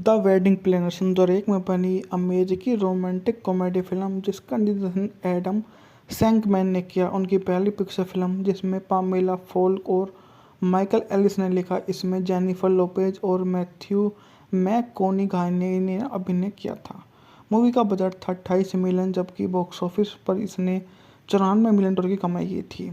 The wedding planner सन 2001 में बनी अमेरिकी रोमांटिक कॉमेडी फिल्म जिसका निर्देशन एडम शैंकमैन ने किया। उनकी पहली पिक्चर फिल्म जिसमें पामेला फोल्क और माइकल एलिस ने लिखा। इसमें जेनिफर लोपेज और मैथ्यू मैककॉनॉगी ने अभिनय किया था। मूवी का बजट था 28 मिलियन, जबकि बॉक्स ऑफिस पर इसने 94 मिलियन डॉलर की कमाई की थी।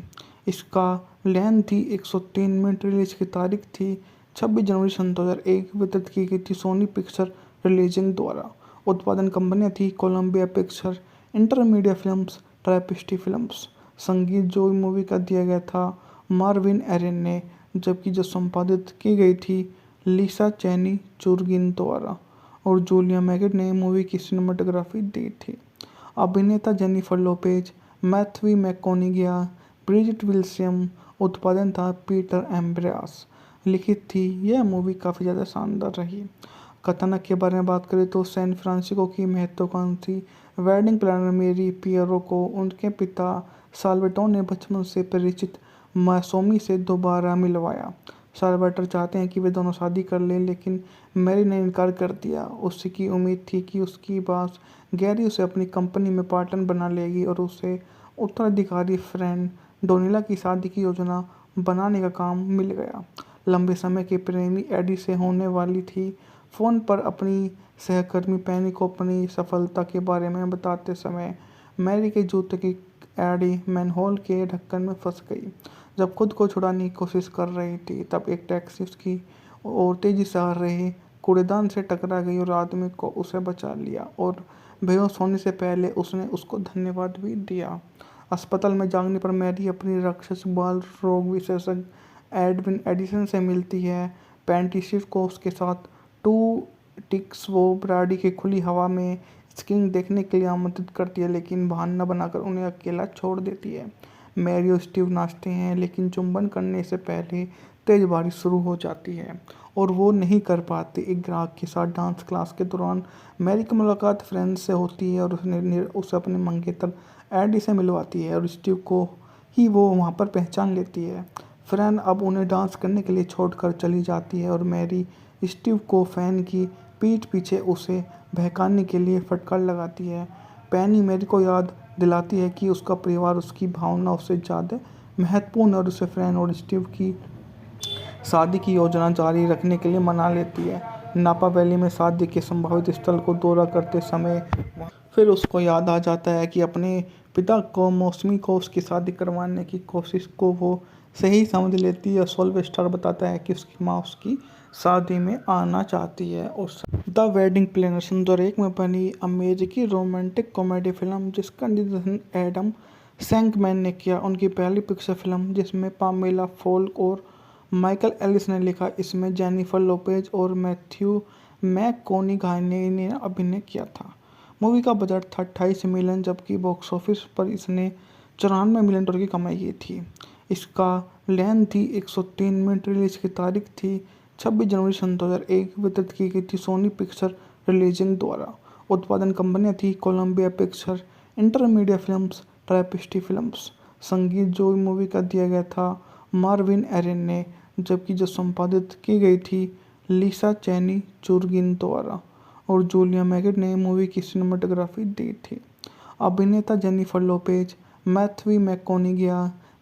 इसका लेंथ थी 103 मिनट। रिलीज की तारीख थी 26 जनवरी सन 2001। वितरित की गई थी सोनी पिक्चर रिलीजिंग द्वारा। उत्पादन कंपनियां थी Columbia Picture, Intermedia films, Tapestry films. संगीत जो मूवी का दिया गया था मार्विन एरन ने, जबकि जो संपादित की गई थी लिसा चैनी चुर्गिन द्वारा और जूलिया मैगेट ने मूवी की सिनेमाटोग्राफी दी थी। अभिनेता Jennifer Lopez, Matthew McConaughey, Bridgette Wilson. उत्पादन था पीटर एम्ब्रास। लिखित थी। यह मूवी काफ़ी ज़्यादा शानदार रही। कथानक के बारे में बात करें तो सैन फ्रांसिस्को की महत्वाकांक्षी वेडिंग प्लानर मेरी पियरो को उनके पिता साल्वाटोर ने बचपन से परिचित मासूमी से दोबारा मिलवाया। साल्वाटोर चाहते हैं कि वे दोनों शादी कर लें, लेकिन मैरी ने इनकार कर दिया। उसकी उम्मीद थी कि उसकी बॉस गैरी उसे अपनी कंपनी में पार्टनर बना लेगी और उसे उत्तराधिकारी फ्रेंड डोनिला की शादी की योजना बनाने का काम मिल गया। लंबे समय के प्रेमी एडी से होने वाली थी। फ़ोन पर अपनी सहकर्मी पेनी को अपनी सफलता के बारे में बताते समय मैरी के जूते की एडी मैनहोल के ढक्कन में फंस गई। जब खुद को छुड़ाने की कोशिश कर रही थी, तब एक टैक्सी उसकी और तेजी से आ रहे कूड़ेदान से टकरा गई और आदमी को उसे बचा लिया और बेहोश होने से पहले उसने उसको धन्यवाद भी दिया। अस्पताल में जागने पर मैरी अपनी राक्षस बाल रोग विशेषज्ञ एडविन एडिसन से मिलती है। पेंटिसिस को उसके साथ टू टिक्स वो ब्राडी की खुली हवा में स्कीइंग देखने के लिए आमंत्रित करती है, लेकिन बहाना बनाकर उन्हें अकेला छोड़ देती है। मैरी और स्टीव नाचते हैं, लेकिन चुंबन करने से पहले तेज बारिश शुरू हो जाती है और वो नहीं कर पाते। एक ग्राहक के साथ डांस क्लास के दौरान मैरी की मुलाकात फ्रेंड से होती है और उसे अपने मंगेतर एडी से मिलवाती है और स्टीव को ही वो वहाँ पर पहचान लेती है। फ्रेंड अब उन्हें डांस करने के लिए छोड़कर चली जाती है और मैरी स्टीव को फैन की पीठ पीछे उसे बहकाने के लिए फटकार लगाती है। पेनी मैरी को याद दिलाती है कि उसका परिवार उसकी भावनाओं से ज़्यादा महत्वपूर्ण है और उसे फ्रेंड और स्टीव की शादी की योजना जारी रखने के लिए मना लेती है। नापा वैली में शादी के संभावित स्थल को दौरा करते समय फिर उसको याद आ जाता है कि अपने पिता को मौसमी को उसकी शादी करवाने की कोशिश को वो सही समझ लेती है। सोल्वेस्टर बताता है कि उसकी माँ उसकी शादी में आना चाहती है। और द वेडिंग प्लानर सन 2001 में बनी अमेरिकी रोमांटिक कॉमेडी फिल्म जिसका निर्देशन एडम शैंकमैन ने किया। उनकी पहली पिक्चर फिल्म जिसमें पामेला फोल्क और माइकल एलिस ने लिखा। इसमें जेनिफर लोपेज और मैथ्यू मैककॉनॉगी ने अभिनय किया था। मूवी का बजट था 28 मिलियन, जबकि बॉक्स ऑफिस पर इसने 94 मिलियन डॉलर की कमाई की थी। इसका लेंथ थी 103 मिनट। रिलीज की तारीख थी 26 जनवरी सन 2001। वितरित की गई थी सोनी पिक्चर रिलीजिंग द्वारा। उत्पादन कंपनियां थी Columbia Picture, Intermedia films, Tapestry films. संगीत जो मूवी का दिया गया था मार्विन एरन ने, जबकि जो संपादित की गई थी लिसा चैनी चुर्गिन द्वारा और जूलिया मैगेट ने मूवी की सिनेमाटोग्राफी दी थी। अभिनेता Jennifer Lopez, Matthew McConaughey,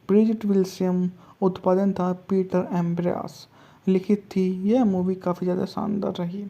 Bridgette Wilson. उत्पादन था पीटर एम्ब्रास। लिखित थी। यह मूवी काफ़ी ज़्यादा शानदार रही।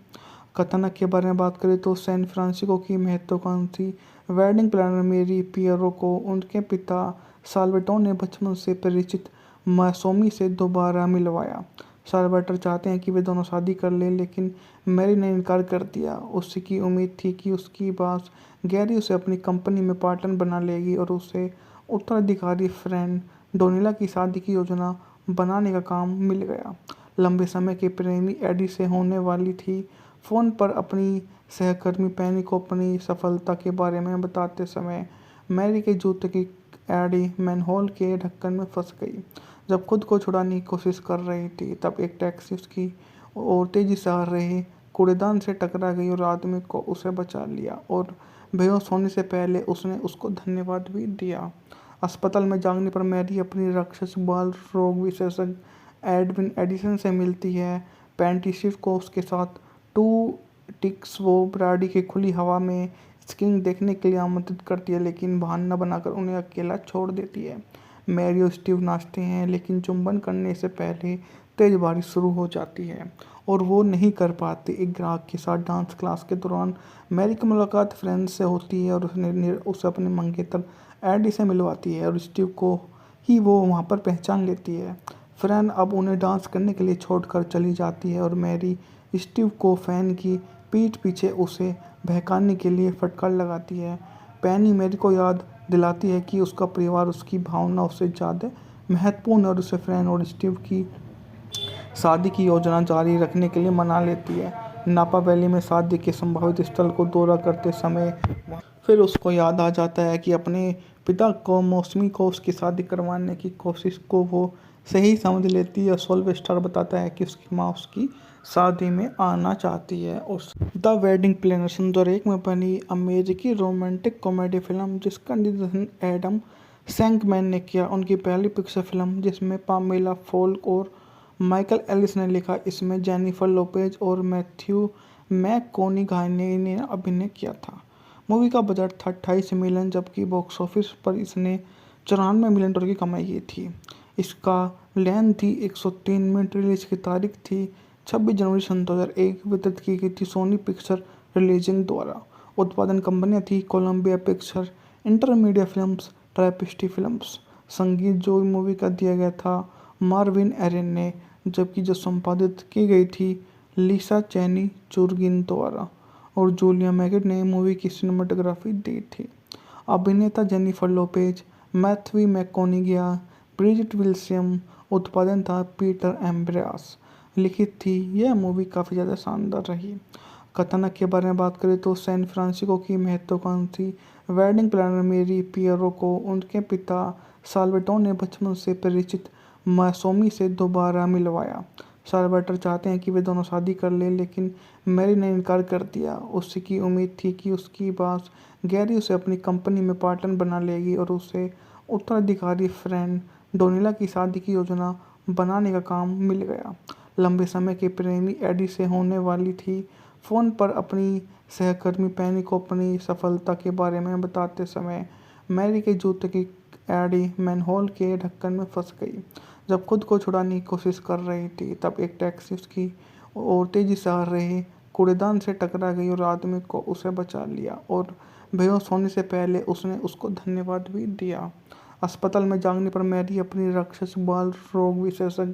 कथानक के बारे में बात करें तो सैन फ्रांसिस्को की महत्वाकांक्षी वेडिंग प्लानर मेरी पियरो को उनके पिता साल्वाटोर ने बचपन से परिचित मासूमी से दोबारा मिलवाया। साल्वाटोर चाहते हैं कि वे दोनों शादी कर लें, लेकिन मैरी ने इनकार कर दिया। उसकी उम्मीद थी कि उसकी बॉस गैरी उसे अपनी कंपनी में पार्टनर बना लेगी और उसे उत्तराधिकारी फ्रेंड डोनिला की शादी की योजना बनाने का काम मिल गया। लंबे समय के प्रेमी एडी से होने वाली थी। फ़ोन पर अपनी सहकर्मी पेनी को अपनी सफलता के बारे में बताते समय मैरी के जूते की एडी मैनहोल के ढक्कन में फंस गई। जब खुद को छुड़ाने की कोशिश कर रही थी, तब एक टैक्सी उसकी और तेजी से आ रहे कूड़ेदान से टकरा गई और आदमी को उसे बचा लिया और बेहोश होने से पहले उसने उसको धन्यवाद भी दिया। अस्पताल में जागने पर मैरी अपनी राक्षस बाल रोग विशेषज्ञ एडविन एडिसन से मिलती है। पेंटिसिस को उसके साथ टू टिक्स वो ब्राडी की खुली हवा में स्कीइंग देखने के लिए आमंत्रित करती है, लेकिन बहाना बनाकर उन्हें अकेला छोड़ देती है। मैरी और स्टीव नाचते हैं, लेकिन चुंबन करने से पहले तेज बारिश शुरू हो जाती है और वो नहीं कर पाते। एक ग्राहक के साथ डांस क्लास के दौरान मैरी की मुलाकात फ्रेंड से होती है और उसे अपने मंगेतर एडी से मिलवाती है और स्टीव को ही वो वहाँ पर पहचान लेती है। फ्रेंड अब उन्हें डांस करने के लिए छोड़कर चली जाती है और मैरी स्टीव को फैन की पीठ पीछे उसे बहकाने के लिए फटकार लगाती है। पैनी मैरी को याद दिलाती है कि उसका परिवार उसकी भावनाओं से ज़्यादा महत्वपूर्ण है और उसे फ्रेंड और स्टीव की शादी की योजना जारी रखने के लिए मना लेती है। नापा वैली में शादी के संभावित स्थल को दौरा करते समय फिर उसको याद आ जाता है कि अपने पिता को मौसमी को उसकी शादी करवाने की कोशिश को वो सही समझ लेती है। सोल्वेस्टर बताता है कि उसकी माँ उसकी शादी में आना चाहती है। और द वेडिंग प्लानर सन 2001 में बनी अमेरिकी रोमांटिक कॉमेडी फिल्म जिसका निर्देशन एडम सैंकमैन ने किया। उनकी पहली पिक्चर फिल्म जिसमें पामेला फोल्क और माइकल एलिस ने लिखा। इसमें जेनिफर लोपेज और मैथ्यू मैककॉनॉगी ने अभिनय किया था। मूवी का बजट था 28 मिलियन, जबकि बॉक्स ऑफिस पर इसने 94 मिलियन डॉलर की कमाई की थी। इसका लेंथ थी 103 मिनट। रिलीज की तारीख थी 26 जनवरी सन 2001। वितरित की गई थी सोनी पिक्चर रिलीजिंग द्वारा। उत्पादन कंपनियां थी Columbia Picture, Intermedia films, Tapestry films. संगीत जो मूवी का दिया गया था मार्विन एरन ने, जबकि जो संपादित की गई थी लिसा चैनी चुर्गिन द्वारा। और जूलिया मैगेट ने मूवी की सिनेमाटोग्राफी दी थी। अभिनेता Jennifer Lopez, Matthew McConaughey, Bridgette Wilson. उत्पादन था पीटर एम्ब्रास। लिखित थी। यह मूवी काफ़ी ज़्यादा शानदार रही। कथानक के बारे में बात करें तो सैन फ्रांसिस्को की महत्वाकांक्षी वेडिंग प्लानर मेरी पियरो को उनके पिता साल्वाटोर ने बचपन से परिचित मौसमी से दोबारा मिलवाया। साल्वाटर चाहते हैं कि वे दोनों शादी कर लें, लेकिन मैरी ने इनकार कर दिया। उसकी उम्मीद थी कि उसकी बॉस गैरी उसे अपनी कंपनी में पार्टनर बना लेगी और उसे उत्तराधिकारी फ्रेंड डोनिला की शादी की योजना बनाने का काम मिल गया। लंबे समय के प्रेमी एडी से होने वाली थी। फ़ोन पर अपनी सहकर्मी पैनी को अपनी सफलता के बारे में बताते समय मैरी के जूते की एडी मैनहोल के ढक्कन में फंस गई। जब खुद को छुड़ाने की कोशिश कर रही थी, तब एक टैक्सी उसकी ओर तेजी से आ रहे कूड़ेदान से टकरा गई और आदमी को उसे बचा लिया और बेहोश होने से पहले उसने उसको धन्यवाद भी दिया। अस्पताल में जागने पर मैरी अपनी राक्षस बाल रोग विशेषज्ञ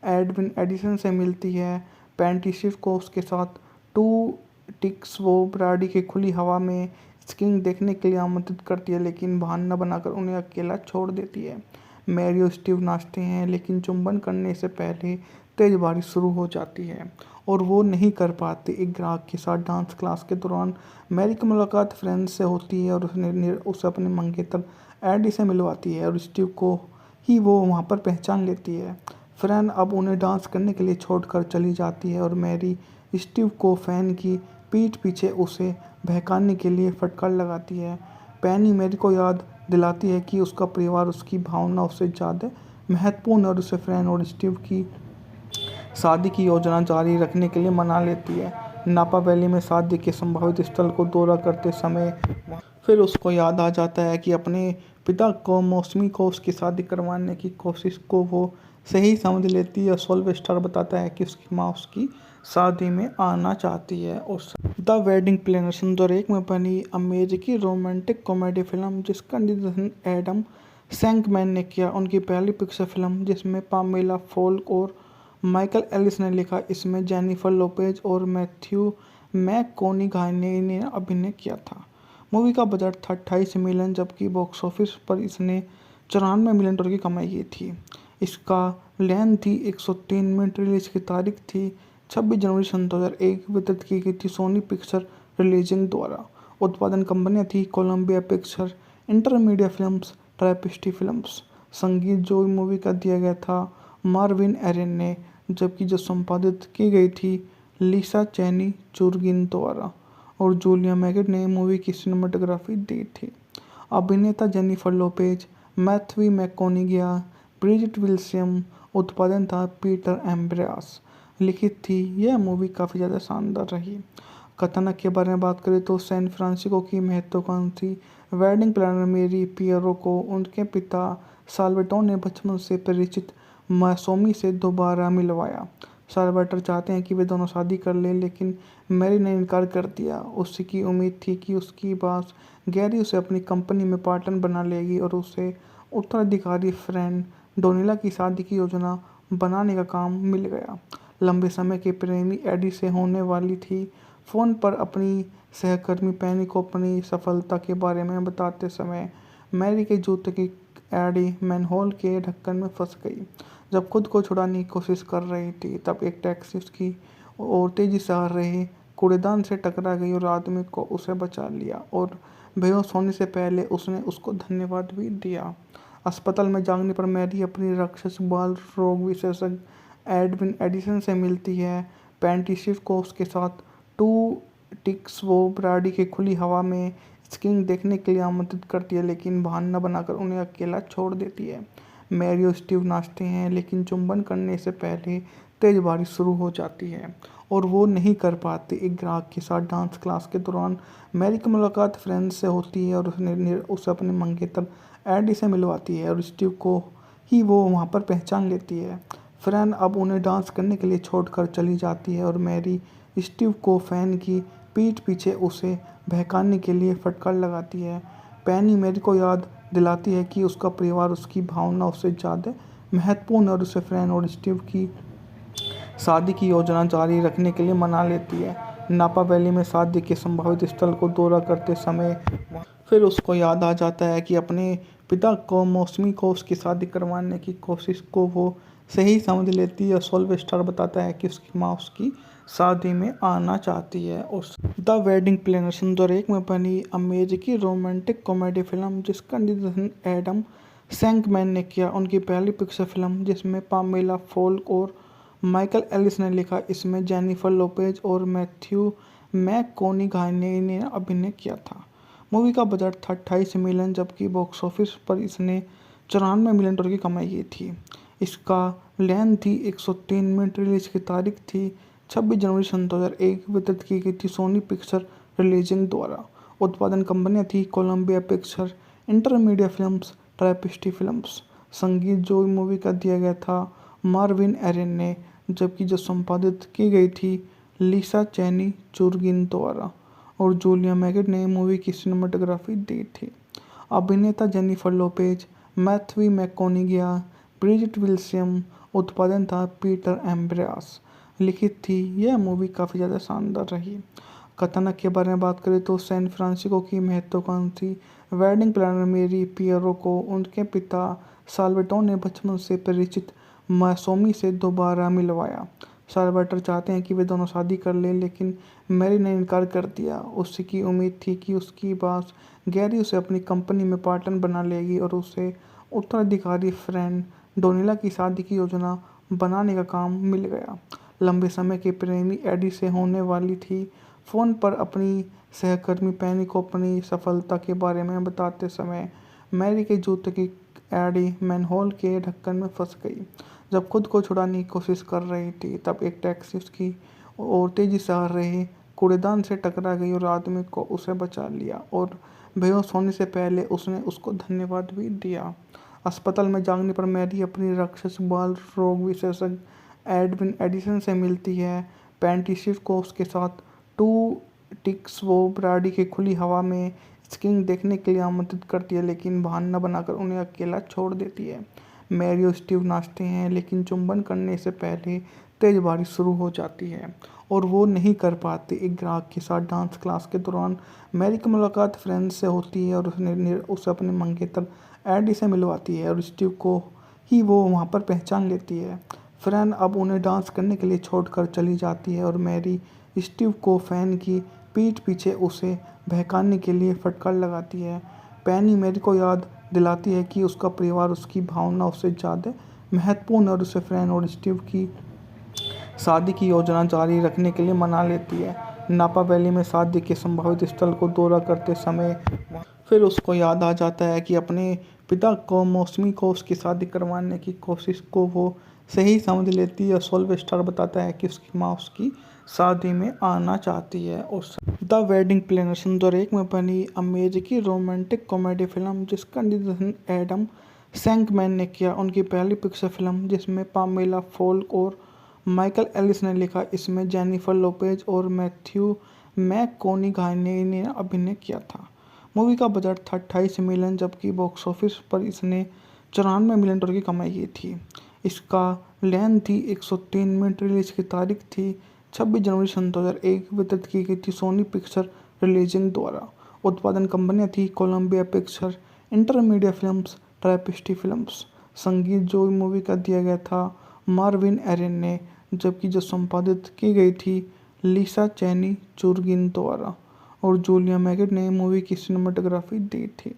एडविन एडिसन से मिलती है। पेंटिशिफ को उसके साथ टू टिक्स वो ब्राडी की खुली हवा में स्कीइंग देखने के लिए आमंत्रित करती है, लेकिन बहाना बनाकर उन्हें अकेला छोड़ देती है। मैरी और स्टीव नाचते हैं, लेकिन चुंबन करने से पहले तेज बारिश शुरू हो जाती है और वो नहीं कर पाते। एक ग्राहक के साथ डांस क्लास के दौरान मैरी की मुलाकात फ्रेंड से होती है और उसे अपने मंगेतर एडी से मिलवाती है और स्टीव को ही वो वहाँ पर पहचान लेती है। फ्रेंड अब उन्हें डांस करने के लिए छोड़कर चली जाती है और मैरी स्टीव को फैन की पीठ पीछे उसे बहकाने के लिए फटकार लगाती है। पैनी मैरी को याद दिलाती है कि उसका परिवार उसकी भावनाओं से ज़्यादा महत्वपूर्ण है और उसे फ्रेंड और स्टीव की शादी की योजना जारी रखने के लिए मना लेती है। नापा वैली में शादी के संभावित स्थल को दौरा करते समय फिर उसको याद आ जाता है कि अपने पिता को मौसमी को उसकी शादी करवाने की कोशिश को वो सही समझ लेती है। सोल्वेस्टर बताता है कि उसकी माँ उसकी शादी में आना चाहती है। और द वेडिंग प्लानर सन 2001 में बनी अमेरिकी रोमांटिक कॉमेडी फिल्म जिसका निर्देशन एडम सैंकमैन ने किया। उनकी पहली पिक्चर फिल्म जिसमें पामेला फोल्क और माइकल एलिस ने लिखा। इसमें जेनिफर लोपेज और मैथ्यू मैककॉनॉगी ने अभिनय किया था। मूवी का बजट था 28 मिलियन, जबकि बॉक्स ऑफिस पर इसने 94 मिलियन डॉलर की कमाई की थी। इसका लेंथ थी 103 मिनट। रिलीज की तारीख थी 26 जनवरी सन 2001। वितरित की गई थी सोनी पिक्चर रिलीजिंग द्वारा। उत्पादन कंपनियां थी Columbia Picture, Intermedia films, Tapestry films. संगीत जो मूवी का दिया गया था मार्विन एरन ने, जबकि जो संपादित की गई थी लिसा चैनी चुर्गिन द्वारा। और जूलिया मैगेट ने मूवी की सिनेमाटोग्राफी दी थी। अभिनेता Jennifer Lopez, Matthew McConaughey, Bridgette Wilson. उत्पादन था पीटर एम्ब्रास। लिखित थी। यह मूवी काफ़ी ज़्यादा शानदार रही। कथानक के बारे में बात करें तो सैन फ्रांसिस्को की महत्वाकांक्षी वेडिंग प्लानर मेरी पियरो को उनके पिता साल्वाटोर ने बचपन से परिचित मासूमी से दोबारा मिलवाया। साल्वाटर चाहते हैं कि वे दोनों शादी कर लें, लेकिन मैरी ने इनकार कर दिया। उसकी उम्मीद थी कि उसकी बॉस गैरी उसे अपनी कंपनी में पार्टनर बना लेगी और उसे उत्तराधिकारी फ्रेंड डोनिला की शादी की योजना बनाने का काम मिल गया। लंबे समय के प्रेमी एडी से होने वाली थी। फ़ोन पर अपनी सहकर्मी पेनी को अपनी सफलता के बारे में बताते समय मैरी के जूते की एडी मैनहोल के ढक्कन में फंस गई। जब खुद को छुड़ाने की कोशिश कर रही थी, तब एक टैक्सी उसकी ओर तेजी से आ रहे कूड़ेदान से टकरा गई और आदमी को उसे बचा लिया और बेहोश होने से पहले उसने उसको धन्यवाद भी दिया। अस्पताल में जागने पर मैरी अपनी राक्षस बाल रोग विशेषज्ञ एडविन एडिसन से मिलती है। पेंटिशिव को उसके साथ टू टिक्स वो ब्राडी के खुली हवा में स्कीइंग देखने के लिए आमंत्रित करती है, लेकिन बहाना बनाकर उन्हें अकेला छोड़ देती है। मैरी और स्टीव नाचते हैं, लेकिन चुंबन करने से पहले तेज बारिश शुरू हो जाती है और वो नहीं कर पाते। एक ग्राहक के साथ डांस क्लास के दौरान मैरी की मुलाकात फ्रेंड्स से होती है और उसे अपने मंगेतर एडी से मिलवाती है और स्टीव को ही वो वहाँ पर पहचान लेती है। फ्रेन अब उन्हें डांस करने के लिए छोड़कर चली जाती है और मैरी स्टीव को फैन की पीठ पीछे उसे बहकाने के लिए फटकार लगाती है। पेनी मैरी को याद दिलाती है कि उसका परिवार उसकी भावना उससे ज़्यादा महत्वपूर्ण है और उसे फ्रेन और स्टीव की शादी की योजना जारी रखने के लिए मना लेती है। नापा वैली में शादी के संभावित स्थल को दौरा करते समय फिर उसको याद आ जाता है कि अपने पिता को मौसमी को उसकी शादी करवाने की कोशिश को वो सही समझ लेती है। सोल्वेस्टर बताता है कि उसकी माँ उसकी शादी में आना चाहती है। उस द वेडिंग प्लानर 2001 में बनी अमेरिकी रोमांटिक कॉमेडी फिल्म जिसका निर्देशन एडम सैंकमैन ने किया। उनकी पहली पिक्चर फिल्म जिसमें पामेला फोल्क और माइकल एलिस ने लिखा। इसमें जेनिफर लोपेज और मैथ्यू मैककोनिघाई ने अभिनय किया था। मूवी का बजट था 28 मिलियन, जबकि बॉक्स ऑफिस पर इसने 94 मिलियन डॉलर की कमाई की थी। इसका लेंथ थी 103 मिनट। रिलीज की तारीख थी 26 जनवरी सन 2001। वितरित की गई थी सोनी पिक्चर रिलीजिंग द्वारा। उत्पादन कंपनियां थी Columbia Picture, Intermedia films, Tapestry films. संगीत जो मूवी का दिया गया था मार्विन एरन ने, जबकि जो संपादित की गई थी लिसा चैनी चुर्गिन द्वारा और जूलिया मैगेट ने मूवी की सिनेमाटोग्राफी दी थी। अभिनेता Jennifer Lopez, Matthew McConaughey, Bridgette Wilson. उत्पादन था पीटर एम्ब्रास। लिखित थी। यह मूवी काफ़ी ज़्यादा शानदार रही। कथानक के बारे में बात करें तो सैन फ्रांसिस्को की महत्वाकांक्षी वेडिंग प्लानर मेरी पियरो को उनके पिता साल्वाटोर ने बचपन से परिचित मासूमी से दोबारा मिलवाया। साल्वाटर चाहते हैं कि वे दोनों शादी कर लें, लेकिन मैरी ने इनकार कर दिया। उसकी उम्मीद थी कि उसकी बॉस गैरी उसे अपनी कंपनी में पार्टनर बना लेगी और उसे उत्तराधिकारी फ्रेंड डोनिला की शादी की योजना बनाने का काम मिल गया। लंबे समय के प्रेमी एडी से होने वाली थी। फ़ोन पर अपनी सहकर्मी पेनी को अपनी सफलता के बारे में बताते समय मैरी के जूते की एडी मैनहोल के ढक्कन में फंस गई। जब खुद को छुड़ाने की कोशिश कर रही थी, तब एक टैक्सी उसकी ओर तेजी से आ रहे कूड़ेदान से टकरा गई और आदमी को उसे बचा लिया और बेहोश होने से पहले उसने उसको धन्यवाद भी दिया। अस्पताल में जागने पर मैरी अपनी राक्षस बाल रोग विशेषज्ञ एडविन एडिसन से मिलती है। पेंटिशिव को उसके साथ टू टिक्स वो ब्राडी के खुली हवा में स्कीइंग देखने के लिए आमंत्रित करती है, लेकिन बहाना बनाकर उन्हें अकेला छोड़ देती है। मैरी और स्टीव नाचते हैं, लेकिन चुंबन करने से पहले तेज बारिश शुरू हो जाती है और वो नहीं कर पाते। एक ग्राहक के साथ डांस क्लास के दौरान मैरी की मुलाकात फ्रेंड्स से होती है और उसे अपने मंगेतर एडी से मिलवाती है और स्टीव को ही वो वहाँ पर पहचान लेती है। फ्रेन अब उन्हें डांस करने के लिए छोड़कर चली जाती है और मैरी स्टीव को फैन की पीठ पीछे उसे बहकाने के लिए फटकार लगाती है। पेनी मैरी को याद दिलाती है कि उसका परिवार उसकी भावना उससे ज़्यादा महत्वपूर्ण है और उसे फ्रेन और स्टीव की शादी की योजना जारी रखने के लिए मना लेती है। नापा वैली में शादी के संभावित स्थल को दौरा करते समय फिर उसको याद आ जाता है कि अपने पिता को मौसमी को उसकी शादी करवाने की कोशिश को वो सही समझ लेती है। सोल्वेस्टर बताता है कि उसकी माँ उसकी शादी में आना चाहती है। और द वेडिंग प्लानर सन 2001 में बनी अमेरिकी रोमांटिक कॉमेडी फिल्म जिसका निर्देशन एडम सैंकमैन ने किया। उनकी पहली पिक्चर फिल्म जिसमें पामेला फोल्क और माइकल एलिस ने लिखा। इसमें जेनिफर लोपेज और मैथ्यू मैककॉनॉगी ने अभिनय किया था। मूवी का बजट था 28 मिलियन, जबकि बॉक्स ऑफिस पर इसने $94 मिलियन की कमाई की थी। इसका लेंथ थी 103 मिनट। रिलीज की तारीख थी 26 जनवरी सन 2001। वितरित की गई थी सोनी पिक्चर रिलीजिंग द्वारा। उत्पादन कंपनियां थी Columbia Picture, Intermedia films, Tapestry films. संगीत जो मूवी का दिया गया था मार्विन एरन ने, जबकि जो संपादित की गई थी लिसा चैनी चुर्गिन द्वारा। और जूलिया मैगिड ने मूवी की सिनेमेटोग्राफी दी थी।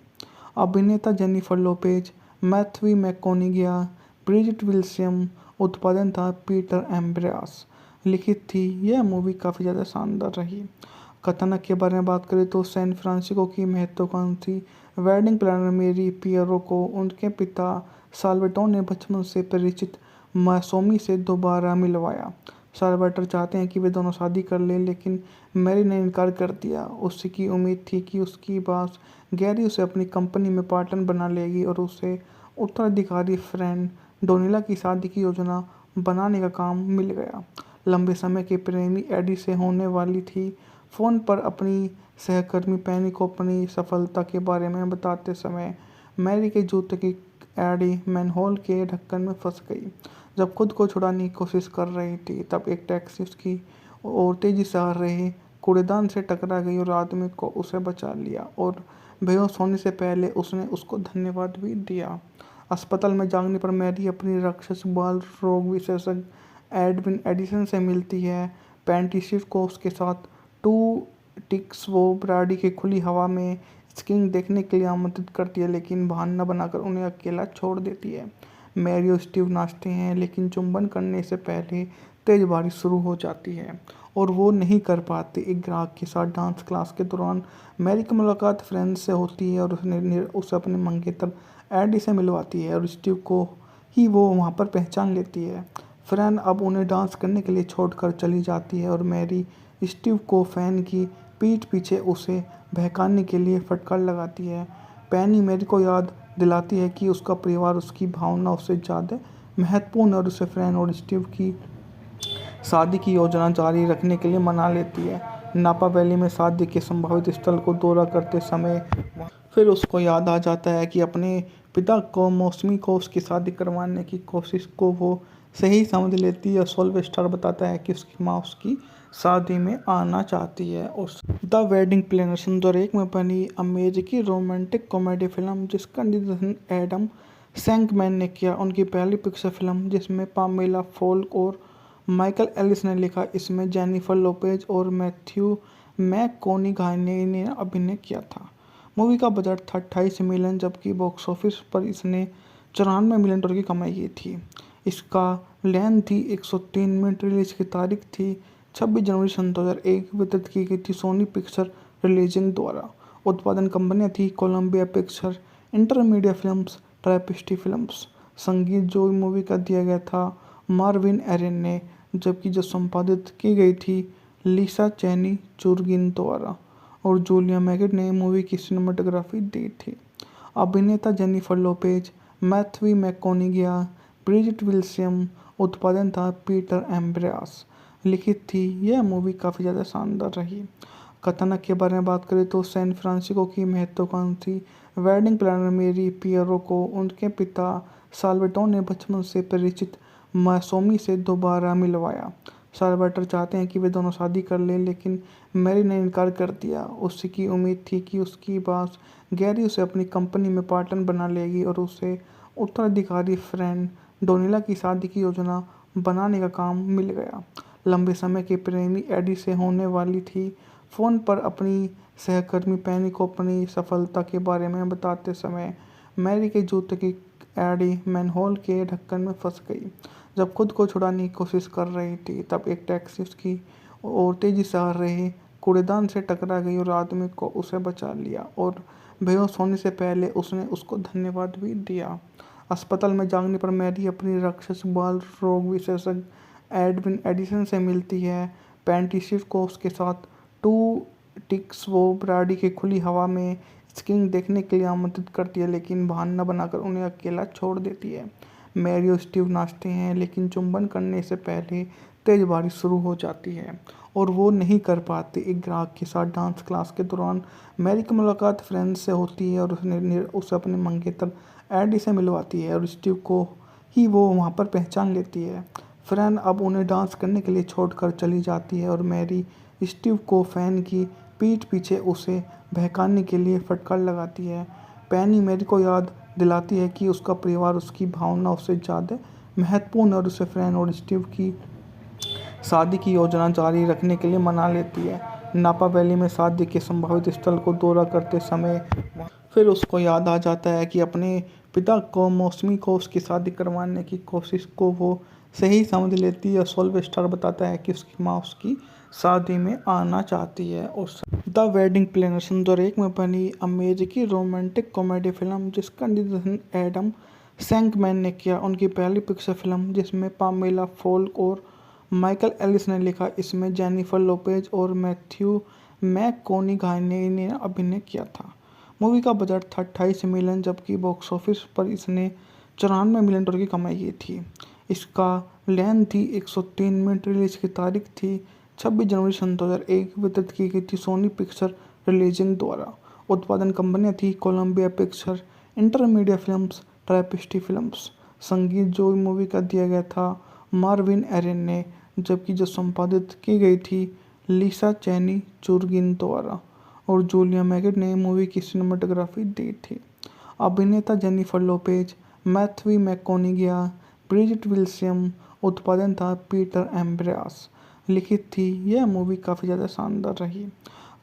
अभिनेता Jennifer Lopez, Matthew McConaughey, Bridgette Wilson. उत्पादन था पीटर एम्ब्रास। लिखित थी। यह मूवी काफ़ी ज़्यादा शानदार रही। कथानक के बारे में बात करें तो सैन फ्रांसिस्को की महत्वाकांक्षी वेडिंग प्लानर मेरी पियरो को उनके पिता साल्वाटोर ने बचपन से परिचित मासूमी से दोबारा मिलवाया। साल्वाटोर चाहते हैं कि वे दोनों शादी कर लें, लेकिन मैरी ने इनकार कर दिया। उसकी उम्मीद थी कि उसकी बॉस गैरी उसे अपनी कंपनी में पार्टनर बना लेगी और उसे उत्तराधिकारी फ्रेंड डोनिला की शादी की योजना बनाने का काम मिल गया। लंबे समय के प्रेमी एडी से होने वाली थी। फ़ोन पर अपनी सहकर्मी पेनी को अपनी सफलता के बारे में बताते समय मैरी के जूते की एडी मैनहोल के ढक्कन में फंस गई। जब खुद को छुड़ाने की कोशिश कर रही थी, तब एक टैक्सी उसकी ओर तेजी से आ रहे कूड़ेदान से टकरा गई और आदमी को उसे बचा लिया और बेहोश होने से पहले उसने उसको धन्यवाद भी दिया। अस्पताल में जागने पर मैरी अपनी राक्षस बाल रोग विशेषज्ञ एडविन एडिसन से मिलती है। पेंटिसिस को उसके साथ टू टिक्स वो ब्राडी की खुली हवा में स्कीइंग देखने के लिए आमंत्रित करती है, लेकिन बहाना बनाकर उन्हें अकेला छोड़ देती है। मैरी और स्टीव नाचते हैं, लेकिन चुंबन करने से पहले तेज बारिश शुरू हो जाती है और वो नहीं कर पाते। एक ग्राहक के साथ डांस क्लास के दौरान मैरी की मुलाकात फ्रेंड से होती है और उसे अपने मंगेतर एडी से मिलवाती है और स्टीव को ही वो वहाँ पर पहचान लेती है। फ्रेंड अब उन्हें डांस करने के लिए छोड़कर चली जाती है और मैरी स्टीव को फैन की पीठ पीछे उसे बहकाने के लिए फटकार लगाती है। पेनी मैरी को याद दिलाती है कि उसका परिवार उसकी भावना उससे ज़्यादा महत्वपूर्ण है और उसे फ्रेंड और स्टीव की शादी की योजना जारी रखने के लिए मना लेती है। नापा वैली में शादी के संभावित स्थल को दौरा करते समय फिर उसको याद आ जाता है कि अपने पिता को मौसमी को उसकी शादी करवाने की कोशिश को वो सही समझ लेती है। सोल्वेस्टर बताता है कि उसकी माँ उसकी शादी में आना चाहती है। और द वेडिंग प्लानर सन 2001 में बनी अमेरिकी रोमांटिक कॉमेडी फिल्म जिसका निर्देशन एडम सैंकमैन ने किया। उनकी पहली पिक्चर फिल्म जिसमें पामेला फोल्क और माइकल एलिस ने लिखा। इसमें जेनिफर लोपेज और मैथ्यू मैककॉनॉगी ने अभिनय किया था। मूवी का बजट था 28 मिलियन, जबकि बॉक्स ऑफिस पर इसने $94 मिलियन की कमाई की थी। इसका लेंथ थी 103 मिनट। रिलीज की तारीख थी 26 जनवरी सन 2001। वितरित की गई थी सोनी पिक्चर रिलीजिंग द्वारा। उत्पादन कंपनियां थी Columbia Picture, Intermedia films, Tapestry films. संगीत जो मूवी का दिया गया था मार्विन एरन ने, जबकि जो संपादित की गई थी लिसा चैनी चुर्गिन द्वारा। और जूलिया मैगिड ने मूवी की सिनेमेटोग्राफी दी थी। अभिनेता Jennifer Lopez, Matthew McConaughey, Bridgette Wilson. उत्पादन था पीटर एम्ब्रास। लिखित थी। यह मूवी काफ़ी ज़्यादा शानदार रही। कथानक के बारे में बात करें तो सैन फ्रांसिस्को की महत्वाकांक्षी वेडिंग प्लानर मेरी पियरो को उनके पिता साल्वाटोर ने बचपन से परिचित मासूमी से दोबारा मिलवाया। साल्वाटोर चाहते हैं कि वे दोनों शादी कर लें, लेकिन मैरी ने इनकार कर दिया। उसकी उम्मीद थी कि उसकी बॉस गैरी उसे अपनी कंपनी में पार्टनर बना लेगी और उसे उत्तराधिकारी फ्रेंड डोनिला की शादी की योजना बनाने का काम मिल गया। लंबे समय के प्रेमी एडी से होने वाली थी। फ़ोन पर अपनी सहकर्मी पेनी को अपनी सफलता के बारे में बताते समय मैरी के जूते की एडी मैनहोल के ढक्कन में फंस गई। जब खुद को छुड़ाने की कोशिश कर रही थी, तब एक टैक्सी उसकी ओर तेजी से आ रहे कूड़ेदान से टकरा गई और आदमी को उसे बचा लिया और बेहोश होने से पहले उसने उसको धन्यवाद भी दिया। अस्पताल में जागने पर मैरी अपनी राक्षस बाल रोग विशेषज्ञ एडविन एडिसन से मिलती है। पेंटिसिवकोस के साथ टू टिक्स वो ब्राडी की खुली हवा में स्कीइंग देखने के लिए आमंत्रित करती है, लेकिन बहाना बनाकर उन्हें अकेला छोड़ देती है। मैरी और स्टीव नाचते हैं, लेकिन चुंबन करने से पहले तेज बारिश शुरू हो जाती है और वो नहीं कर पाते। एक ग्राहक के साथ डांस क्लास के दौरान मैरी की मुलाकात फ्रेंड से होती है और उसे अपने मंगेतर एडी से मिलवाती है और स्टीव को ही वो वहाँ पर पहचान लेती है। फ्रेंड अब उन्हें डांस करने के लिए छोड़कर चली जाती है और मैरी स्टीव को फैन की पीठ पीछे उसे बहकाने के लिए फटकार लगाती है। पैनी मैरी को याद दिलाती है कि उसका परिवार उसकी भावनाओं से ज़्यादा महत्वपूर्ण है और उसे फ्रेंड और स्टीव की शादी की योजना जारी रखने के लिए मना लेती है। नापा वैली में शादी के संभावित स्थल को दौरा करते समय फिर उसको याद आ जाता है कि अपने पिता को मौसमी को उसकी शादी करवाने की कोशिश को वो सही समझ लेती है। सोल्वेस्टर बताता है कि उसकी माँ उसकी शादी में आना चाहती है। और द वेडिंग प्लानर सन 2001 में बनी अमेरिकी रोमांटिक कॉमेडी फिल्म जिसका निर्देशन एडम सैंकमैन ने किया। उनकी पहली पिक्चर फिल्म जिसमें पामेला फोल्क और माइकल एलिस ने लिखा। इसमें जेनिफर लोपेज और मैथ्यू मैककॉनिघाई ने अभिनय किया था। मूवी का बजट था 28 मिलियन, जबकि बॉक्स ऑफिस पर इसने 94 मिलियन डॉलर की कमाई की थी। इसका लेंथ थी 103 मिनट। रिलीज की तारीख थी 26 जनवरी सन 2001। वितरित की गई थी सोनी पिक्चर रिलीजिंग द्वारा। उत्पादन कंपनियां थी Columbia Picture, Intermedia films, Tapestry films. संगीत जो मूवी का दिया गया था मार्विन एरन ने, जबकि जो संपादित की गई थी लिसा चैनी चुर्गिन द्वारा। और जूलिया मैगेट ने मूवी की सिनेमाटोग्राफी दी थी। अभिनेता Jennifer Lopez, Matthew McConaughey, Bridgette Wilson. उत्पादन था पीटर एम्ब्रास। लिखित थी। यह मूवी काफ़ी ज़्यादा शानदार रही।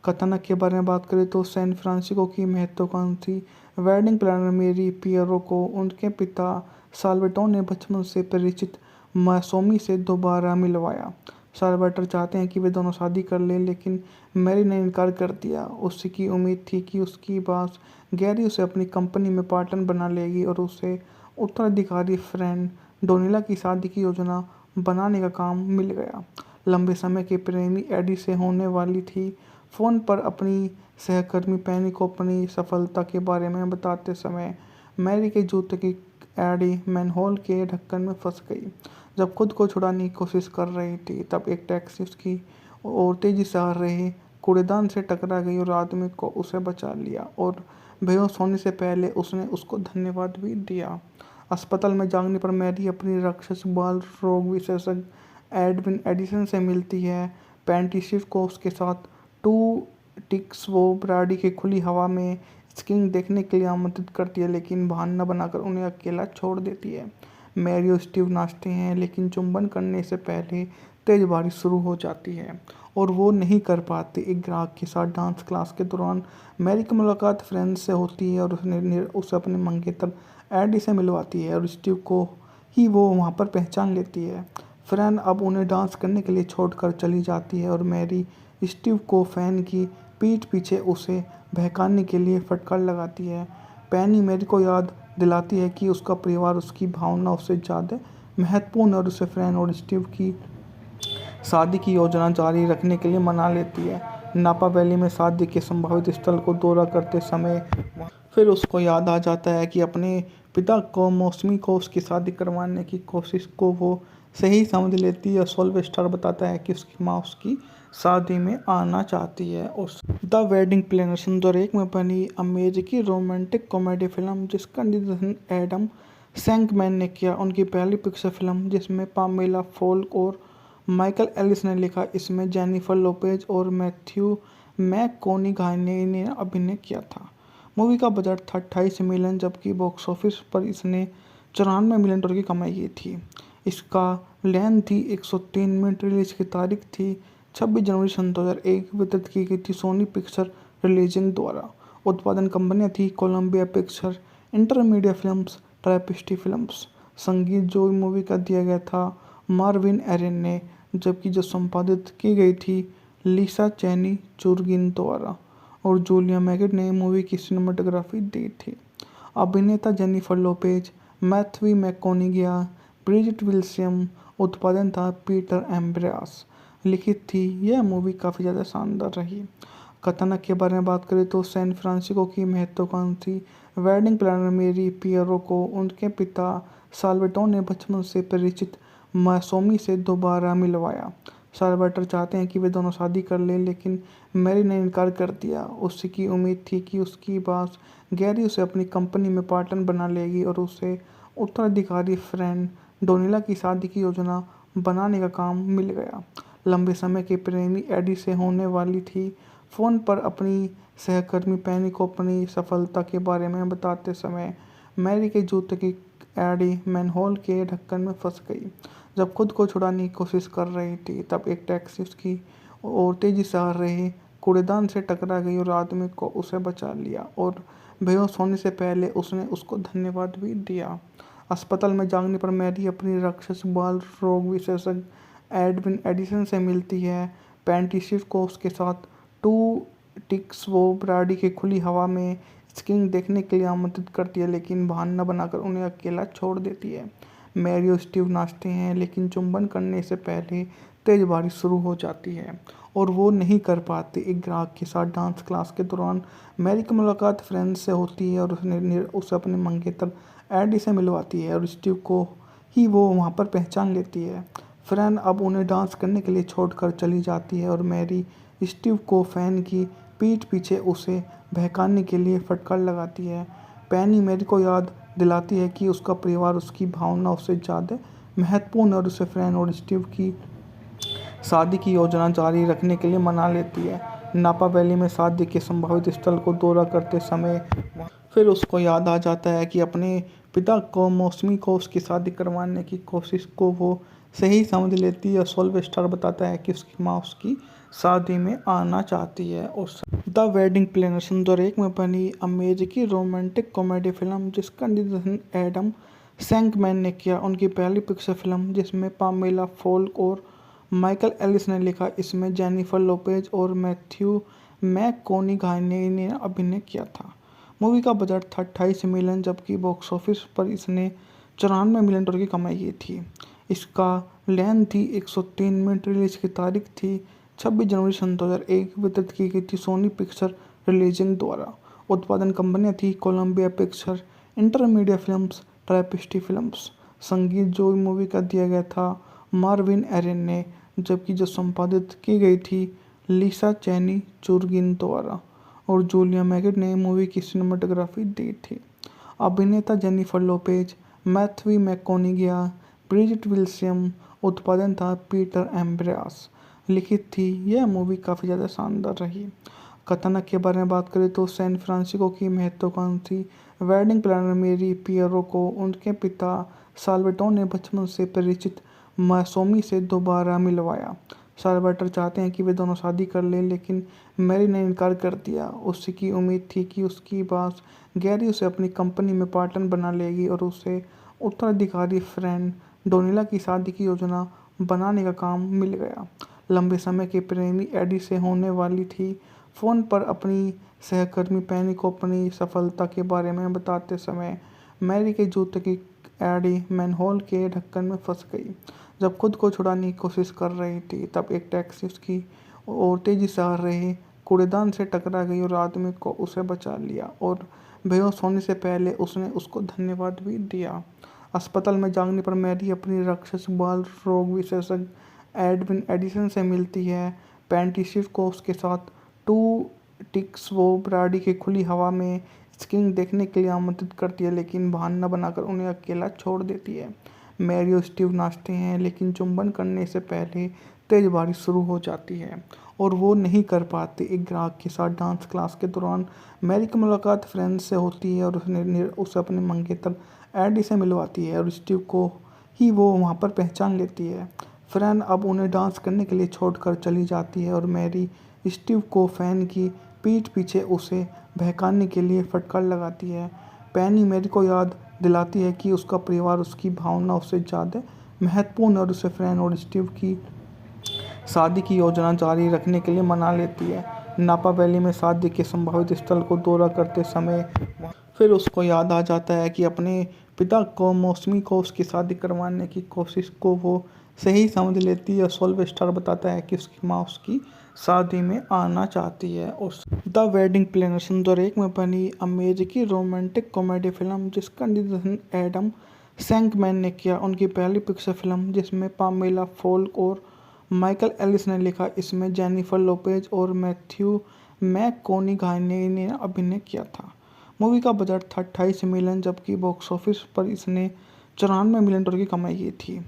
कथानक के बारे में बात करें तो सैन फ्रांसिस्को की महत्वाकांक्षी वेडिंग प्लानर मेरी पियरो को उनके पिता साल्वाटोर ने बचपन से परिचित मौसमी से दोबारा मिलवाया। साल्वाटर चाहते हैं कि वे दोनों शादी कर लें, लेकिन मैरी ने इनकार कर दिया। उसकी उम्मीद थी कि उसकी बॉस गैरी उसे अपनी कंपनी में पार्टनर बना लेगी और उसे उत्तराधिकारी फ्रेंड डोनिला की शादी की योजना बनाने का काम मिल गया। लंबे समय के प्रेमी एडी से होने वाली थी। फ़ोन पर अपनी सहकर्मी पैनी को अपनी सफलता के बारे में बताते समय मैरी के जूते की एडी मैनहोल के ढक्कन में फंस गई। जब खुद को छुड़ाने की कोशिश कर रही थी, तब एक टैक्सी उसकी ओर तेजी से आ रहे कूड़ेदान से टकरा गई और आदमी को उसे बचा लिया और बेहोश होने से पहले उसने उसको धन्यवाद भी दिया। अस्पताल में जागने पर मैरी अपनी राक्षस बाल रोग विशेषज्ञ एडविन एडिसन से मिलती है। पेंटिसिवकोस के साथ टू टिक्स वो ब्राडी की खुली हवा में स्कीइंग देखने के लिए आमंत्रित करती है, लेकिन बहाना बनाकर उन्हें अकेला छोड़ देती है। मैरी और स्टीव नाचते हैं, लेकिन चुंबन करने से पहले तेज बारिश शुरू हो जाती है और वो नहीं कर पाते। एक ग्राहक के साथ डांस क्लास के दौरान मैरी की मुलाकात फ्रेंड से होती है और उसे अपने मंगेतर एडी से मिलवाती है और स्टीव को ही वो वहाँ पर पहचान लेती है। फ्रेंड अब उन्हें डांस करने के लिए छोड़कर चली जाती है और मैरी स्टीव को फैन की पीठ पीछे उसे बहकाने के लिए फटकार लगाती है। पैनी मैरी को याद दिलाती है कि उसका परिवार उसकी भावनाओं से ज़्यादा महत्वपूर्ण है और उसे फ्रेंड और स्टीव की शादी की योजना जारी रखने के लिए मना लेती है। नापा वैली में शादी के संभावित स्थल को दौरा करते समय फिर उसको याद आ जाता है कि अपने पिता को मौसमी को उसकी शादी करवाने की कोशिश को वो सही समझ लेती है। सोल्वेस्टर बताता है कि उसकी माँ उसकी शादी में आना चाहती है। और द वेडिंग प्लानर सन 2001 में बनी अमेरिकी रोमांटिक कॉमेडी फिल्म जिसका निर्देशन एडम सैंकमैन ने किया। उनकी पहली पिक्चर फिल्म जिसमें पामेला फोल्क और माइकल एलिस ने लिखा। इसमें जेनिफर लोपेज और मैथ्यू मैककॉनिघाई ने अभिनय किया था। मूवी का बजट था 28 मिलियन, जबकि बॉक्स ऑफिस पर इसने 94 मिलियन डॉलर की कमाई की थी। इसका लेंथ थी 103 मिनट। रिलीज की तारीख थी 26 जनवरी सन 2001। वितरित की गई थी सोनी पिक्चर रिलीजिंग द्वारा। उत्पादन कंपनियां थी Columbia Picture, Intermedia films, Tapestry films. संगीत जो मूवी का दिया गया था मार्विन एरन ने, जबकि जो संपादित की गई थी लिसा चैनी चुर्गिन द्वारा। और जूलिया मैगेट ने मूवी की सिनेमाटोग्राफी दी थी। अभिनेता Jennifer Lopez, Matthew McConaughey, Bridgette Wilson. उत्पादन था पीटर एम्ब्रास। लिखित थी। यह मूवी काफ़ी ज़्यादा शानदार रही। कथानक के बारे में बात करें तो सैन फ्रांसिस्को की महत्वाकांक्षी वेडिंग प्लानर मेरी पियरो को उनके पिता साल्वाटोर ने बचपन से परिचित मासूमी से दोबारा मिलवाया। साल्वाटर चाहते हैं कि वे दोनों शादी कर लें, लेकिन मैरी ने इनकार कर दिया। उसकी उम्मीद थी कि उसकी बॉस गैरी उसे अपनी कंपनी में पार्टनर बना लेगी और उसे उत्तराधिकारी फ्रेंड डोनिला की शादी की योजना बनाने का काम मिल गया। लंबे समय के प्रेमी एडी से होने वाली थी। फ़ोन पर अपनी सहकर्मी पेनी को अपनी सफलता के बारे में बताते समय मैरी के जूते की एडी मैनहोल के ढक्कन में फंस गई। जब खुद को छुड़ाने की कोशिश कर रही थी, तब एक टैक्सी उसकी ओर तेजी से आ रहे कूड़ेदान से टकरा गई और आदमी को उसे बचा लिया और बेहोश होने से पहले उसने उसको धन्यवाद भी दिया। अस्पताल में जागने पर मैरी अपनी राक्षस बाल रोग विशेषज्ञ एडविन एडिसन से मिलती है। पेंटिशिव को उसके साथ टू टिक्स वो ब्राडी की खुली हवा में स्कीइंग देखने के लिए आमंत्रित करती है, लेकिन बहाना बनाकर उन्हें अकेला छोड़ देती है। मैरी और स्टीव नाचते हैं, लेकिन चुंबन करने से पहले तेज बारिश शुरू हो जाती है और वो नहीं कर पाते। एक ग्राहक के साथ डांस क्लास के दौरान मैरी की मुलाकात फ्रेंड से होती है और उसे अपने मंगेतर एडी से मिलवाती है और स्टीव को ही वो वहाँ पर पहचान लेती है। फ्रेंड अब उन्हें डांस करने के लिए छोड़कर चली जाती है और मैरी स्टीव को फैन की पीठ पीछे उसे बहकाने के लिए फटकार लगाती है। पैनी मैरी को याद दिलाती है कि उसका परिवार उसकी भावना उससे ज़्यादा महत्वपूर्ण और उसे फ्रेंड और स्टीव की शादी की योजना जारी रखने के लिए मना लेती है। नापा वैली में शादी के संभावित स्थल को दौरा करते समय फिर उसको याद आ जाता है कि अपने पिता को मौसमी को उसकी शादी करवाने की कोशिश को वो सही समझ लेती है। सोल्वेस्टर बताता है कि उसकी माँ उसकी शादी में आना चाहती है। और द वेडिंग प्लानर सन 2001 में बनी अमेरिकी रोमांटिक कॉमेडी फिल्म जिसका निर्देशन एडम सैंकमैन ने किया। उनकी पहली पिक्चर फिल्म जिसमें पामेला फोल्क और माइकल एलिस ने लिखा। इसमें जेनिफर लोपेज और मैथ्यू मैककॉनॉगी ने अभिनय किया था। मूवी का बजट था 28 मिलियन, जबकि बॉक्स ऑफिस पर इसने 94 मिलियन डॉलर की कमाई की थी। इसका लेंथ थी 103 मिनट। रिलीज की तारीख थी 26 जनवरी सन 2001। वितरित की गई थी सोनी पिक्चर रिलीजिंग द्वारा। उत्पादन कंपनियां थी Columbia Picture, Intermedia films, Tapestry films. संगीत जो मूवी का दिया गया था मार्विन एरन ने, जबकि जो संपादित की गई थी लिसा चैनी चुर्गिन द्वारा और जूलिया मैगेट ने मूवी की सिनेमाटोग्राफी दी थी। अभिनेता Jennifer Lopez, Matthew McConaughey, Bridgette Wilson. उत्पादन था पीटर एम्ब्रास। लिखित थी। यह मूवी काफ़ी ज़्यादा शानदार रही। कथानक के बारे में बात करें तो सैन फ्रांसिस्को की महत्वाकांक्षी वेडिंग प्लानर मेरी पियरो को उनके पिता साल्वाटोर ने बचपन से परिचित मासूमी से दोबारा मिलवाया। साल्वाटर चाहते हैं कि वे दोनों शादी कर लें, लेकिन मैरी ने इनकार कर दिया। उसकी उम्मीद थी कि उसकी बॉस गैरी उसे अपनी कंपनी में पार्टनर बना लेगी और उसे उत्तराधिकारी फ्रेंड डोनिला की शादी की योजना बनाने का काम मिल गया। लंबे समय के प्रेमी एडी से होने वाली थी। फ़ोन पर अपनी सहकर्मी पेनी को अपनी सफलता के बारे में बताते समय मैरी के जूते की एडी मैनहोल के ढक्कन में फंस गई। जब खुद को छुड़ाने की कोशिश कर रही थी, तब एक टैक्सी उसकी ओर तेजी से आ रहे कूड़ेदान से टकरा गई और आदमी को उसे बचा लिया और बेहोश होने से पहले उसने उसको धन्यवाद भी दिया। अस्पताल में जागने पर मैरी अपनी राक्षस बाल रोग विशेषज्ञ एडविन एडिसन से मिलती है। पेंटिशिव को उसके साथ टू टिक्स वो ब्राडी की खुली हवा में स्कीइंग देखने के लिए आमंत्रित करती है, लेकिन बहाना बनाकर उन्हें अकेला छोड़ देती है। मैरी और स्टीव नाचते हैं, लेकिन चुंबन करने से पहले तेज बारिश शुरू हो जाती है और वो नहीं कर पाते। एक ग्राहक के साथ डांस क्लास के दौरान मैरी की मुलाकात फ्रेंड से होती है और उसे अपने मंगेतर एडी से मिलवाती है और स्टीव को ही वो वहाँ पर पहचान लेती है। फ्रेंड अब उन्हें डांस करने के लिए छोड़कर चली जाती है और मैरी स्टीव को फैन की पीठ पीछे उसे बहकाने के लिए फटकार लगाती है। पैनी मैरी को याद दिलाती है कि उसका परिवार उसकी भावना उससे ज़्यादा महत्वपूर्ण और उसे फ्रेंड और स्टीव की शादी की योजना जारी रखने के लिए मना लेती है। नापा वैली में शादी के संभावित स्थल को दौरा करते समय फिर उसको याद आ जाता है कि अपने पिता को मौसमी को उसकी शादी करवाने की कोशिश को वो सही समझ लेती है। सोल्व स्टार बताता है कि उसकी माँ उसकी शादी में आना चाहती है। और द वेडिंग प्लानर सन 2001 में बनी अमेरिकी रोमांटिक कॉमेडी फिल्म जिसका निर्देशन एडम सैंकमैन ने किया। उनकी पहली पिक्चर फिल्म जिसमें पामेला फोल्क और माइकल एलिस ने लिखा। इसमें जेनिफर लोपेज और मैथ्यू मैककॉनॉगी ने अभिनय किया था। मूवी का बजट था 28 मिलियन, जबकि बॉक्स ऑफिस पर इसने 94 मिलियन डॉलर की कमाई की थी।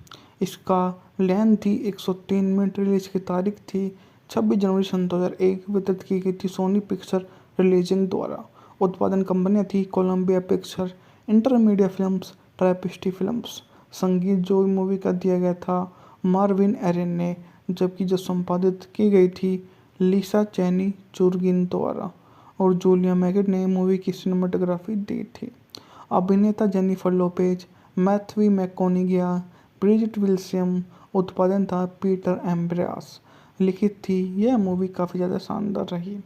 इसका लेंथ थी 103 मिनट। रिलीज की तारीख थी 26 जनवरी सन 2001। वितरित की गई थी सोनी पिक्चर रिलीजिंग द्वारा। उत्पादन कंपनियां थी Columbia Picture, Intermedia films, Tapestry films. संगीत जो मूवी का दिया गया था मार्विन एरन ने, जबकि जो संपादित की गई थी लिसा चैनी चुर्गिन द्वारा। और जूलिया मैगेट ने मूवी की सिनेमाटोग्राफी दी थी। अभिनेता Jennifer Lopez, Matthew McConaughey, Bridgette Wilson. उत्पादन था पीटर एम्ब्रास। लिखित थी। यह मूवी काफ़ी ज़्यादा शानदार रही।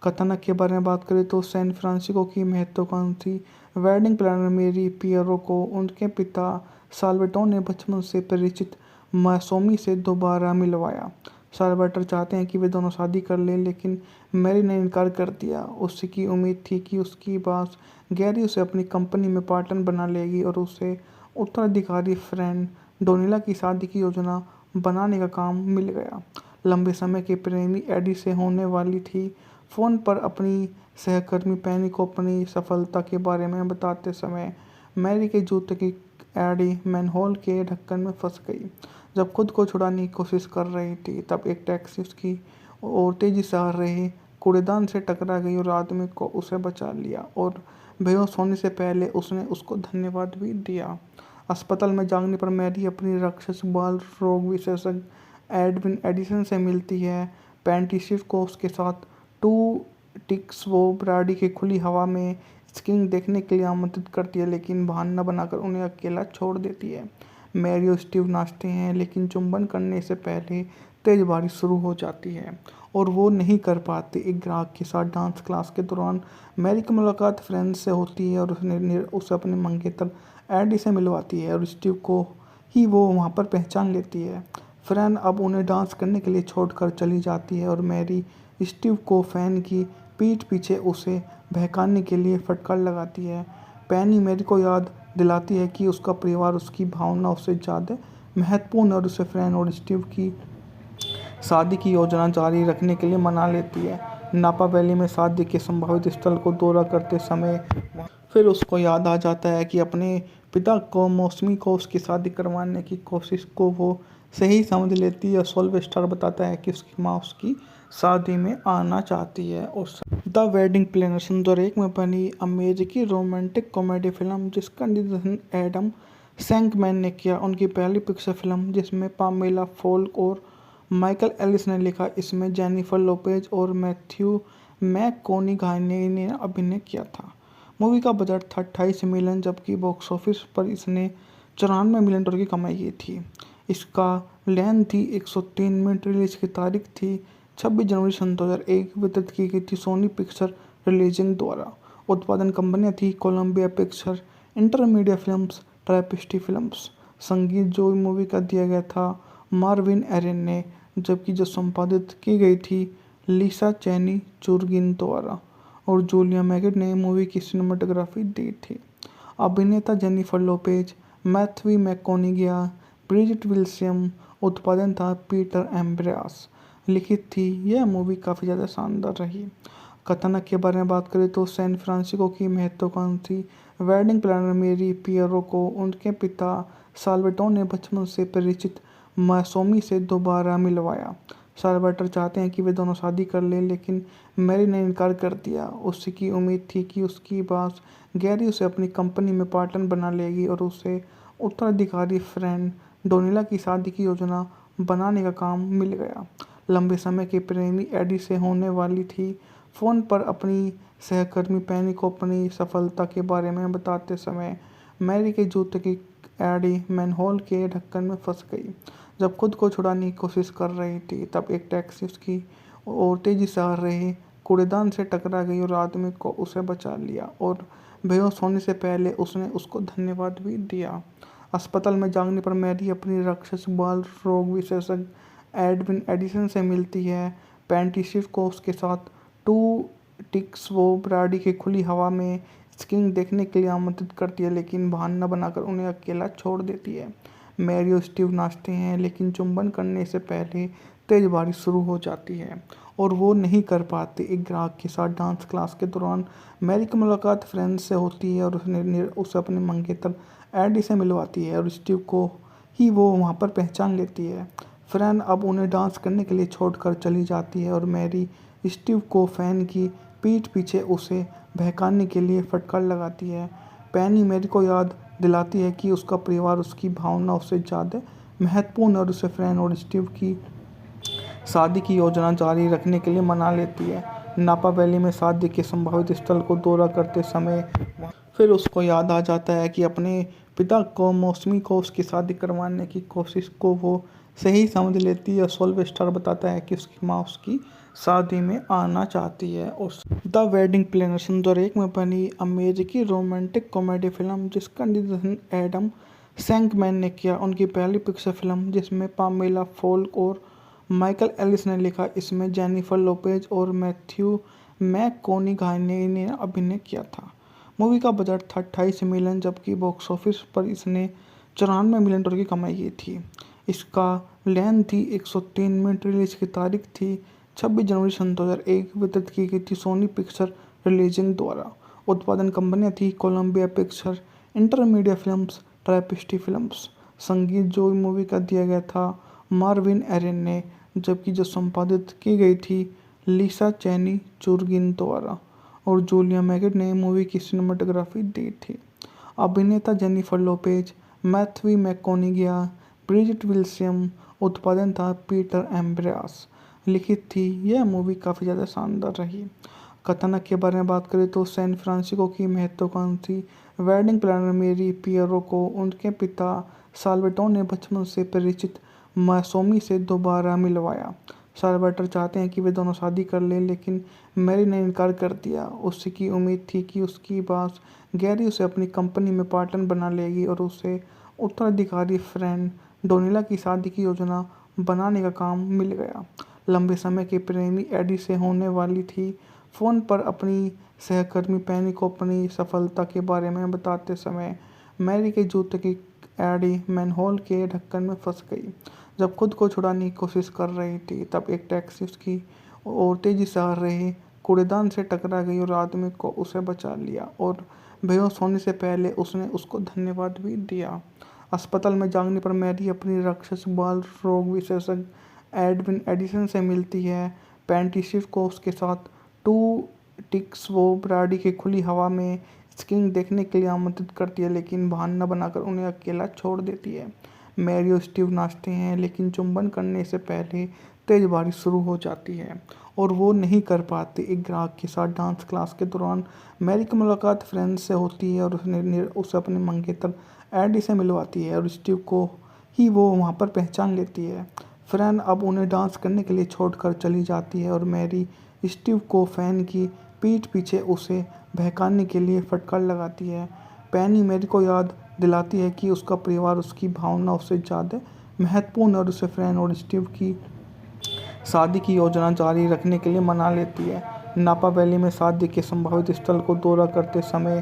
कथानक के बारे में बात करें तो सैन फ्रांसिस्को की महत्वाकांक्षी वेडिंग प्लानर मेरी पियरो को उनके पिता साल्वाटोर ने बचपन से परिचित मासूमी से दोबारा मिलवाया। साल्वाटर चाहते हैं कि वे दोनों शादी कर लें, लेकिन मैरी ने इनकार कर दिया। उसकी उम्मीद थी कि उसकी बॉस गैरी उसे अपनी कंपनी में पार्टनर बना लेगी और उसे उत्तराधिकारी फ्रेंड डोनिला की शादी की योजना बनाने का काम मिल गया। लंबे समय के प्रेमी एडी से होने वाली थी। फ़ोन पर अपनी सहकर्मी पैनी को अपनी सफलता के बारे में बताते समय मैरी के जूते की एडी मैनहोल के ढक्कन में फंस गई। जब खुद को छुड़ाने की कोशिश कर रही थी, तब एक टैक्सी उसकी ओर तेजी से आ रहे कूड़ेदान से टकरा गई और आदमी को उसे बचा लिया और बेहोश होने से पहले उसने उसको धन्यवाद भी दिया। अस्पताल में जागने पर मैरी अपनी राक्षस बाल रोग विशेषज्ञ एडविन एडिसन से मिलती है। पेंटिसिफ को उसके साथ टू टिक्स वो ब्राडी की खुली हवा में स्कीइंग देखने के लिए आमंत्रित करती है, लेकिन बहाना बनाकर उन्हें अकेला छोड़ देती है। मैरी और स्टीव नाचते हैं, लेकिन चुंबन करने से पहले तेज बारिश शुरू हो जाती है और वो नहीं कर पाते। एक ग्राहक के साथ डांस क्लास के दौरान मैरी की मुलाकात फ्रेंड्स से होती है और उसे अपने मंगेतर एडी से मिलवाती है और स्टीव को ही वो वहाँ पर पहचान लेती है। फ्रेंड अब उन्हें डांस करने के लिए छोड़कर चली जाती है और मैरी स्टीव को फैन की पीठ पीछे उसे बहकाने के लिए फटकार लगाती है। पैनी मैरी को याद दिलाती है कि उसका परिवार उसकी भावना उससे ज़्यादा महत्वपूर्ण है और उसे फ्रेंड और स्टीव की शादी की योजना जारी रखने के लिए मना लेती है। नापा वैली में शादी के संभावित स्थल को दौरा करते समय फिर उसको याद आ जाता है कि अपने पिता को मौसमी को उसकी शादी करवाने की कोशिश को वो सही समझ लेती है। सोल्व स्टार बताता है कि उसकी माँ उसकी शादी में आना चाहती है। और द वेडिंग प्लानर सन 2001 में बनी अमेरिकी रोमांटिक कॉमेडी फिल्म जिसका निर्देशन एडम सैंकमैन ने किया। उनकी पहली पिक्चर फिल्म जिसमें पामेला फोल्क और माइकल एलिस ने लिखा। इसमें जेनिफर लोपेज और मैथ्यू मैककॉनॉगी ने अभिनय किया था। मूवी का बजट था 28 मिलियन, जबकि बॉक्स ऑफिस पर इसने 94 मिलियन डॉलर की कमाई की थी। इसका लेंथ थी 103 मिनट। रिलीज की तारीख थी 26 जनवरी सन 2001। वितरित की गई थी सोनी पिक्चर रिलीजिंग द्वारा। उत्पादन कंपनियां थी Columbia Picture, Intermedia films, Tapestry films. संगीत जो मूवी का दिया गया था मार्विन एरन ने, जबकि जो संपादित की गई थी लिसा चैनी चुर्गिन द्वारा। और जूलिया मैगेट ने मूवी की सिनेमाटोग्राफी दी थी। अभिनेता Jennifer Lopez, Matthew McConaughey, Bridgette Wilson. उत्पादन था पीटर एम्ब्रास। लिखित थी। यह मूवी काफ़ी ज़्यादा शानदार रही। कथानक के बारे में बात करें तो सैन फ्रांसिस्को की महत्वाकांक्षी वेडिंग प्लानर मेरी पियरो को उनके पिता साल्वाटोर ने बचपन से परिचित मासूमी से दोबारा मिलवाया। साल्वाटर चाहते हैं कि वे दोनों शादी कर लें, लेकिन मैरी ने इनकार कर दिया। उसकी उम्मीद थी कि उसकी बॉस गैरी उसे अपनी कंपनी में पार्टनर बना लेगी और उसे उत्तराधिकारी फ्रेंड डोनिला की शादी की योजना बनाने का काम मिल गया। लंबे समय के प्रेमी एडी से होने वाली थी। फ़ोन पर अपनी सहकर्मी पैनी को अपनी सफलता के बारे में बताते समय मैरी के जूते की एडी मैनहोल के ढक्कन में फंस गई। जब खुद को छुड़ाने की कोशिश कर रही थी, तब एक टैक्सी उसकी ओर तेजी से आ रहे कूड़ेदान से टकरा गई और आदमी को उसे बचा लिया और बेहोश होने से पहले उसने उसको धन्यवाद भी दिया। अस्पताल में जागने पर मैरी अपनी राक्षस बाल रोग विशेषज्ञ एडविन एडिसन से मिलती है। पेंटिसिस को उसके साथ टू टिक्स वो ब्राडी की खुली हवा में स्कीइंग देखने के लिए आमंत्रित करती है, लेकिन बहाना बनाकर उन्हें अकेला छोड़ देती है। मैरी और स्टीव नाचते हैं, लेकिन चुंबन करने से पहले तेज बारिश शुरू हो जाती है और वो नहीं कर पाते। एक ग्राहक के साथ डांस क्लास के दौरान मैरी की मुलाकात फ्रेंड से होती है और उसे अपने मंगेतर एडी से मिलवाती है और स्टीव को ही वो वहाँ पर पहचान लेती है। फ्रेंड अब उन्हें डांस करने के लिए छोड़कर चली जाती है और मैरी स्टीव को फैन की पीठ पीछे उसे बहकाने के लिए फटकार लगाती है। पैनी मैरी को याद दिलाती है कि उसका परिवार उसकी भावनाओं से ज़्यादा महत्वपूर्ण है और उसे फ्रेंड और स्टीव की शादी की योजना जारी रखने के लिए मना लेती है। नापा वैली में शादी के संभावित स्थल को दौरा करते समय फिर उसको याद आ जाता है कि अपने पिता को मौसमी को उसकी शादी करवाने की कोशिश को वो सही समझ लेती है। सोल्वेस्टर बताता है कि उसकी माँ उसकी शादी में आना चाहती है। और द वेडिंग प्लानर सन 2001 में बनी अमेरिकी रोमांटिक कॉमेडी फिल्म जिसका निर्देशन एडम सैंकमैन ने किया। उनकी पहली पिक्चर फिल्म जिसमें पामेला फोल्क और माइकल एलिस ने लिखा। इसमें जेनिफर लोपेज और मैथ्यू मैककोनिघाई ने अभिनय किया था। मूवी का बजट था 28 मिलियन, जबकि बॉक्स ऑफिस पर इसने 94 मिलियन डॉलर की कमाई की थी। इसका लेंथ थी 103 मिनट। रिलीज की तारीख थी 26 जनवरी सन 2001। वितरित की गई थी सोनी पिक्चर रिलीजिंग द्वारा। उत्पादन कंपनियां थी Columbia Picture, Intermedia films, Tapestry films. संगीत जो मूवी का दिया गया था मार्विन एरन ने, जबकि जो संपादित की गई थी लिसा चैनी चुर्गिन द्वारा और जूलिया मैगेट ने मूवी की सिनेमाटोग्राफी दी थी। अभिनेता Jennifer Lopez, Matthew McConaughey, Bridgette Wilson. उत्पादन था पीटर एम्ब्रास। लिखित थी। यह मूवी काफ़ी ज़्यादा शानदार रही। कथानक के बारे में बात करें तो सैन फ्रांसिस्को की महत्वाकांक्षी वेडिंग प्लानर मेरी पियरो को उनके पिता साल्वाटोर ने बचपन से परिचित मासूमी से दोबारा मिलवाया। साल्वाटर चाहते हैं कि वे दोनों शादी कर लें, लेकिन मैरी ने इनकार कर दिया। उसकी उम्मीद थी कि उसकी बॉस गैरी उसे अपनी कंपनी में पार्टनर बना लेगी और उसे उत्तराधिकारी फ्रेंड डोनिला की शादी की योजना बनाने का काम मिल गया। लंबे समय के प्रेमी एडी से होने वाली थी। फ़ोन पर अपनी सहकर्मी पैनी को अपनी सफलता के बारे में बताते समय मैरी के जूते की एडी मैनहोल के ढक्कन में फंस गई। जब खुद को छुड़ाने की कोशिश कर रही थी, तब एक टैक्सी उसकी ओर तेजी से आ रहे कूड़ेदान से टकरा गई और आदमी को उसे बचा लिया और बेहोश होने से पहले उसने उसको धन्यवाद भी दिया। अस्पताल में जागने पर मैरी अपनी राक्षस बाल रोग विशेषज्ञ एडविन एडिसन से मिलती है। पेंटिसिस को उसके साथ टू टिक्स वो ब्राडी की खुली हवा में स्कीइंग देखने के लिए आमंत्रित करती है, लेकिन बहाना बनाकर उन्हें अकेला छोड़ देती है। मैरी और स्टीव नाचते हैं, लेकिन चुंबन करने से पहले तेज बारिश शुरू हो जाती है और वो नहीं कर पाते। एक ग्राहक के साथ डांस क्लास के दौरान मैरी की मुलाकात फ्रेंड से होती है और उसे अपने मंगेतर एडी से मिलवाती है और स्टीव को ही वो वहाँ पर पहचान लेती है। फ्रेंड अब उन्हें डांस करने के लिए छोड़कर चली जाती है और मैरी स्टीव को फैन की पीठ पीछे उसे बहकाने के लिए फटकार लगाती है। पैनी मैरी को याद दिलाती है कि उसका परिवार उसकी भावनाओं से ज़्यादा महत्वपूर्ण है और उसे फ्रेंड और स्टीव की शादी की योजना जारी रखने के लिए मना लेती है। नापा वैली में शादी के संभावित स्थल को दौरा करते समय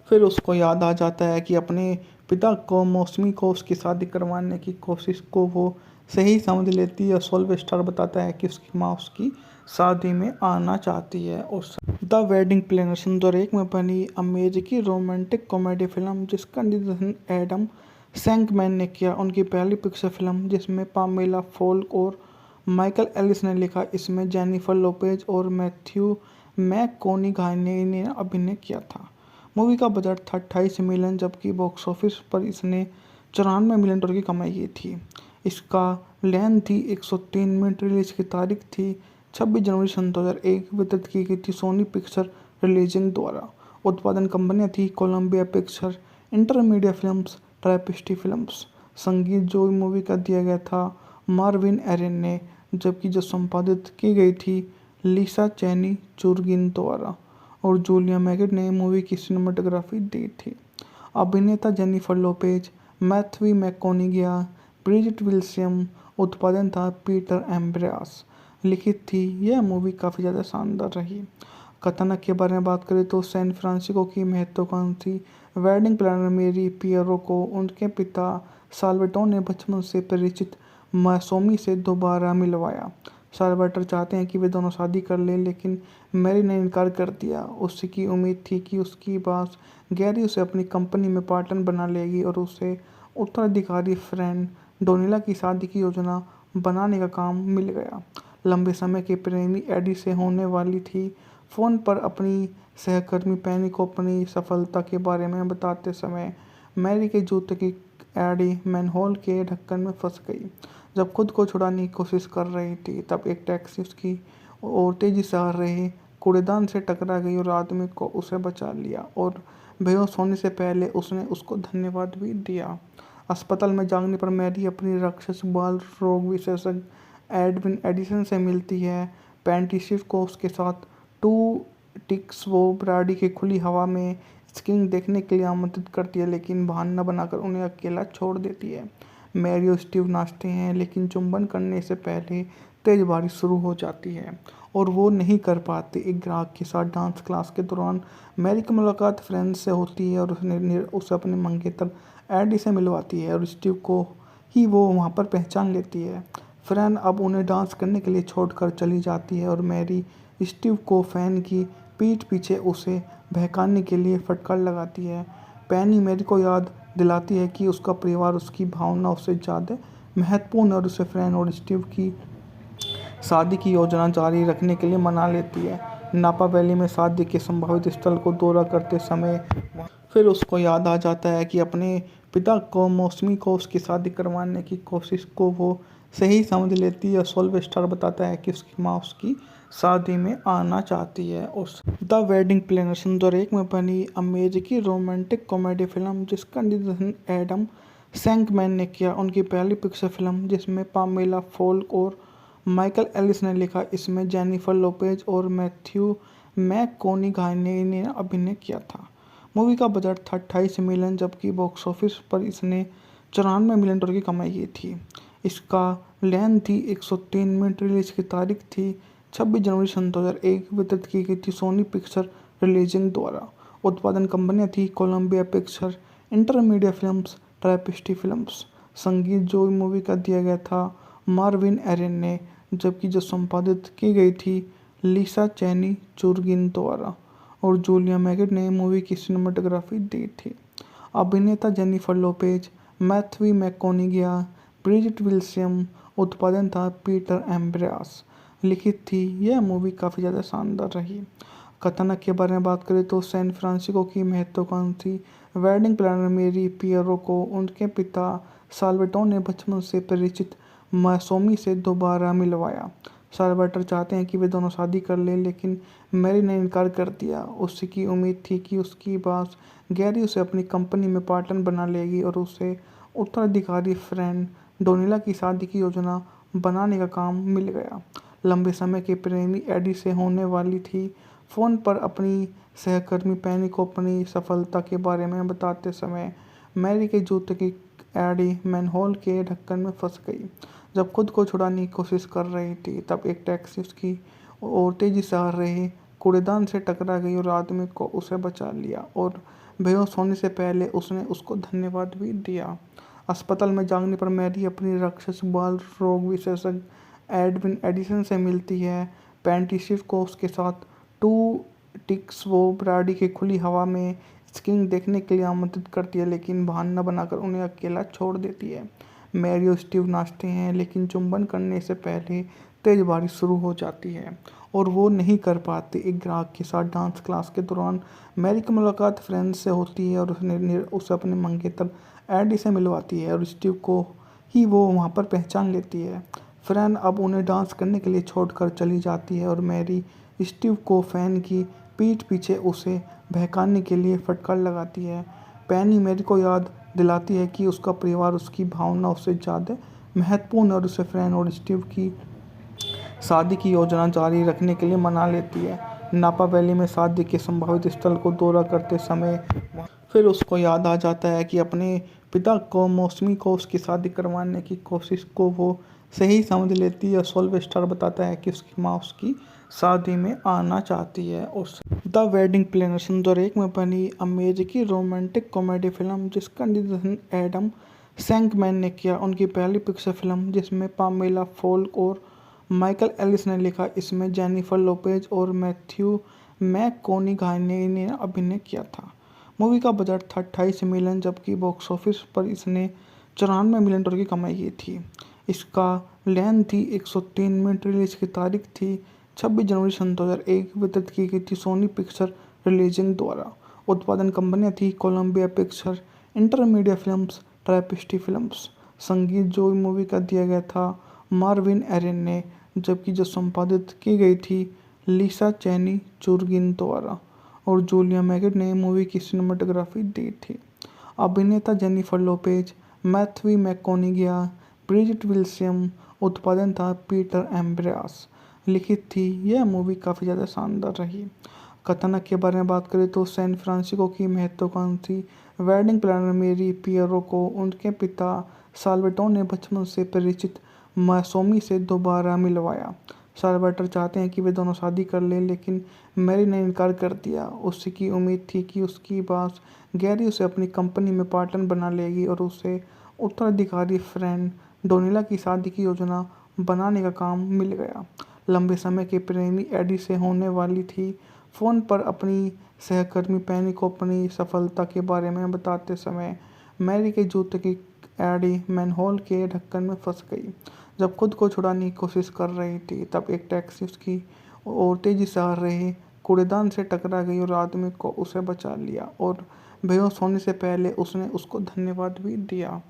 फिर उसको याद आ जाता है कि अपने पिता को मौसमी को उसकी शादी करवाने की कोशिश को वो सही समझ लेती है। सोल्वेस्टर बताता है कि उसकी माँ उसकी शादी में आना चाहती है। और द वेडिंग प्लानर सन 2001 में बनी अमेरिकी रोमांटिक कॉमेडी फिल्म जिसका निर्देशन एडम सैंकमैन ने किया। उनकी पहली पिक्चर फिल्म जिसमें पामेला फोल्क और माइकल एलिस ने लिखा। इसमें जेनिफर लोपेज और मैथ्यू मैककोनिघाई ने अभिनय किया था। मूवी का बजट था 28 मिलियन, जबकि बॉक्स ऑफिस पर इसने 94 मिलियन डॉलर की कमाई की थी। इसका लेंथ थी 103 मिनट। रिलीज की तारीख थी 26 जनवरी सन 2001। वितरित की गई थी सोनी पिक्चर रिलीजिंग द्वारा। उत्पादन कंपनियां थी Columbia Picture, Intermedia films, Tapestry films. संगीत जो मूवी का दिया गया था मार्विन एरन ने, जबकि जो संपादित की गई थी लिसा चैनी चुर्गिन द्वारा और जूलिया मैगेट ने मूवी की सिनेमाटोग्राफी दी थी। अभिनेता Jennifer Lopez, Matthew McConaughey, Bridgette Wilson, उत्पादन था पीटर एम्ब्रियास, लिखित थी। यह मूवी काफ़ी ज़्यादा शानदार रही। कथानक के बारे में बात करें तो सैन फ्रांसिस्को की महत्वाकांक्षी वेडिंग प्लानर मेरी पियरो को उनके पिता साल्वाटोर ने बचपन से परिचित मासूमी से दोबारा मिलवाया। साल्वाटोर चाहते हैं कि वे दोनों शादी कर लें, लेकिन मैरी ने इनकार कर दिया। उसकी उम्मीद थी कि उसकी बॉस गैरी उसे अपनी कंपनी में पार्टनर बना लेगी और उसे उत्तराधिकारी फ्रेंड डोनिला की शादी की योजना बनाने का काम मिल गया। लंबे समय के प्रेमी एडी से होने वाली थी। फ़ोन पर अपनी सहकर्मी पेनी को अपनी सफलता के बारे में बताते समय मैरी के जूते की एडी मैनहोल के ढक्कन में फंस गई। जब खुद को छुड़ाने की कोशिश कर रही थी, तब एक टैक्सी उसकी ओर तेजी से आ रहे कूड़ेदान से टकरा गई और आदमी को उसे बचा लिया और बेहोश होने से पहले उसने उसको धन्यवाद भी दिया। अस्पताल में जागने पर मैरी अपनी राक्षस बाल रोग विशेषज्ञ एडविन एडिसन से मिलती है। पेंटिशिफ को उसके साथ टू टिक्स वो ब्राडी की खुली हवा में स्कीइंग देखने के लिए आमंत्रित करती है, लेकिन बहाना बनाकर उन्हें अकेला छोड़ देती है। मैरी और स्टीव नाचते हैं, लेकिन चुंबन करने से पहले तेज बारिश शुरू हो जाती है और वो नहीं कर पाते। एक ग्राहक के साथ डांस क्लास के दौरान मैरी की मुलाकात फ्रेंड से होती है और उसे अपने मंगेतर एडी से मिलवाती है और स्टीव को ही वो वहाँ पर पहचान लेती है। फ्रेंड अब उन्हें डांस करने के लिए छोड़कर चली जाती है और मैरी स्टीव को फैन की पीठ पीछे उसे बहकाने के लिए फटकार लगाती है। पेनी मैरी को याद दिलाती है कि उसका परिवार उसकी भावना उससे ज़्यादा महत्वपूर्ण और उसे फ्रेंड और स्टीव की शादी की योजना जारी रखने के लिए मना लेती है। नापा वैली में शादी के संभावित स्थल को दौरा करते समय फिर उसको याद आ जाता है कि अपने पिता को मौसमी को उसकी शादी करवाने की कोशिश को वो सही समझ लेती है। सोल्वेस्टर बताता है कि उसकी माँ उसकी शादी में आना चाहती है। उस द वेडिंग प्लानर सन 2001 में बनी अमेरिकी रोमांटिक कॉमेडी फिल्म जिसका निर्देशन एडम सैंकमैन ने किया। उनकी पहली पिक्चर फिल्म जिसमें पामेला फोल्क और माइकल एलिस ने लिखा। इसमें जेनिफर लोपेज और मैथ्यू मैककोनिगाई ने अभिनय किया था। मूवी का बजट था 28 मिलियन, जबकि बॉक्स ऑफिस पर इसने 94 मिलियन डॉलर की कमाई की थी। इसका लेंथ थी 103 मिनट। रिलीज की तारीख थी 26 जनवरी सन 2001। वितरित की गई थी सोनी पिक्चर रिलीजिंग द्वारा। उत्पादन कंपनियां थी Columbia Picture, Intermedia films, Tapestry films. संगीत जो मूवी का दिया गया था मार्विन एरन ने, जबकि जो संपादित की गई थी लिसा चैनी चुर्गिन द्वारा और जूलिया मैगिड ने मूवी की सिनेमाटोग्राफी दी थी। अभिनेता Jennifer Lopez, Matthew McConaughey, Bridgette Wilson, उत्पादन था पीटर एम्ब्रियास, लिखित थी। यह मूवी काफ़ी ज़्यादा शानदार रही। कथानक के बारे में बात करें तो सैन फ्रांसिस्को की महत्वाकांक्षी वेडिंग प्लानर मेरी पियरो को उनके पिता साल्वाटोर ने बचपन से परिचित मासूमी से दोबारा मिलवाया। साल्वाटोर चाहते हैं कि वे दोनों शादी कर लें, लेकिन मैरी ने इनकार कर दिया। उसकी उम्मीद थी कि उसकी बॉस गैरी उसे अपनी कंपनी में पार्टनर बना लेगी और उसे उत्तराधिकारी फ्रेंड डोनिला की शादी की योजना बनाने का काम मिल गया। लंबे समय के प्रेमी एडी से होने वाली थी। फ़ोन पर अपनी सहकर्मी पेनी को अपनी सफलता के बारे में बताते समय मैरी के जूते की एडी मैनहोल के ढक्कन में फंस गई। जब खुद को छुड़ाने की कोशिश कर रही थी, तब एक टैक्सी उसकी ओर तेजी से आ रहे कूड़ेदान से टकरा गई और आदमी को उसे बचा लिया और बेहोश होने से पहले उसने उसको धन्यवाद भी दिया। अस्पताल में जागने पर मैरी अपनी राक्षस बाल रोग विशेषज्ञ एडविन एडिसन से मिलती है। पेंटिशिफ को उसके साथ टू टिक्स वो ब्राडी की खुली हवा में स्कीइंग देखने के लिए आमंत्रित करती है, लेकिन बहाना बनाकर उन्हें अकेला छोड़ देती है। मैरी और स्टीव नाचते हैं, लेकिन चुंबन करने से पहले तेज बारिश शुरू हो जाती है और वो नहीं कर पाते। एक ग्राहक के साथ डांस क्लास के दौरान मैरी की मुलाकात फ्रेंड से होती है और उसे अपने मंगेतर एडी से मिलवाती है और स्टीव को ही वो वहाँ पर पहचान लेती है। फ्रेंड अब उन्हें डांस करने के लिए छोड़कर चली जाती है और मैरी स्टीव को फैन की पीठ पीछे उसे बहकाने के लिए फटकार लगाती है। पेनी मैरी को याद दिलाती है कि उसका परिवार उसकी भावना उससे ज़्यादा महत्वपूर्ण और उसे फ्रेंड और स्टीव की शादी की योजना जारी रखने के लिए मना लेती है। नापा वैली में शादी के संभावित स्थल को दौरा करते समय फिर उसको याद आ जाता है कि अपने पिता को मौसमी को उसकी शादी करवाने की कोशिश को वो सही समझ लेती है। सिल्वेस्टर बताता है कि उसकी माँ उसकी शादी में आना चाहती है। और द वेडिंग प्लानर सन 2001 में बनी अमेरिकी रोमांटिक कॉमेडी फिल्म जिसका निर्देशन एडम सैंकमैन ने किया। उनकी पहली पिक्चर फिल्म जिसमें पामेला फोल्क और माइकल एलिस ने लिखा। इसमें जेनिफर लोपेज और मैथ्यू मैककॉनॉगी ने अभिनय किया था। मूवी का बजट था 28 मिलियन, जबकि बॉक्स ऑफिस पर इसने 94 मिलियन डॉलर की कमाई की थी। इसका लेंथ थी 103 मिनट। रिलीज की तारीख थी 26 जनवरी सन 2001। वितरित की गई थी सोनी पिक्चर रिलीजिंग द्वारा। उत्पादन कंपनियां थी Columbia Picture, Intermedia films, Tapestry films. संगीत जो मूवी का दिया गया था मार्विन एरन ने, जबकि जो संपादित की गई थी लिसा चैनी चुर्गिन द्वारा। और जूलिया मैगेट ने मूवी की सिनेमेटोग्राफी दी थी। अभिनेता Jennifer Lopez, Matthew McConaughey, Bridgette Wilson. उत्पादन था पीटर एम्ब्रास। लिखित थी। यह मूवी काफ़ी ज़्यादा शानदार रही। कथानक के बारे में बात करें तो सैन फ्रांसिस्को की महत्वाकांक्षी वेडिंग प्लानर मेरी पियरो को उनके पिता साल्वाटोर ने बचपन से परिचित मासूमी से दोबारा मिलवाया। साल्वाटर चाहते हैं कि वे दोनों शादी कर लें, लेकिन मैरी ने इनकार कर दिया। उसकी उम्मीद थी कि उसकी बात गैरी उसे अपनी कंपनी में पार्टनर बना लेगी और उसे उत्तराधिकारी फ्रेंड डोनिला की शादी की योजना बनाने का काम मिल गया। लंबे समय के प्रेमी एडी से होने वाली थी। फ़ोन पर अपनी सहकर्मी पैनी को अपनी सफलता के बारे में बताते समय मैरी के जूते की एडी मैनहोल के ढक्कन में फंस गई। जब खुद को छुड़ाने की कोशिश कर रही थी, तब एक टैक्सी उसकी ओर तेजी से आ रहे कूड़ेदान से टकरा गई और आदमी को उसे बचा लिया और बेहोश होने से पहले उसने उसको धन्यवाद भी दिया।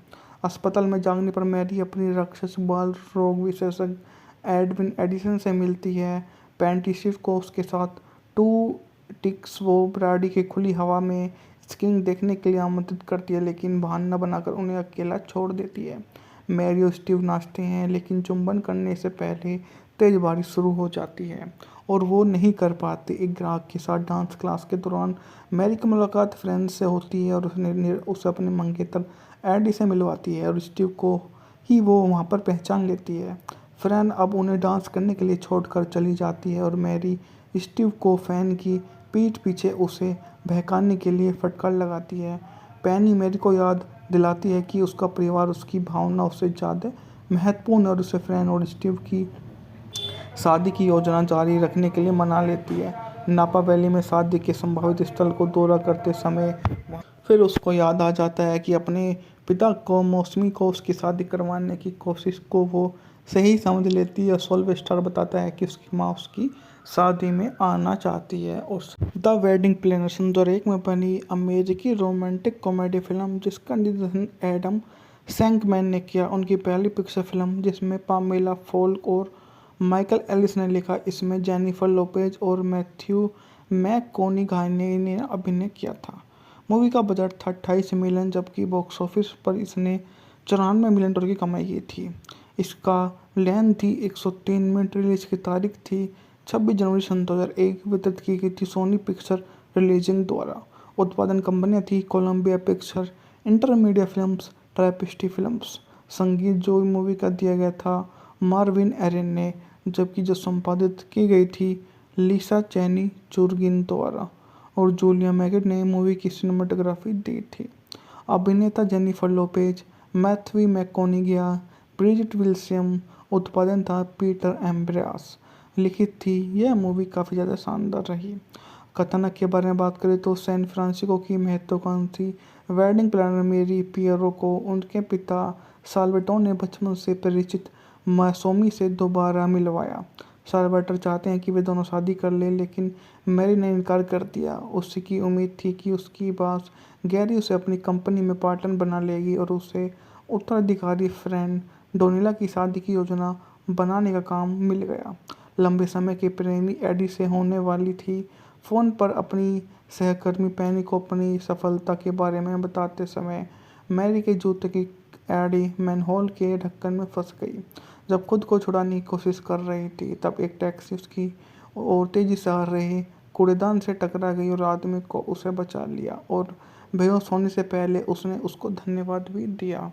अस्पताल में जागने पर मैरी अपनी राक्षस बाल रोग विशेषज्ञ एडविन एडिसन से मिलती है। पेंटिसिफ को उसके साथ टू टिक्स वो ब्राडी की खुली हवा में स्कीइंग देखने के लिए आमंत्रित करती है, लेकिन बहाना बनाकर उन्हें अकेला छोड़ देती है। मैरी और स्टीव नाचते हैं, लेकिन चुंबन करने से पहले तेज बारिश शुरू हो जाती है और वो नहीं कर पाते। एक ग्राहक के साथ डांस क्लास के दौरान मैरी की मुलाकात फ्रेंड्स से होती है और उसे अपने मंगेतर एडी से मिलवाती है और स्टीव को ही वो वहाँ पर पहचान लेती है। फ्रेन अब उन्हें डांस करने के लिए छोड़कर चली जाती है और मैरी स्टीव को फैन की पीठ पीछे उसे बहकाने के लिए फटकार लगाती है। पैनी मैरी को याद दिलाती है कि उसका परिवार उसकी भावना उससे ज़्यादा महत्वपूर्ण है और उसे फ्रेन और स्टीव की शादी की योजना जारी रखने के लिए मना लेती है। नापा वैली में शादी के संभावित स्थल को दौरा करते समय फिर उसको याद आ जाता है कि अपने पिता को मौसमी को उसकी शादी करवाने की कोशिश को वो सही समझ लेती है। सिल्वेस्टर बताता है कि उसकी माँ उसकी शादी में आना चाहती है। और द वेडिंग प्लानर सन 2001 में बनी अमेरिकी रोमांटिक कॉमेडी फिल्म जिसका निर्देशन एडम सैंकमैन ने किया। उनकी पहली पिक्चर फिल्म जिसमें पामेला फोल्क और माइकल एलिस ने लिखा। इसमें जेनिफर लोपेज और मैथ्यू मैककॉनॉगी ने अभिनय किया था। मूवी का बजट था 28 मिलियन, जबकि बॉक्स ऑफिस पर इसने 94 मिलियन डॉलर की कमाई की थी। इसका लेंथ थी 103 मिनट। रिलीज की तारीख थी 26 जनवरी सन 2001। वितरित की गई थी सोनी पिक्चर रिलीजिंग द्वारा। उत्पादन कंपनियां थी Columbia Picture, Intermedia films, Tapestry films. संगीत जो मूवी का दिया गया था मार्विन एरन ने, जबकि जो संपादित की गई थी लिसा चैनी चुर्गिन द्वारा। और जूलिया मैगेट ने मूवी की सिनेमेटोग्राफी दी थी। अभिनेता Jennifer Lopez, Matthew McConaughey, Bridgette Wilson. उत्पादन था पीटर एम्ब्रास। लिखित थी। यह मूवी काफ़ी ज़्यादा शानदार रही। कथानक के बारे में बात करें तो सैन फ्रांसिस्को की महत्वाकांक्षी वेडिंग प्लानर मेरी पियरो को उनके पिता साल्वाटोर ने बचपन से परिचित मासूमी से दोबारा मिलवाया। साल्वाटर चाहते हैं कि वे दोनों शादी कर लें, लेकिन मैरी ने इनकार कर दिया। उसकी उम्मीद थी कि उसकी बात गैरी उसे अपनी कंपनी में पार्टनर बना लेगी और उसे उत्तराधिकारी फ्रेंड डोनिला की शादी की योजना बनाने का काम मिल गया। लंबे समय के प्रेमी एडी से होने वाली थी। फ़ोन पर अपनी सहकर्मी पैनी को अपनी सफलता के बारे में बताते समय मैरी के जूते की एडी मैनहोल के ढक्कन में फंस गई। जब खुद को छुड़ाने की कोशिश कर रही थी, तब एक टैक्सी उसकी ओर तेजी से आ रहे कूड़ेदान से टकरा गई और आदमी को उसे बचा लिया और बेहोश होने से पहले उसने उसको धन्यवाद भी दिया।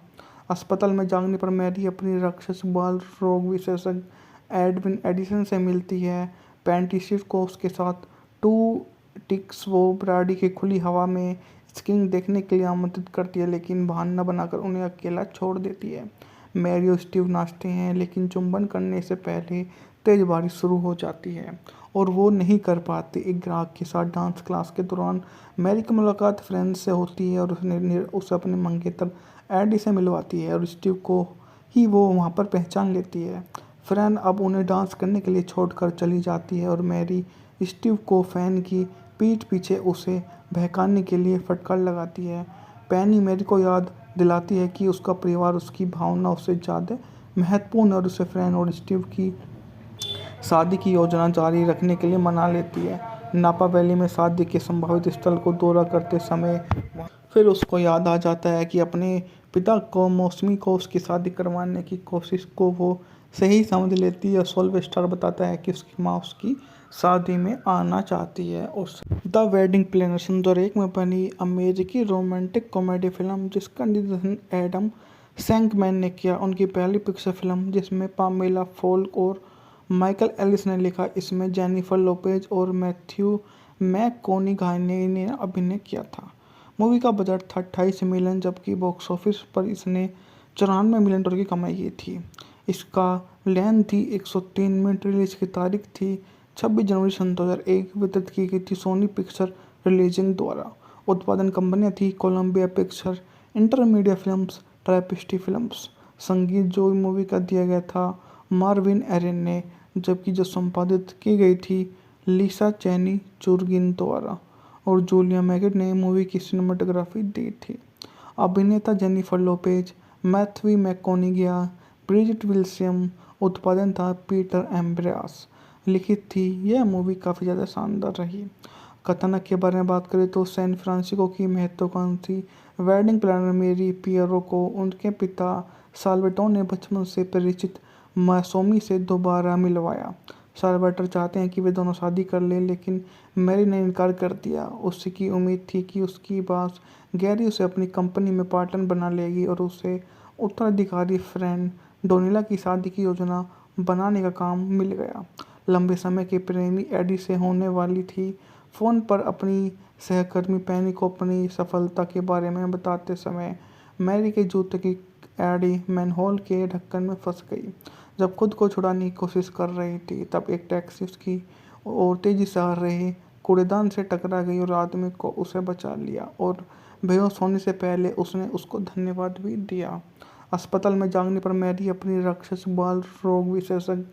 अस्पताल में जागने पर मैरी अपनी राक्षस बाल रोग विशेषज्ञ एडविन एडिसन से मिलती है। पेंटिसिफ को उसके साथ टू टिक्स वो ब्राडी की खुली हवा में स्कीइंग देखने के लिए आमंत्रित करती है, लेकिन बहाना बनाकर उन्हें अकेला छोड़ देती है। मैरी और स्टीव नाचते हैं, लेकिन चुंबन करने से पहले तेज बारिश शुरू हो जाती है और वो नहीं कर पाते। एक ग्राहक के साथ डांस क्लास के दौरान मैरी की मुलाकात फ्रेंड्स से होती है और उसे अपने मंगेतर एडी से मिलवाती है और स्टीव को ही वो वहाँ पर पहचान लेती है। फ्रेन अब उन्हें डांस करने के लिए छोड़कर चली जाती है और मैरी स्टीव को फैन की पीठ पीछे उसे बहकाने के लिए फटकार लगाती है। पैनी मैरी को याद दिलाती है कि उसका परिवार उसकी भावना उससे ज़्यादा महत्वपूर्ण है और उसे फ्रेन और स्टीव की शादी की योजना जारी रखने के लिए मना लेती है। नापा वैली में शादी के संभावित स्थल को दौरा करते समय फिर उसको याद आ जाता है कि अपने पिता को मौसमी को उसकी शादी करवाने की कोशिश को वो सही समझ लेती है। सोल्वेस्टर बताता है कि उसकी माँ उसकी शादी में आना चाहती है। और द वेडिंग प्लानर सन 2001 में बनी अमेरिकी रोमांटिक कॉमेडी फिल्म जिसका निर्देशन एडम सैंकमैन ने किया। उनकी पहली पिक्चर फिल्म जिसमें पामेला फोल्क और माइकल एलिस ने लिखा। इसमें जेनिफर लोपेज और मैथ्यू मैककोनिघाई ने अभिनय किया था। मूवी का बजट था 28 मिलियन, जबकि बॉक्स ऑफिस पर इसने 94 मिलियन डॉलर की कमाई की थी। इसका लेंथ थी 103 मिनट। रिलीज की तारीख थी 26 जनवरी सन 2001। वितरित की गई थी सोनी पिक्चर रिलीजिंग द्वारा। उत्पादन कंपनियां थी Columbia Picture, Intermedia films, Tapestry films. संगीत जो मूवी का दिया गया था मार्विन एरन ने, जबकि जो संपादित की गई थी लिसा चैनी चुर्गिन द्वारा और जूलिया मैगेट ने मूवी की सिनेमाटोग्राफी दी थी। अभिनेता Jennifer Lopez, Matthew McConaughey, Bridgette Wilson. उत्पादन था पीटर एम्ब्रास। लिखित थी। यह मूवी काफ़ी ज़्यादा शानदार रही। कथानक के बारे में बात करें तो सैन फ्रांसिस्को की महत्वाकांक्षी वेडिंग प्लानर मेरी पियरो को उनके पिता साल्वाटोर ने बचपन से परिचित मौसमी से दोबारा मिलवाया। साल्वाटर चाहते हैं कि वे दोनों शादी कर लें, लेकिन मैरी ने इनकार कर दिया। उसकी उम्मीद थी कि उसकी बॉस गैरी उसे अपनी कंपनी में पार्टनर बना लेगी और उसे उत्तराधिकारी फ्रेंड डोनिला की शादी की योजना बनाने का काम मिल गया। लंबे समय के प्रेमी एडी से होने वाली थी। फ़ोन पर अपनी सहकर्मी पैनी को अपनी सफलता के बारे में बताते समय मैरी के जूते की एडी मैनहोल के ढक्कन में फंस गई। जब खुद को छुड़ाने की कोशिश कर रही थी, तब एक टैक्सी उसकी ओर तेजी से आ रहे कूड़ेदान से टकरा गई और आदमी को उसे बचा लिया और बेहोश होने से पहले उसने उसको धन्यवाद भी दिया। अस्पताल में जागने पर मैरी अपनी राक्षस बाल रोग विशेषज्ञ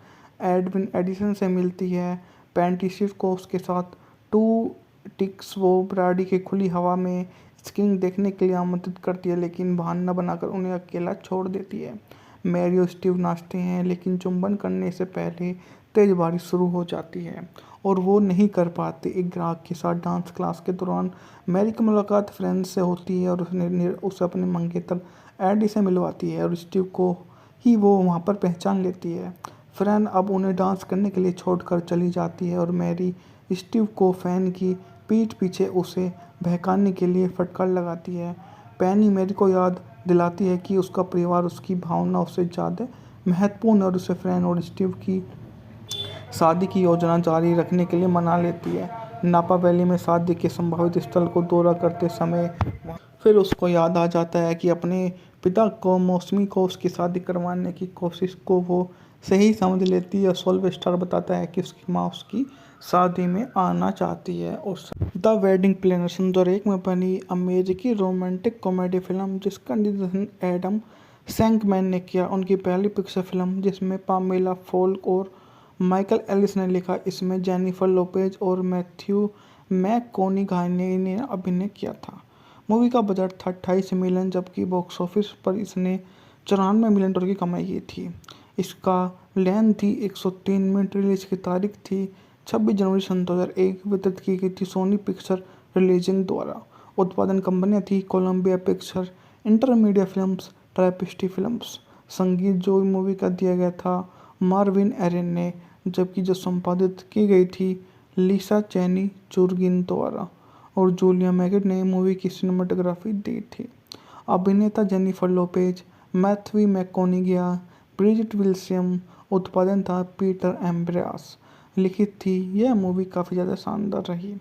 एडविन एडिसन से मिलती है। पेंटिसिफ को उसके साथ टू टिक्स वो ब्राडी की खुली हवा में स्कीइंग देखने के लिए आमंत्रित करती है, लेकिन बहाना बनाकर उन्हें अकेला छोड़ देती है। मैरी और स्टीव नाचते हैं, लेकिन चुंबन करने से पहले तेज बारिश शुरू हो जाती है और वो नहीं कर पाते। एक ग्राहक के साथ डांस क्लास के दौरान मैरी की मुलाकात फ्रेंड्स से होती है और उसे अपने मंगेतर एडी से मिलवाती है और स्टीव को ही वो वहाँ पर पहचान लेती है। फ्रेन अब उन्हें डांस करने के लिए छोड़कर चली जाती है और मैरी स्टीव को फैन की पीठ पीछे उसे बहकाने के लिए फटकार लगाती है। पैनी मैरी को याद दिलाती है कि उसका परिवार उसकी भावना उससे ज़्यादा महत्वपूर्ण है और उसे फ्रेन और स्टीव की शादी की योजना जारी रखने के लिए मना लेती है। नापा वैली में शादी के संभावित स्थल को दौरा करते समय फिर उसको याद आ जाता है कि अपने पिता को मौसमी को उसकी शादी करवाने की कोशिश को वो सही समझ लेती है। सोल्वेस्टर बताता है कि उसकी माँ उसकी शादी में आना चाहती है। और द वेडिंग प्लानर सन 2001 में बनी अमेरिकी रोमांटिक कॉमेडी फिल्म जिसका निर्देशन एडम सैंकमैन ने किया। उनकी पहली पिक्चर फिल्म जिसमें पामेला फोल्क और माइकल एलिस ने लिखा। इसमें जेनिफर लोपेज और मैथ्यू मैककोनिघाई ने अभिनय किया था। मूवी का बजट था 28 मिलियन, जबकि बॉक्स ऑफिस पर इसने 94 मिलियन डॉलर की कमाई की थी। इसका लेंथ थी 103 मिनट। रिलीज की तारीख थी 26 जनवरी सन 2001। वितरित की गई थी सोनी पिक्चर रिलीजिंग द्वारा। उत्पादन कंपनियां थी Columbia Picture, Intermedia films, Tapestry films. संगीत जो मूवी का दिया गया था मार्विन एरन ने, जबकि जो संपादित की गई थी लिसा चैनी चुर्गिन द्वारा और जूलिया मैगिड ने मूवी की सिनेमेटोग्राफी दी थी। अभिनेता Jennifer Lopez, Matthew McConaughey, Bridgette Wilson. उत्पादन था पीटर एम्ब्रास। लिखित थी। यह मूवी काफ़ी ज़्यादा शानदार रही।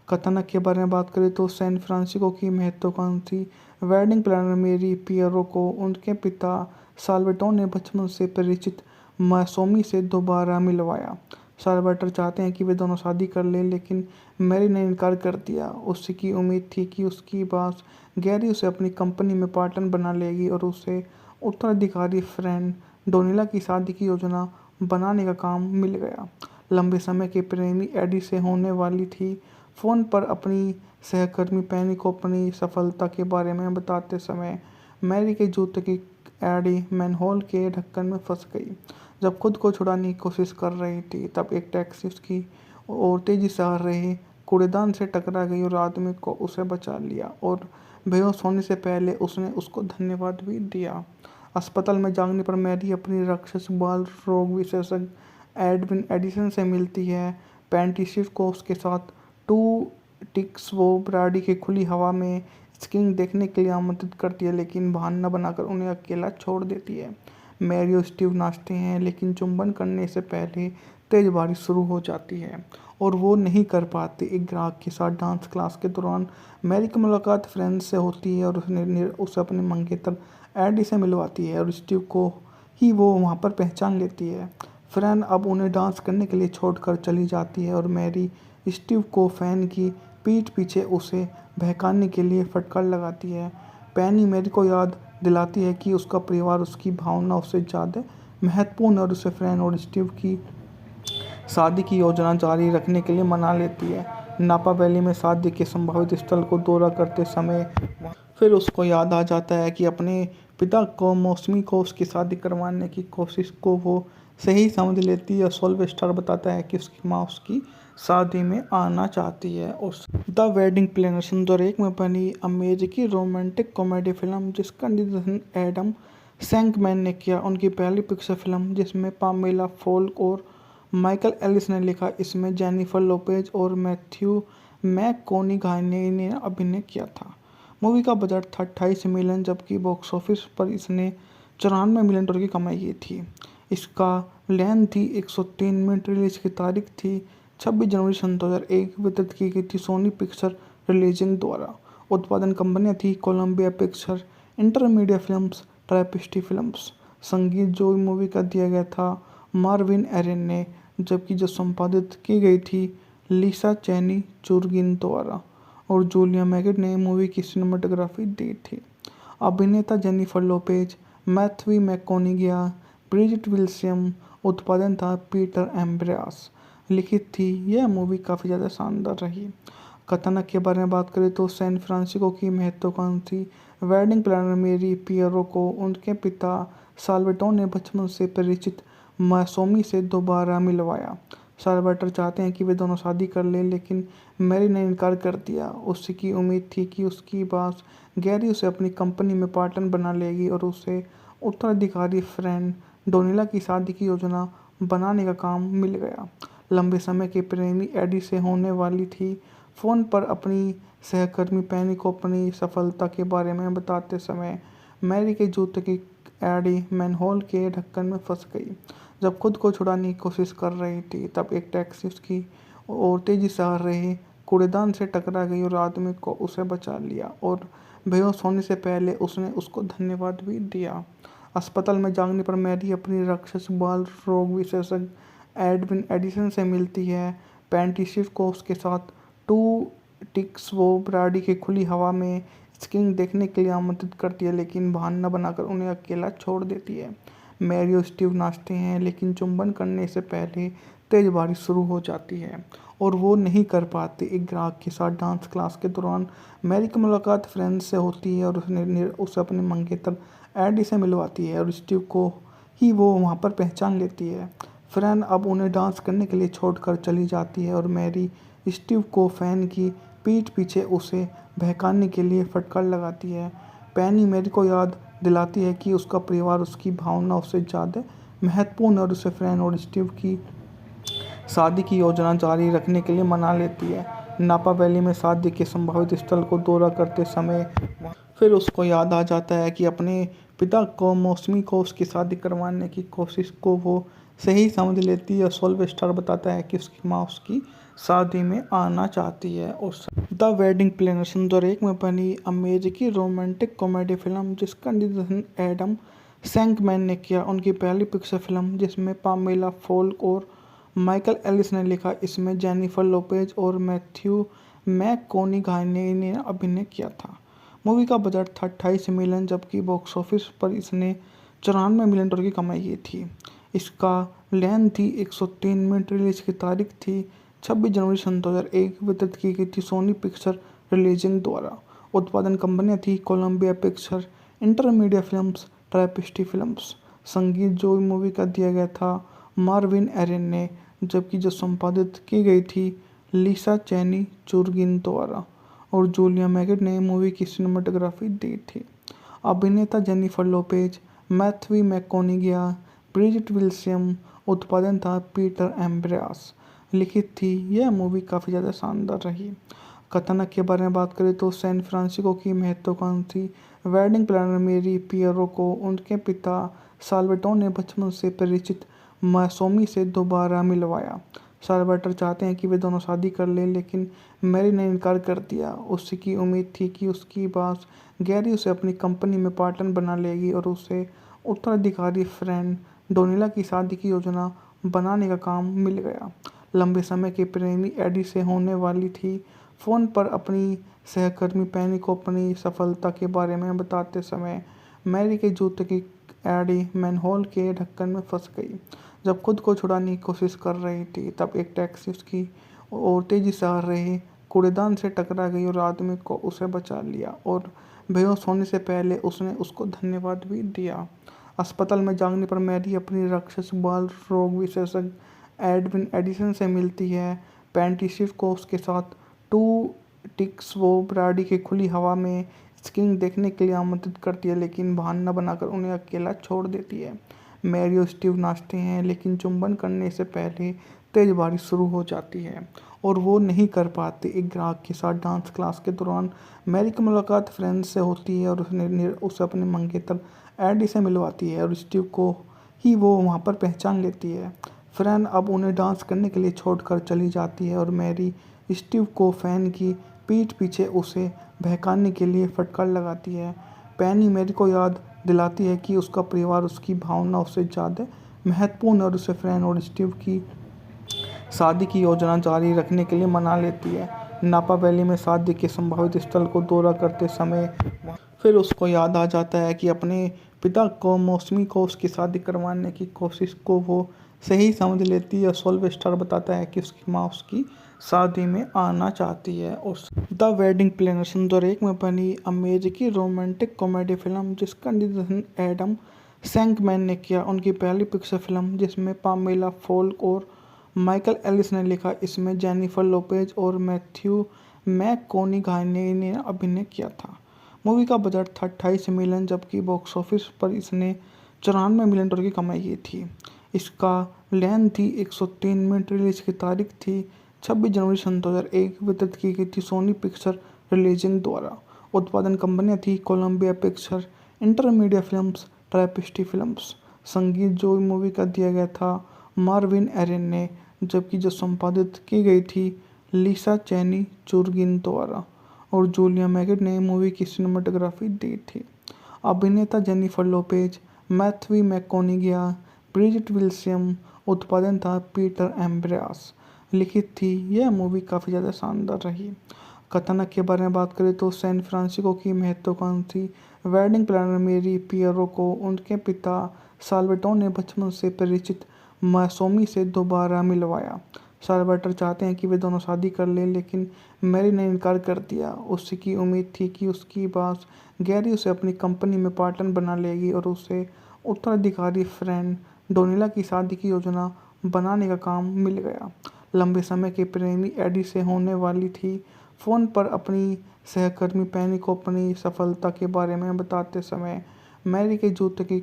कथानक के बारे में बात करें तो सैन फ्रांसिस्को की महत्वाकांक्षी वेडिंग प्लानर मेरी पियरो को उनके पिता साल्वाटोर ने बचपन से परिचित मासूमी से दोबारा मिलवाया। साल्वाटोर चाहते हैं कि वे दोनों शादी कर लें, लेकिन मैरी ने इनकार कर दिया। उसकी उम्मीद थी कि उसकी बॉस गैरी उसे अपनी कंपनी में पार्टनर बना लेगी और उसे उत्तराधिकारी फ्रेंड डोनिला की शादी की योजना बनाने का काम मिल गया। लंबे समय के प्रेमी एडी से होने वाली थी। फ़ोन पर अपनी सहकर्मी पेनी को अपनी सफलता के बारे में बताते समय मैरी के जूते की एडी मैनहोल के ढक्कन में फंस गई। जब खुद को छुड़ाने की कोशिश कर रही थी, तब एक टैक्सी उसकी ओर तेजी से आ रहे कूड़ेदान से टकरा गई और आदमी को उसे बचा लिया और बेहोश होने से पहले उसने उसको धन्यवाद भी दिया। अस्पताल में जागने पर मैरी अपनी राक्षस बाल रोग विशेषज्ञ एडविन एडिसन से मिलती है। पेंटिसिस को उसके साथ टू टिक्स वो ब्राडी की खुली हवा में स्कीइंग देखने के लिए आमंत्रित करती है, लेकिन बहाना बनाकर उन्हें अकेला छोड़ देती है। मैरी और स्टीव नाचते हैं, लेकिन चुंबन करने से पहले तेज बारिश शुरू हो जाती है और वो नहीं कर पाते। एक ग्राहक के साथ डांस क्लास के दौरान मैरी की मुलाकात फ्रेंड से होती है और उसे अपने मंगेतर एडी से मिलवाती है और स्टीव को ही वो वहाँ पर पहचान लेती है। फ्रेंड अब उन्हें डांस करने के लिए छोड़कर चली जाती है और मैरी स्टीव को फैन की पीठ पीछे उसे बहकाने के लिए फटकार लगाती है। पेनी मैरी को याद दिलाती है कि उसका परिवार उसकी भावना उससे ज़्यादा महत्वपूर्ण है और उसे फ्रेंड और स्टीव की शादी की योजना जारी रखने के लिए मना लेती है। नापा वैली में शादी के संभावित स्थल को दौरा करते समय फिर उसको याद आ जाता है कि अपने पिता को मौसमी को उसकी शादी करवाने की कोशिश को वो सही समझ लेती है। सोल्वेस्टर बताता है कि उसकी माँ उसकी शादी में आना चाहती है। और द वेडिंग प्लानर सन 2001 में बनी अमेरिकी रोमांटिक कॉमेडी फिल्म जिसका निर्देशन एडम सैंकमैन ने किया। उनकी पहली पिक्चर फिल्म जिसमें पामेला फोल्क और माइकल एलिस ने लिखा। इसमें जेनिफर लोपेज और मैथ्यू मैककॉनिगी ने अभिनय किया था। मूवी का बजट था 28 मिलियन, जबकि बॉक्स ऑफिस पर इसने $94 मिलियन की कमाई की थी। इसका लेंथ थी 103 मिनट। रिलीज की तारीख थी 26 जनवरी सन 2001। वितरित की गई थी सोनी पिक्चर रिलीजिंग द्वारा। उत्पादन कंपनियां थी Columbia Picture, Intermedia films, Tapestry films. संगीत जो मूवी का दिया गया था मार्विन एरन ने, जबकि जो संपादित की गई थी लिसा चैनी चुर्गिन द्वारा और जूलिया मैगिड ने मूवी की सिनेमेटोग्राफी दी थी। अभिनेता Jennifer Lopez, Matthew McConaughey, Bridgette Wilson. उत्पादन था पीटर एम्ब्रास। लिखित थी। यह मूवी काफ़ी ज़्यादा शानदार रही। कथानक के बारे में बात करें तो सैन फ्रांसिस्को की महत्वाकांक्षी वेडिंग प्लानर मेरी पियरो को उनके पिता साल्वाटोर ने बचपन से परिचित मासूमी से दोबारा मिलवाया। साल्वाटोर चाहते हैं कि वे दोनों शादी कर लें, लेकिन मैरी ने इनकार कर दिया। उसकी उम्मीद थी कि उसकी बॉस गैरी उसे अपनी कंपनी में पार्टनर बना लेगी और उसे उत्तराधिकारी फ्रेंड डोनिला की शादी की योजना बनाने का काम मिल गया। लंबे समय के प्रेमी एडी से होने वाली थी। फ़ोन पर अपनी सहकर्मी पेनी को अपनी सफलता के बारे में बताते समय मैरी के जूते की एडी मैनहोल के ढक्कन में फंस गई। जब खुद को छुड़ाने की कोशिश कर रही थी, तब एक टैक्सी उसकी ओर तेजी से आ रहे कूड़ेदान से टकरा गई और आदमी को उसे बचा लिया और बेहोश होने से पहले उसने उसको धन्यवाद भी दिया। अस्पताल में जागने पर मैरी अपनी राक्षस बाल रोग विशेषज्ञ एडविन एडिसन से मिलती है। पेंटिसिस को उसके साथ टू टिक्स वो ब्राडी की खुली हवा में स्कीइंग देखने के लिए आमंत्रित करती है, लेकिन बहाना बनाकर उन्हें अकेला छोड़ देती है। मैरी और स्टीव नाचते हैं, लेकिन चुंबन करने से पहले तेज बारिश शुरू हो जाती है और वो नहीं कर पाते। एक ग्राहक के साथ डांस क्लास के दौरान मैरी की मुलाकात फ्रेंड से होती है और उसे अपने मंगेतर एडी से मिलवाती है और स्टीव को ही वो वहाँ पर पहचान लेती है। फ्रेंड अब उन्हें डांस करने के लिए छोड़कर चली जाती है और मैरी स्टीव को फैन की पीठ पीछे उसे बहकाने के लिए फटकार लगाती है। पेनी मैरी को याद दिलाती है कि उसका परिवार उसकी भावना उससे ज़्यादा महत्वपूर्ण है और उसे फ्रेंड और स्टीव की शादी की योजना जारी रखने के लिए मना लेती है। नापा वैली में शादी के संभावित स्थल को दौरा करते समय फिर उसको याद आ जाता है कि अपने पिता को मौसमी को उसकी शादी करवाने की कोशिश को वो सही समझ लेती है। सोल्वेस्टर बताता है कि उसकी माँ उसकी शादी में आना चाहती है। और द वेडिंग प्लानर सन 2001 में बनी अमेरिकी रोमांटिक कॉमेडी फिल्म जिसका निर्देशन एडम सैंकमैन ने किया। उनकी पहली पिक्चर फिल्म जिसमें पामेला फोल्क और माइकल एलिस ने लिखा। इसमें जेनिफर लोपेज और मैथ्यू मैककॉनॉगी ने अभिनय किया था। मूवी का बजट था 28 मिलियन, जबकि बॉक्स ऑफिस पर इसने 94 मिलियन डॉलर की कमाई की थी। इसका लेंथ थी 103 मिनट। रिलीज की तारीख थी 26 जनवरी सन 2001। वितरित की गई थी सोनी पिक्चर रिलीजिंग द्वारा। उत्पादन कंपनियां थी Columbia Picture, Intermedia films, Tapestry films. संगीत जो मूवी का दिया गया था मार्विन एरन ने, जबकि जो संपादित की गई थी लिसा चैनी चुर्गिन द्वारा। और जूलिया मैगेट ने मूवी की सिनेमेटोग्राफी दी थी। अभिनेता Jennifer Lopez, Matthew McConaughey, Bridgette Wilson. उत्पादन था पीटर एम्ब्रास। लिखित थी। यह मूवी काफ़ी ज़्यादा शानदार रही। कथानक के बारे में बात करें तो सैन फ्रांसिस्को की महत्वाकांक्षी वेडिंग प्लानर मेरी पियरो को उनके पिता साल्वाटोर ने बचपन से परिचित मासूमी से दोबारा मिलवाया। साल्वाटर चाहते हैं कि वे दोनों शादी कर लें, लेकिन मैरी ने इनकार कर दिया। उसकी उम्मीद थी कि उसकी बॉस गैरी उसे अपनी कंपनी में पार्टनर बना लेगी और उसे उत्तराधिकारी फ्रेंड डोनिला की शादी की योजना बनाने का काम मिल गया। लंबे समय के प्रेमी एडी से होने वाली थी। फ़ोन पर अपनी सहकर्मी पैनी को अपनी सफलता के बारे में बताते समय मैरी के जूते की एडी मैनहोल के ढक्कन में फंस गई। जब खुद को छुड़ाने की कोशिश कर रही थी, तब एक टैक्सी उसकी ओर तेजी से आ रहे कूड़ेदान से टकरा गई और आदमी को उसे बचा लिया और बेहोश होने से पहले उसने उसको धन्यवाद भी दिया। अस्पताल में जागने पर मैरी अपनी राक्षस बाल रोग विशेषज्ञ एडविन एडिसन से मिलती है। पेंटिसिफ को उसके साथ टू टिक्स वो ब्राडी की खुली हवा में स्कीइंग देखने के लिए आमंत्रित करती है, लेकिन बहाना बनाकर उन्हें अकेला छोड़ देती है। मैरी और स्टीव नाचते हैं, लेकिन चुंबन करने से पहले तेज बारिश शुरू हो जाती है और वो नहीं कर पाते। एक ग्राहक के साथ डांस क्लास के दौरान मैरी की मुलाकात फ्रेंड्स से होती है और उसे अपने मंगेतर एडी से मिलवाती है और स्टीव को ही वो वहाँ पर पहचान लेती है। फ्रेंड अब उन्हें डांस करने के लिए छोड़कर चली जाती है और मैरी स्टीव को फैन की पीठ पीछे उसे बहकाने के लिए फटकार लगाती है। पैनी मैरी को याद दिलाती है कि उसका परिवार उसकी भावना उससे ज़्यादा महत्वपूर्ण और उसे फ्रेंड और स्टीव की शादी की योजना जारी रखने के लिए मना लेती है। नापा वैली में शादी के संभावित स्थल को दौरा करते समय फिर उसको याद आ जाता है कि अपने पिता को मौसमी को उसकी शादी करवाने की कोशिश को वो सही समझ लेती है। सोल्वेस्टर बताता है कि उसकी माँ उसकी शादी में आना चाहती है। और द वेडिंग प्लानर सन 2001 में बनी अमेरिकी रोमांटिक कॉमेडी फिल्म जिसका निर्देशन एडम सैंकमैन ने किया। उनकी पहली पिक्चर फिल्म जिसमें पामेला फोल्क और माइकल एलिस ने लिखा। इसमें जेनिफर लोपेज और मैथ्यू मैककॉनॉगी ने अभिनय किया था। मूवी का बजट था 28 मिलियन, जबकि बॉक्स ऑफिस पर इसने 94 मिलियन डॉलर की कमाई की थी। इसका लेंथ थी 103 मिनट। रिलीज की तारीख थी 26 जनवरी सन 2001। वितरित की गई थी सोनी पिक्चर रिलीजिंग द्वारा। उत्पादन कंपनियां थी Columbia Picture, Intermedia films, Tapestry films. संगीत जो मूवी का दिया गया था मार्विन एरन ने, जबकि जो संपादित की गई थी लिसा चैनी चुर्गिन द्वारा। और जूलिया मैगेट ने मूवी की सिनेमेटोग्राफी दी थी। अभिनेता Jennifer Lopez, Matthew McConaughey, Bridgette Wilson. उत्पादन था पीटर एम्ब्रास। लिखित थी। यह मूवी काफ़ी ज़्यादा शानदार रही। कथानक के बारे में बात करें तो सैन फ्रांसिस्को की महत्वाकांक्षी वेडिंग प्लानर मेरी पियरो को उनके पिता साल्वाटोर ने बचपन से परिचित मासूमी से दोबारा मिलवाया। साल्वाटर चाहते हैं कि वे दोनों शादी कर लें, लेकिन मैरी ने इनकार कर दिया। उसकी उम्मीद थी कि उसकी बॉस गैरी उसे अपनी कंपनी में पार्टनर बना लेगी और उसे उत्तराधिकारी फ्रेंड डोनिला की शादी की योजना बनाने का काम मिल गया। लंबे समय के प्रेमी एडी से होने वाली थी। फ़ोन पर अपनी सहकर्मी पैनी को अपनी सफलता के बारे में बताते समय मैरी के जूते की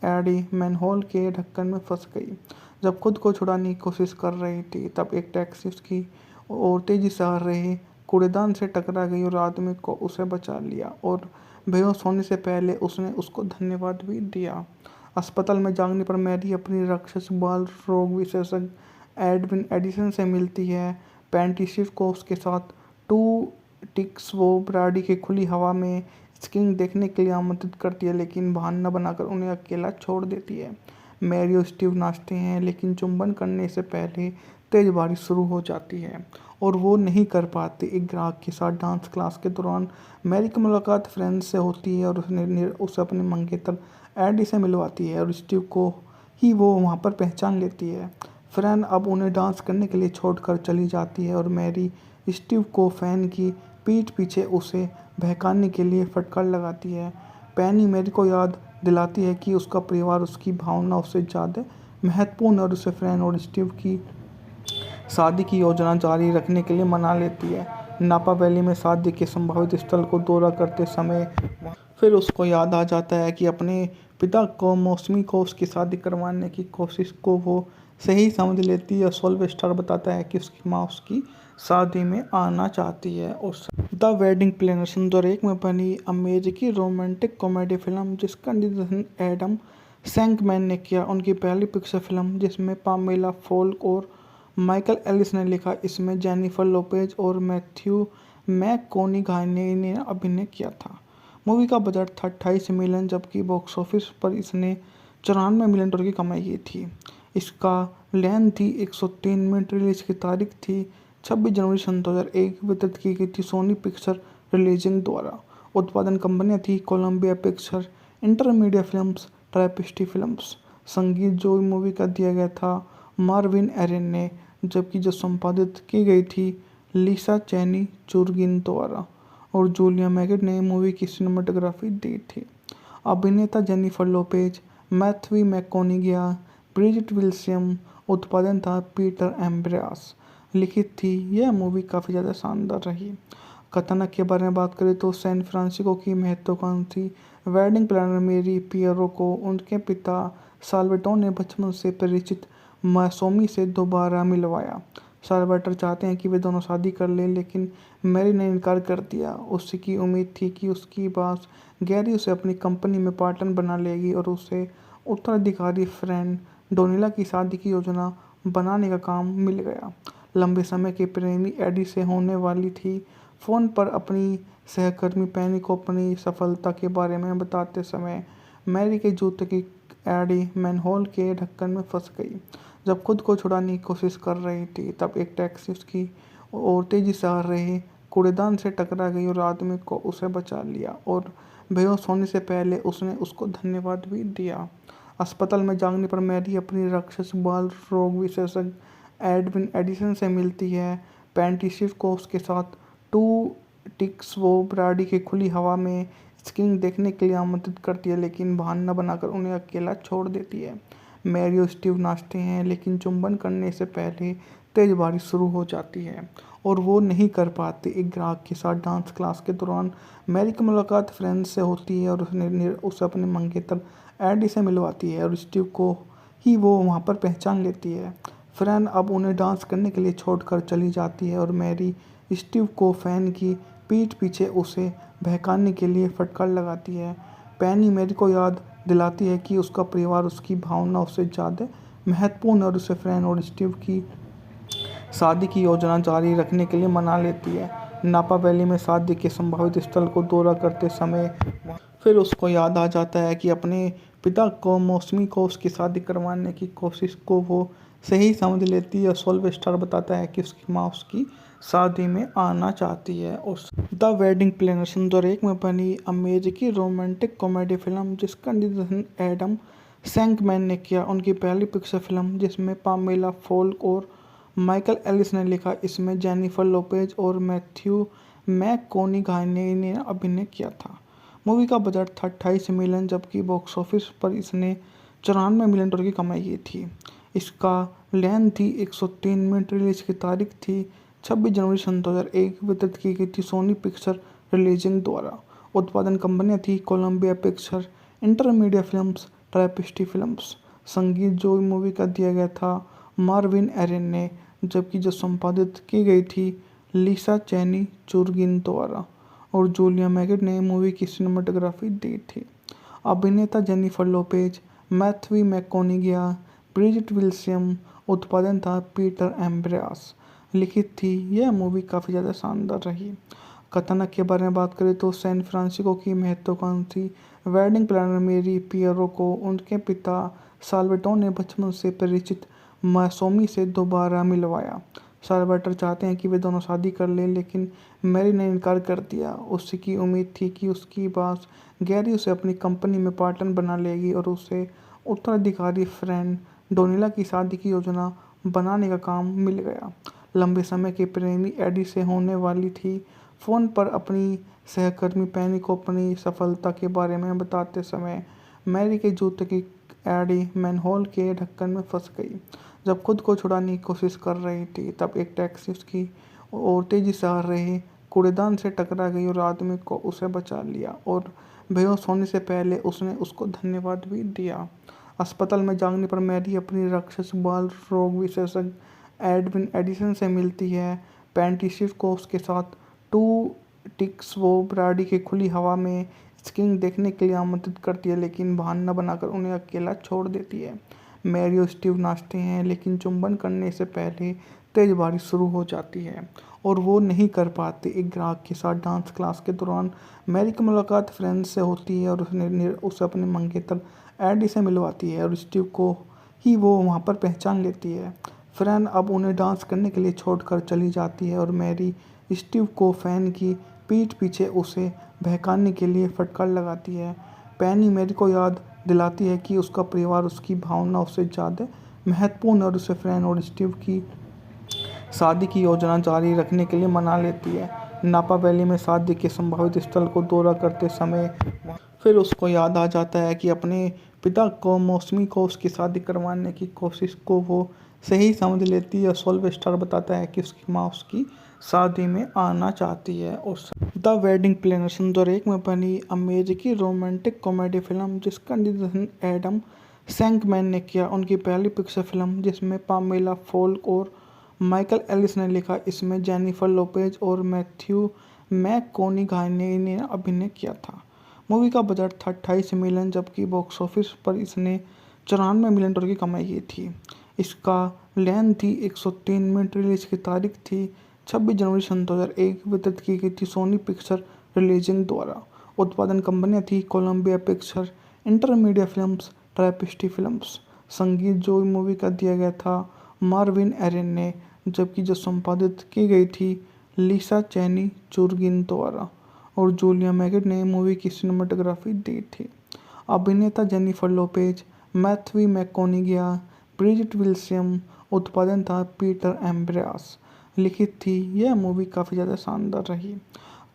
एडी मैनहोल के ढक्कन में फंस गई। जब खुद को छुड़ाने की कोशिश कर रही थी, तब एक टैक्सी उसकी और तेजी से आ रहे कूड़ेदान से टकरा गई और आदमी को उसे बचा लिया और बेहोश होने से पहले उसने उसको धन्यवाद भी दिया। अस्पताल में जागने पर मैरी अपनी राक्षस बाल रोग विशेषज्ञ एडविन एडिसन से मिलती है। पेंटिशिव को उसके साथ टू टिक्स वो ब्राडी की खुली हवा में स्कीइंग देखने के लिए आमंत्रित करती है, लेकिन बहाना बनाकर उन्हें अकेला छोड़ देती है। मैरी और स्टीव नाचते हैं, लेकिन चुंबन करने से पहले तेज बारिश शुरू हो जाती है और वो नहीं कर पाते। एक ग्राहक के साथ डांस क्लास के दौरान मैरी की मुलाकात फ्रेंड से होती है और उसे अपने मंगेतर एडी से मिलवाती है और स्टीव को ही वो वहाँ पर पहचान लेती है। फ्रेंड अब उन्हें डांस करने के लिए छोड़कर चली जाती है और मैरी स्टीव को फैन की पीठ पीछे उसे बहकाने के लिए फटकार लगाती है। पैनी मैरी को याद दिलाती है कि उसका परिवार उसकी भावना उससे ज़्यादा महत्वपूर्ण और उसे फ्रेंड और स्टीव की शादी की योजना जारी रखने के लिए मना लेती है। नापा वैली में शादी के संभावित स्थल को दौरा करते समय फिर उसको याद आ जाता है कि अपने पिता को मौसमी को उसकी शादी करवाने की कोशिश को वो सही समझ लेती है। सोल्वेस्टर बताता है कि उसकी माँ उसकी शादी में आना चाहती है। और द वेडिंग प्लानर सन 2001 में बनी अमेरिकी रोमांटिक कॉमेडी फिल्म जिसका निर्देशन एडम सैंकमैन ने किया। उनकी पहली पिक्चर फिल्म जिसमें पामेला फोल्क और माइकल एलिस ने लिखा। इसमें जेनिफर लोपेज और मैथ्यू मैककोनिघाई ने अभिनय किया था। मूवी का बजट था 28 मिलियन, जबकि बॉक्स ऑफिस पर इसने 94 मिलियन डॉलर की कमाई की थी। इसका लेंथ थी 103 मिनट। रिलीज की तारीख थी 26 जनवरी सन 2001। वितरित की गई थी सोनी पिक्चर रिलीजिंग द्वारा। उत्पादन कंपनियां थी Columbia Picture, Intermedia films, Tapestry films. संगीत जो मूवी का दिया गया था मार्विन एरन ने, जबकि जो संपादित की गई थी लिसा चैनी चुर्गिन द्वारा और जूलिया मैगेट ने मूवी की सिनेमाटोग्राफी दी थी। अभिनेता Jennifer Lopez, Matthew McConaughey, Bridgette Wilson. उत्पादन था पीटर एम्ब्रास। लिखित थी। यह मूवी काफ़ी ज़्यादा शानदार रही। कथानक के बारे में बात करें तो सैन फ्रांसिस्को की महत्वाकांक्षी वेडिंग प्लानर मेरी पियरो को उनके पिता साल्वाटोर ने बचपन से परिचित मौसमी से दोबारा मिलवाया। साल्वाटर चाहते हैं कि वे दोनों शादी कर लें, लेकिन मैरी ने इनकार कर दिया। उसकी उम्मीद थी कि उसकी बॉस गैरी उसे अपनी कंपनी में पार्टनर बना लेगी और उसे उत्तराधिकारी फ्रेंड डोनिला की शादी की योजना बनाने का काम मिल गया। लंबे समय के प्रेमी एडी से होने वाली थी। फ़ोन पर अपनी सहकर्मी पैनी को अपनी सफलता के बारे में बताते समय मैरी के जूते की एडी मैनहोल के ढक्कन में फंस गई। जब खुद को छुड़ाने की कोशिश कर रही थी, तब एक टैक्सी उसकी और तेजी से आ रहे कूड़ेदान से टकरा गई और आदमी को उसे बचा लिया और बेहोश होने से पहले उसने उसको धन्यवाद भी दिया। अस्पताल में जागने पर मैरी अपनी राक्षस बाल रोग विशेषज्ञ एडविन एडिसन से मिलती है। पेंटिशिव को उसके साथ टू टिक्स वो ब्राडी की खुली हवा में स्कीइंग देखने के लिए आमंत्रित करती है, लेकिन बहाना बनाकर उन्हें अकेला छोड़ देती है। मैरी और स्टीव नाचते हैं, लेकिन चुंबन करने से पहले तेज बारिश शुरू हो जाती है और वो नहीं कर पाते। एक ग्राहक के साथ डांस क्लास के दौरान मैरी की मुलाकात फ्रेंड से होती है और उसे अपने मंगेतर एडी से मिलवाती है और स्टीव को ही वो वहाँ पर पहचान लेती है। फ्रेंड अब उन्हें डांस करने के लिए छोड़कर चली जाती है और मैरी स्टीव को फैन की पीठ पीछे उसे बहकाने के लिए फटकार लगाती है। पैनी मैरी को याद दिलाती है कि उसका परिवार उसकी भावना उससे ज़्यादा महत्वपूर्ण और उसे फ्रेंड और स्टीव की शादी की योजना जारी रखने के लिए मना लेती है। नापा वैली में शादी के संभावित स्थल को दौरा करते समय फिर उसको याद आ जाता है कि अपने पिता को मौसमी को उसकी शादी करवाने की कोशिश को वो सही समझ लेती है। सोल्वेस्टर बताता है कि उसकी माँ उसकी शादी में आना चाहती है। और द वेडिंग प्लानर सन 2001 में बनी अमेरिकी रोमांटिक कॉमेडी फिल्म जिसका निर्देशन एडम सैंकमैन ने किया। उनकी पहली पिक्चर फिल्म जिसमें पामेला फोल्क और माइकल एलिस ने लिखा। इसमें जेनिफर लोपेज और मैथ्यू मैककोनिघाई ने अभिनय किया था। मूवी का बजट था 28 मिलियन, जबकि बॉक्स ऑफिस पर इसने 94 मिलियन डॉलर की कमाई की थी। इसका लेंथ थी 103 मिनट। रिलीज की तारीख थी 26 जनवरी सन 2001। वितरित की गई थी सोनी पिक्चर रिलीजिंग द्वारा। उत्पादन कंपनियां थी Columbia Picture, Intermedia films, Tapestry films. संगीत जो मूवी का दिया गया था मार्विन एरन ने, जबकि जो संपादित की गई थी लिसा चैनी चुर्गिन द्वारा और जूलिया मैगेट ने मूवी की सिनेमाटोग्राफी दी थी। अभिनेता Jennifer Lopez, Matthew McConaughey, Bridgette Wilson. उत्पादन था पीटर एम्ब्रास। लिखित थी। यह मूवी काफ़ी ज़्यादा शानदार रही। कथानक के बारे में बात करें तो सैन फ्रांसिस्को की महत्वाकांक्षी वेडिंग प्लानर मेरी पियरो को उनके पिता साल्वाटोर ने बचपन से परिचित मासूमी से दोबारा मिलवाया। साल्वाटर चाहते हैं कि वे दोनों शादी कर लें, लेकिन मैरी ने इनकार कर दिया। उसकी उम्मीद थी कि उसकी बॉस गैरी उसे अपनी कंपनी में पार्टनर बना लेगी और उसे उत्तराधिकारी फ्रेंड डोनिला की शादी की योजना बनाने का काम मिल गया। लंबे समय के प्रेमी एडी से होने वाली थी। फ़ोन पर अपनी सहकर्मी पेनी को अपनी सफलता के बारे में बताते समय मैरी के जूते की एडी मैनहोल के ढक्कन में फंस गई। जब खुद को छुड़ाने की कोशिश कर रही थी, तब एक टैक्सी उसकी ओर तेजी से आ रहे कूड़ेदान से टकरा गई और आदमी को उसे बचा लिया और बेहोश होने से पहले उसने उसको धन्यवाद भी दिया। अस्पताल में जागने पर मैरी अपनी राक्षस बाल रोग विशेषज्ञ एडविन एडिसन से मिलती है। पेंटिसिव को उसके साथ टू टिक्स वो ब्राडी की खुली हवा में स्कीइंग देखने के लिए आमंत्रित करती है, लेकिन बहाना बनाकर उन्हें अकेला छोड़ देती है। मैरी और स्टीव नाचते हैं, लेकिन चुंबन करने से पहले तेज बारिश शुरू हो जाती है और वो नहीं कर पाते। एक ग्राहक के साथ डांस क्लास के दौरान मैरी की मुलाकात फ्रेंड्स से होती है और उसे अपने मंगेतर एडी से मिलवाती है और स्टीव को ही वो वहाँ पर पहचान लेती है। फ्रेन अब उन्हें डांस करने के लिए छोड़कर चली जाती है और मैरी स्टीव को फैन की पीठ पीछे उसे बहकाने के लिए फटकार लगाती है। पैनी मैरी को याद दिलाती है कि उसका परिवार उसकी भावना उससे ज़्यादा महत्वपूर्ण है और उसे फ्रेन और स्टीव की शादी की योजना जारी रखने के लिए मना लेती है। नापा वैली में शादी के संभावित स्थल को दौरा करते समय फिर उसको याद आ जाता है कि अपने पिता को मौसमी को उसकी शादी करवाने की कोशिश को वो सही समझ लेती है। सोल्वेस्टर बताता है कि उसकी माँ उसकी शादी में आना चाहती है। और द वेडिंग प्लानर सन 2001 में बनी अमेरिकी रोमांटिक कॉमेडी फिल्म जिसका निर्देशन एडम सैंकमैन ने किया। उनकी पहली पिक्चर फिल्म जिसमें पामेला फोल्क और माइकल एलिस ने लिखा। इसमें जेनिफर लोपेज और मैथ्यू मैककॉनिगाई ने अभिनय किया था। मूवी का बजट था 28 मिलियन, जबकि बॉक्स ऑफिस पर इसने $94 मिलियन की कमाई की थी। इसका लेंथ थी 103 मिनट। रिलीज की तारीख थी 26 जनवरी सन 2001। वितरित की गई थी सोनी पिक्चर रिलीजिंग द्वारा। उत्पादन कंपनियां थी Columbia Picture, Intermedia films, Tapestry films. संगीत जो मूवी का दिया गया था मार्विन एरन ने, जबकि जो संपादित की गई थी लिसा चैनी चुर्गिन द्वारा और जूलिया मैगेट ने मूवी की सिनेमाटोग्राफी दी थी। अभिनेता Jennifer Lopez, Matthew McConaughey, Bridgette Wilson. उत्पादन था पीटर एम्ब्रास। लिखित थी। यह मूवी काफ़ी ज़्यादा शानदार रही।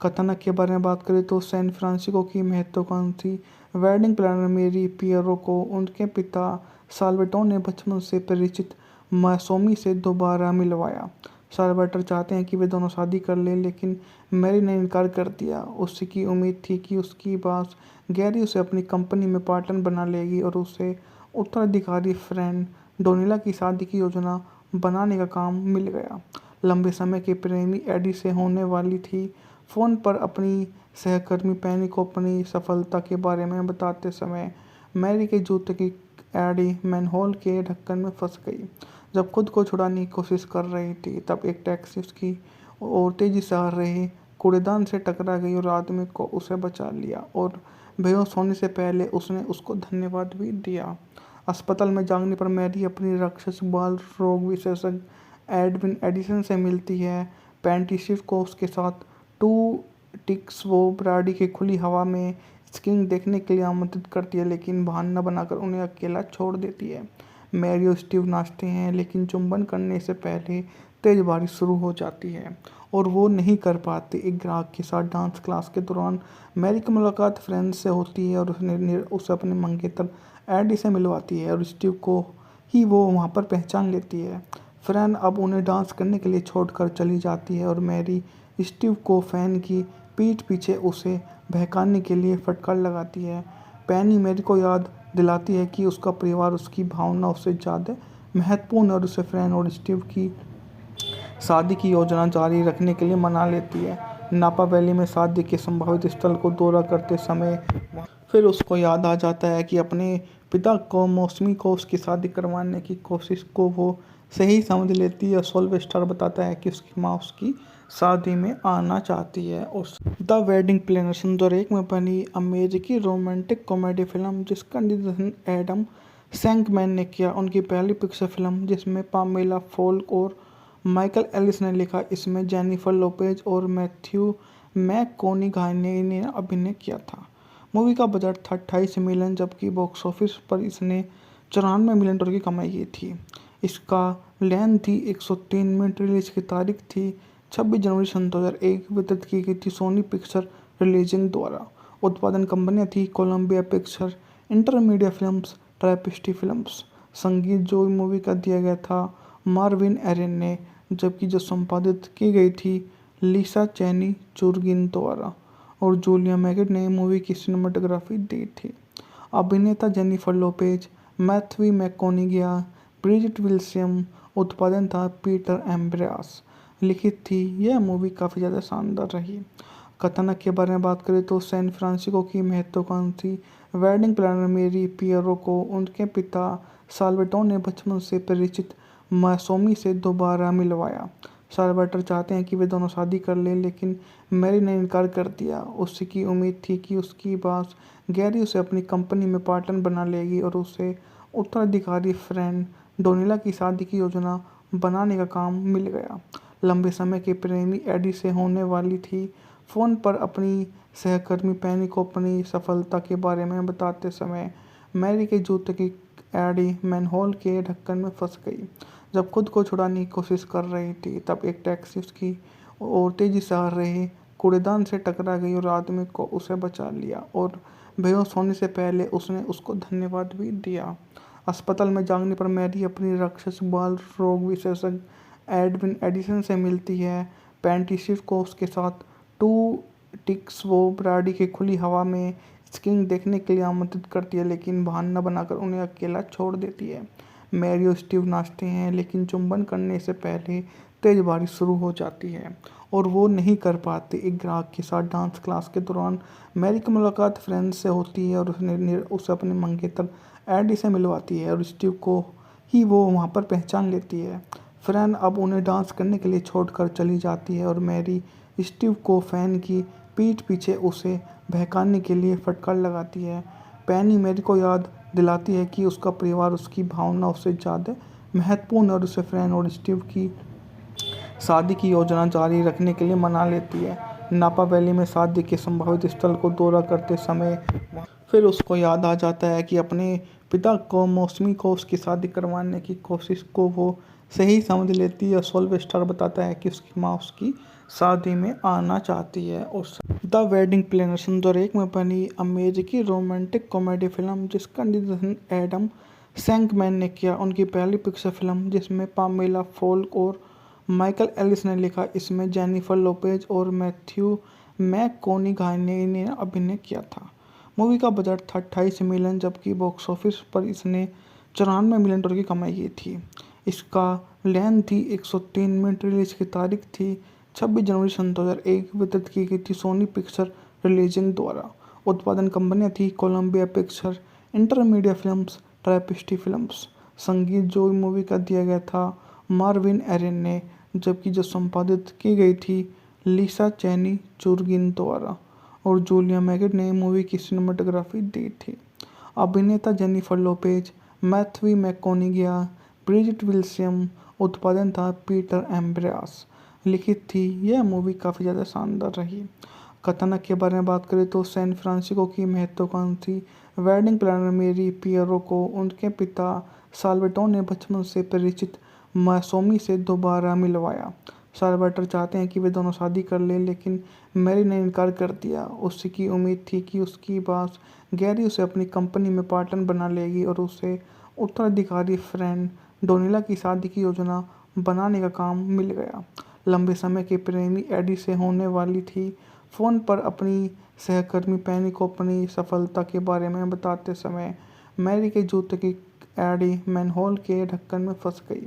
कथानक के बारे में बात करें तो सैन फ्रांसिस्को की महत्वाकांक्षी वेडिंग प्लानर मेरी पियरो को उनके पिता साल्वाटोर ने बचपन से परिचित मासूमी से दोबारा मिलवाया। साल्वाटर चाहते हैं कि वे दोनों शादी कर लें, लेकिन मैरी ने इनकार कर दिया। उसकी उम्मीद थी कि उसकी बॉस गैरी उसे अपनी कंपनी में पार्टनर बना लेगी और उसे उत्तराधिकारी फ्रेंड डोनिला की शादी की योजना बनाने का काम मिल गया। लंबे समय के प्रेमी एडी से होने वाली थी। फ़ोन पर अपनी सहकर्मी पेनी को अपनी सफलता के बारे में बताते समय मैरी के जूते की एडी मैनहोल के ढक्कन में फंस गई। जब खुद को छुड़ाने की कोशिश कर रही थी, तब एक टैक्सी उसकी ओर तेजी से आ रहे कूड़ेदान से टकरा गई और आदमी को उसे बचा लिया और बेहोश होने से पहले उसने उसको धन्यवाद भी दिया। अस्पताल में जागने पर मैरी अपनी राक्षस बाल रोग विशेषज्ञ एडविन एडिसन से मिलती है। पेंटिसिव को उसके साथ टू टिक्स वो ब्राडी की खुली हवा में स्कीइंग देखने के लिए आमंत्रित करती है, लेकिन बहाना बनाकर उन्हें अकेला छोड़ देती है। मैरी और स्टीव नाचते हैं, लेकिन चुंबन करने से पहले तेज बारिश शुरू हो जाती है और वो नहीं कर पाते। एक ग्राहक के साथ डांस क्लास के दौरान मैरी की मुलाकात फ्रेंड्स से होती है और उसे अपने मंगेतर एडी से मिलवाती है और स्टीव को ही वो वहाँ पर पहचान लेती है। फ्रेन अब उन्हें डांस करने के लिए छोड़कर चली जाती है और मैरी स्टीव को फैन की पीठ पीछे उसे बहकाने के लिए फटकार लगाती है। पैनी मैरी को याद दिलाती है कि उसका परिवार उसकी भावना उससे ज़्यादा महत्वपूर्ण है और उसे फ्रेन और स्टीव की शादी की योजना जारी रखने के लिए मना लेती है। नापा वैली में शादी के संभावित स्थल को दौरा करते समय फिर उसको याद आ जाता है कि अपने पिता को मौसमी को उसकी शादी करवाने की कोशिश को वो सही समझ लेती है। सोल्वेस्टर बताता है कि उसकी माँ उसकी शादी में आना चाहती है। और द वेडिंग प्लानर सन 2001 में बनी अमेरिकी रोमांटिक कॉमेडी फिल्म जिसका निर्देशन एडम सैंकमैन ने किया। उनकी पहली पिक्चर फिल्म जिसमें पामेला फोल्क और माइकल एलिस ने लिखा। इसमें जेनिफर लोपेज और मैथ्यू मैककॉनॉगी ने अभिनय किया था। मूवी का बजट था 28 मिलियन, जबकि बॉक्स ऑफिस पर इसने $94 मिलियन की कमाई की थी। इसका लेंथ थी 103 मिनट। रिलीज की तारीख थी 26 जनवरी सन 2001। वितरित की गई थी सोनी पिक्चर रिलीजिंग द्वारा। उत्पादन कंपनियां थी Columbia Picture, Intermedia films, Tapestry films. संगीत जो मूवी का दिया गया था मार्विन एरन ने, जबकि जो संपादित की गई थी लिसा चैनी चुर्गिन द्वारा। और जूलिया मैगिड ने मूवी की सिनेमाटोग्राफी दी थी। अभिनेता Jennifer Lopez, Matthew McConaughey, Bridgette Wilson. उत्पादन था पीटर एम्ब्रास। लिखित थी। यह मूवी काफ़ी ज़्यादा शानदार रही। कथानक के बारे में बात करें तो सैन फ्रांसिस्को की महत्वाकांक्षी वेडिंग प्लानर मेरी पियरो को उनके पिता साल्वाटोर ने बचपन से परिचित मासूमी से दोबारा मिलवाया। साल्वाटर चाहते हैं कि वे दोनों शादी कर लें, लेकिन मैरी ने इनकार कर दिया। उसकी उम्मीद थी कि उसकी बॉस गैरी उसे अपनी कंपनी में पार्टनर बना लेगी और उसे उत्तराधिकारी फ्रेंड डोनिला की शादी की योजना बनाने का काम मिल गया। लंबे समय के प्रेमी एडी से होने वाली थी। फ़ोन पर अपनी सहकर्मी पैनी को अपनी सफलता के बारे में बताते समय मैरी के जूते की एडी मैनहोल के ढक्कन में फंस गई। जब खुद को छुड़ाने की कोशिश कर रही थी, तब एक टैक्सी उसकी ओर तेजी से आ रहे कूड़ेदान से टकरा गई और आदमी को उसे बचा लिया और बेहोश होने से पहले उसने उसको धन्यवाद भी दिया। अस्पताल में जागने पर मैरी अपनी राक्षस बाल रोग विशेषज्ञ एडविन एडिसन से मिलती है। पेंटिसिस को उसके साथ टू टिक्स वो ब्राडी की खुली हवा में स्कीइंग देखने के लिए आमंत्रित करती है, लेकिन बहाना बनाकर उन्हें अकेला छोड़ देती है। मैरी और स्टीव नाचते हैं, लेकिन चुंबन करने से पहले तेज बारिश शुरू हो जाती है और वो नहीं कर पाते। एक ग्राहक के साथ डांस क्लास के दौरान मैरी की मुलाकात फ्रेंड से होती है और उसे अपने मंगेतर एडी से मिलवाती है और स्टीव को ही वो वहाँ पर पहचान लेती है। फ्रेंड अब उन्हें डांस करने के लिए छोड़कर चली जाती है और मैरी स्टीव को फैन की पीठ पीछे उसे बहकाने के लिए फटकार लगाती है। पैनी मैरी को याद दिलाती है कि उसका परिवार उसकी भावनाओं से ज़्यादा महत्वपूर्ण है और उसे फ्रेंड और स्टीव की शादी की योजना जारी रखने के लिए मना लेती है। नापा वैली में शादी के संभावित स्थल को दौरा करते समय फिर उसको याद आ जाता है कि अपने पिता को मौसमी को उसकी शादी करवाने की कोशिश को वो सही समझ लेती है। सोल्वेस्टर बताता है कि उसकी माँ उसकी शादी में आना चाहती है। और द वेडिंग प्लानर सन 2001 में बनी अमेरिकी रोमांटिक कॉमेडी फिल्म जिसका निर्देशन एडम सैंकमैन ने किया। उनकी पहली पिक्चर फिल्म जिसमें पामेला फोल्क और माइकल एलिस ने लिखा। इसमें जेनिफर लोपेज और मैथ्यू मैककॉनॉगी ने अभिनय किया था। मूवी का बजट था 28 मिलियन, जबकि बॉक्स ऑफिस पर इसने $94 मिलियन की कमाई की थी। इसका लेंथ थी 103 मिनट। रिलीज की तारीख थी 26 जनवरी सन 2001। वितरित की गई थी सोनी पिक्चर रिलीजिंग द्वारा। उत्पादन कंपनियां थी Columbia Picture, Intermedia films, Tapestry films. संगीत जो मूवी का दिया गया था मार्विन एरन ने, जबकि जो संपादित की गई थी लिसा चैनी चुर्गिन द्वारा। और जूलिया मैगिड ने मूवी की सिनेमाटोग्राफी दी थी। अभिनेता Jennifer Lopez, Matthew McConaughey, Bridgette Wilson. उत्पादन था पीटर एम्ब्रास। लिखित थी। यह मूवी काफ़ी ज़्यादा शानदार रही। कथानक के बारे में बात करें तो सैन फ्रांसिस्को की महत्वाकांक्षी वेडिंग प्लानर मेरी पियरो को उनके पिता साल्वाटोर ने बचपन से परिचित मासूमी से दोबारा मिलवाया। साल्वाटर चाहते हैं कि वे दोनों शादी कर लें, लेकिन मैरी ने इनकार कर दिया। उसकी उम्मीद थी कि उसकी बॉस गैरी उसे अपनी कंपनी में पार्टनर बना लेगी और उसे उत्तराधिकारी फ्रेंड डोनिला की शादी की योजना बनाने का काम मिल गया। लंबे समय के प्रेमी एडी से होने वाली थी। फ़ोन पर अपनी सहकर्मी पैनी को अपनी सफलता के बारे में बताते समय मैरी के जूते की एडी मैनहोल के ढक्कन में फंस गई।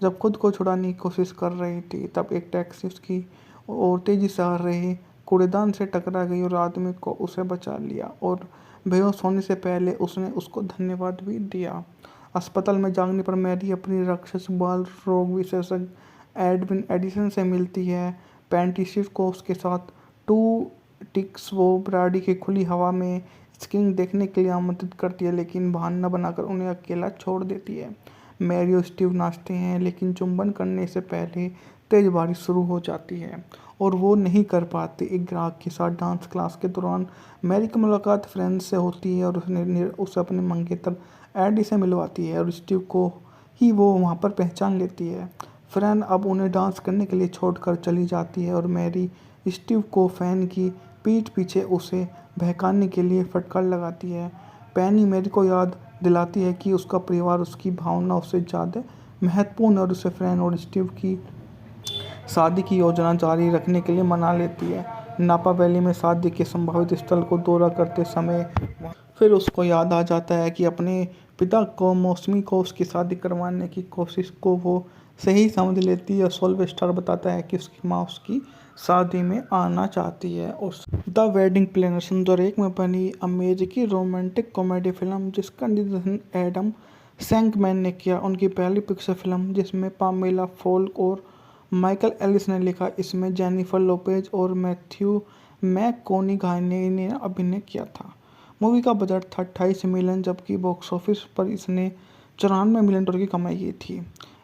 जब खुद को छुड़ाने की कोशिश कर रही थी तब एक टैक्सी उसकी ओर तेजी से आ रहे कूड़ेदान से टकरा गई और आदमी को उसे बचा लिया और बेहोश होने से पहले उसने उसको धन्यवाद भी दिया। अस्पताल में जागने पर मैरी अपनी राक्षस बाल रोग विशेषज्ञ एडविन एडिसन से मिलती है। पेंटिशिव को उसके साथ टू टिक्स वो ब्राडी की खुली हवा में स्कीइंग देखने के लिए आमंत्रित करती है, लेकिन बहाना बनाकर उन्हें अकेला छोड़ देती है। मैरी और स्टीव नाचते हैं, लेकिन चुंबन करने से पहले तेज बारिश शुरू हो जाती है और वो नहीं कर पाते। एक ग्राहक के साथ डांस क्लास के दौरान मैरी की मुलाकात फ्रेंड से होती है और उसे अपने मंगेतर एडी से मिलवाती है और स्टीव को ही वो वहाँ पर पहचान लेती है। फ्रेंड अब उन्हें डांस करने के लिए छोड़कर चली जाती है और मैरी स्टीव को फैन की पीठ पीछे उसे बहकाने के लिए फटकार लगाती है। पैनी मैरी को याद दिलाती है कि उसका परिवार उसकी भावना उससे ज़्यादा महत्वपूर्ण और उसे फ्रेंड और स्टीव की शादी की योजना जारी रखने के लिए मना लेती है। नापा वैली में शादी के संभावित स्थल को दौरा करते समय फिर उसको याद आ जाता है कि अपने पिता को मौसमी को उसकी शादी करवाने की कोशिश को वो सही समझ लेती है। सोल्वेस्टर बताता है कि उसकी माँ उसकी शादी में आना चाहती है। और द वेडिंग प्लानर सन 2001 में बनी अमेरिकी रोमांटिक कॉमेडी फिल्म जिसका निर्देशन एडम सैंकमैन ने किया। उनकी पहली पिक्चर फिल्म जिसमें पामेला फोल्क और माइकल एलिस ने लिखा। इसमें जेनिफर लोपेज और मैथ्यू मैककॉनॉगी ने अभिनय किया था। मूवी का बजट था 28 मिलियन, जबकि बॉक्स ऑफिस पर इसने 94 मिलियन डॉलर की कमाई की थी।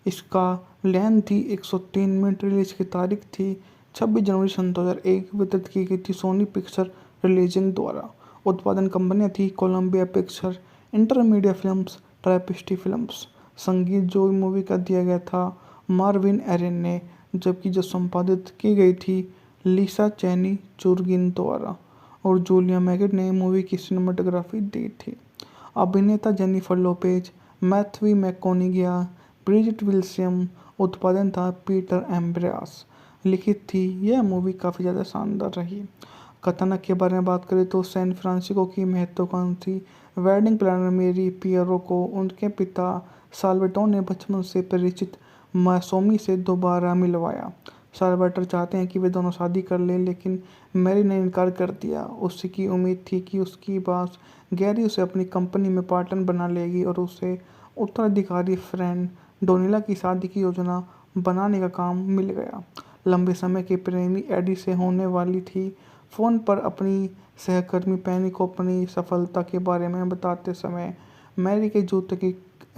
इसका लेंथ थी 103 मिनट। रिलीज की तारीख थी 26 जनवरी सन 2001। वितरित की गई थी सोनी पिक्चर रिलीजिंग द्वारा। उत्पादन कंपनियां थी Columbia Picture, Intermedia films, Tapestry films. संगीत जो मूवी का दिया गया था मार्विन एरन ने, जबकि जो संपादित की गई थी लिसा चैनी चुर्गिन द्वारा और जूलिया मैगेट ने मूवी की सिनेमाटोग्राफी दी थी। अभिनेता Jennifer Lopez, Matthew McConaughey, Bridgette Wilson. उत्पादन था पीटर एम्ब्रास। लिखित थी। यह मूवी काफ़ी ज़्यादा शानदार रही। कथानक के बारे में बात करें तो सैन फ्रांसिस्को की महत्वाकांक्षी वेडिंग प्लानर मेरी पियरो को उनके पिता साल्वाटोर ने बचपन से परिचित मौसमी से दोबारा मिलवाया। साल्वाटोर चाहते हैं कि वे दोनों शादी कर लें, लेकिन मैरी ने इनकार कर दिया। उसकी उम्मीद थी कि उसकी बॉस गैरी उसे अपनी कंपनी में पार्टनर बना लेगी और उसे उत्तराधिकारी फ्रेंड डोनिला की शादी की योजना बनाने का काम मिल गया। लंबे समय के प्रेमी एडी से होने वाली थी। फ़ोन पर अपनी सहकर्मी पैनी को अपनी सफलता के बारे में बताते समय मैरी के जूते की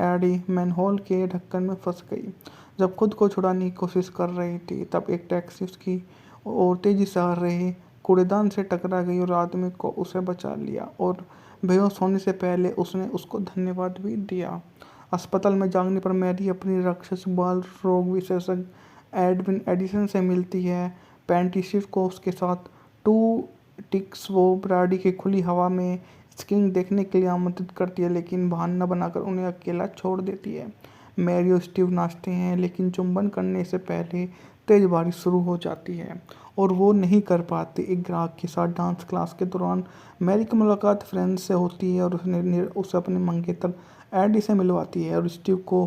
एडी मैनहोल के ढक्कन में फंस गई। जब खुद को छुड़ाने की कोशिश कर रही थी तब एक टैक्सी उसकी ओर तेजी से आ रहे कूड़ेदान से टकरा गई और आदमी को उसे बचा लिया और बेहोश होने से पहले उसने उसको धन्यवाद भी दिया। अस्पताल में जागने पर मैरी अपनी राक्षस बाल रोग विशेषज्ञ एडविन एडिसन से मिलती है। पेंटिशिव को उसके साथ टू टिक्स वो ब्राडी की खुली हवा में स्कीइंग देखने के लिए आमंत्रित करती है, लेकिन बहाना बनाकर उन्हें अकेला छोड़ देती है। मैरी और स्टीव नाचते हैं, लेकिन चुंबन करने से पहले तेज बारिश शुरू हो जाती है और वो नहीं कर पाते। एक ग्राहक के साथ डांस क्लास के दौरान मैरी की मुलाकात फ्रेंड से होती है और उसे अपने मंगेतर एडी से मिलवाती है और स्टीव को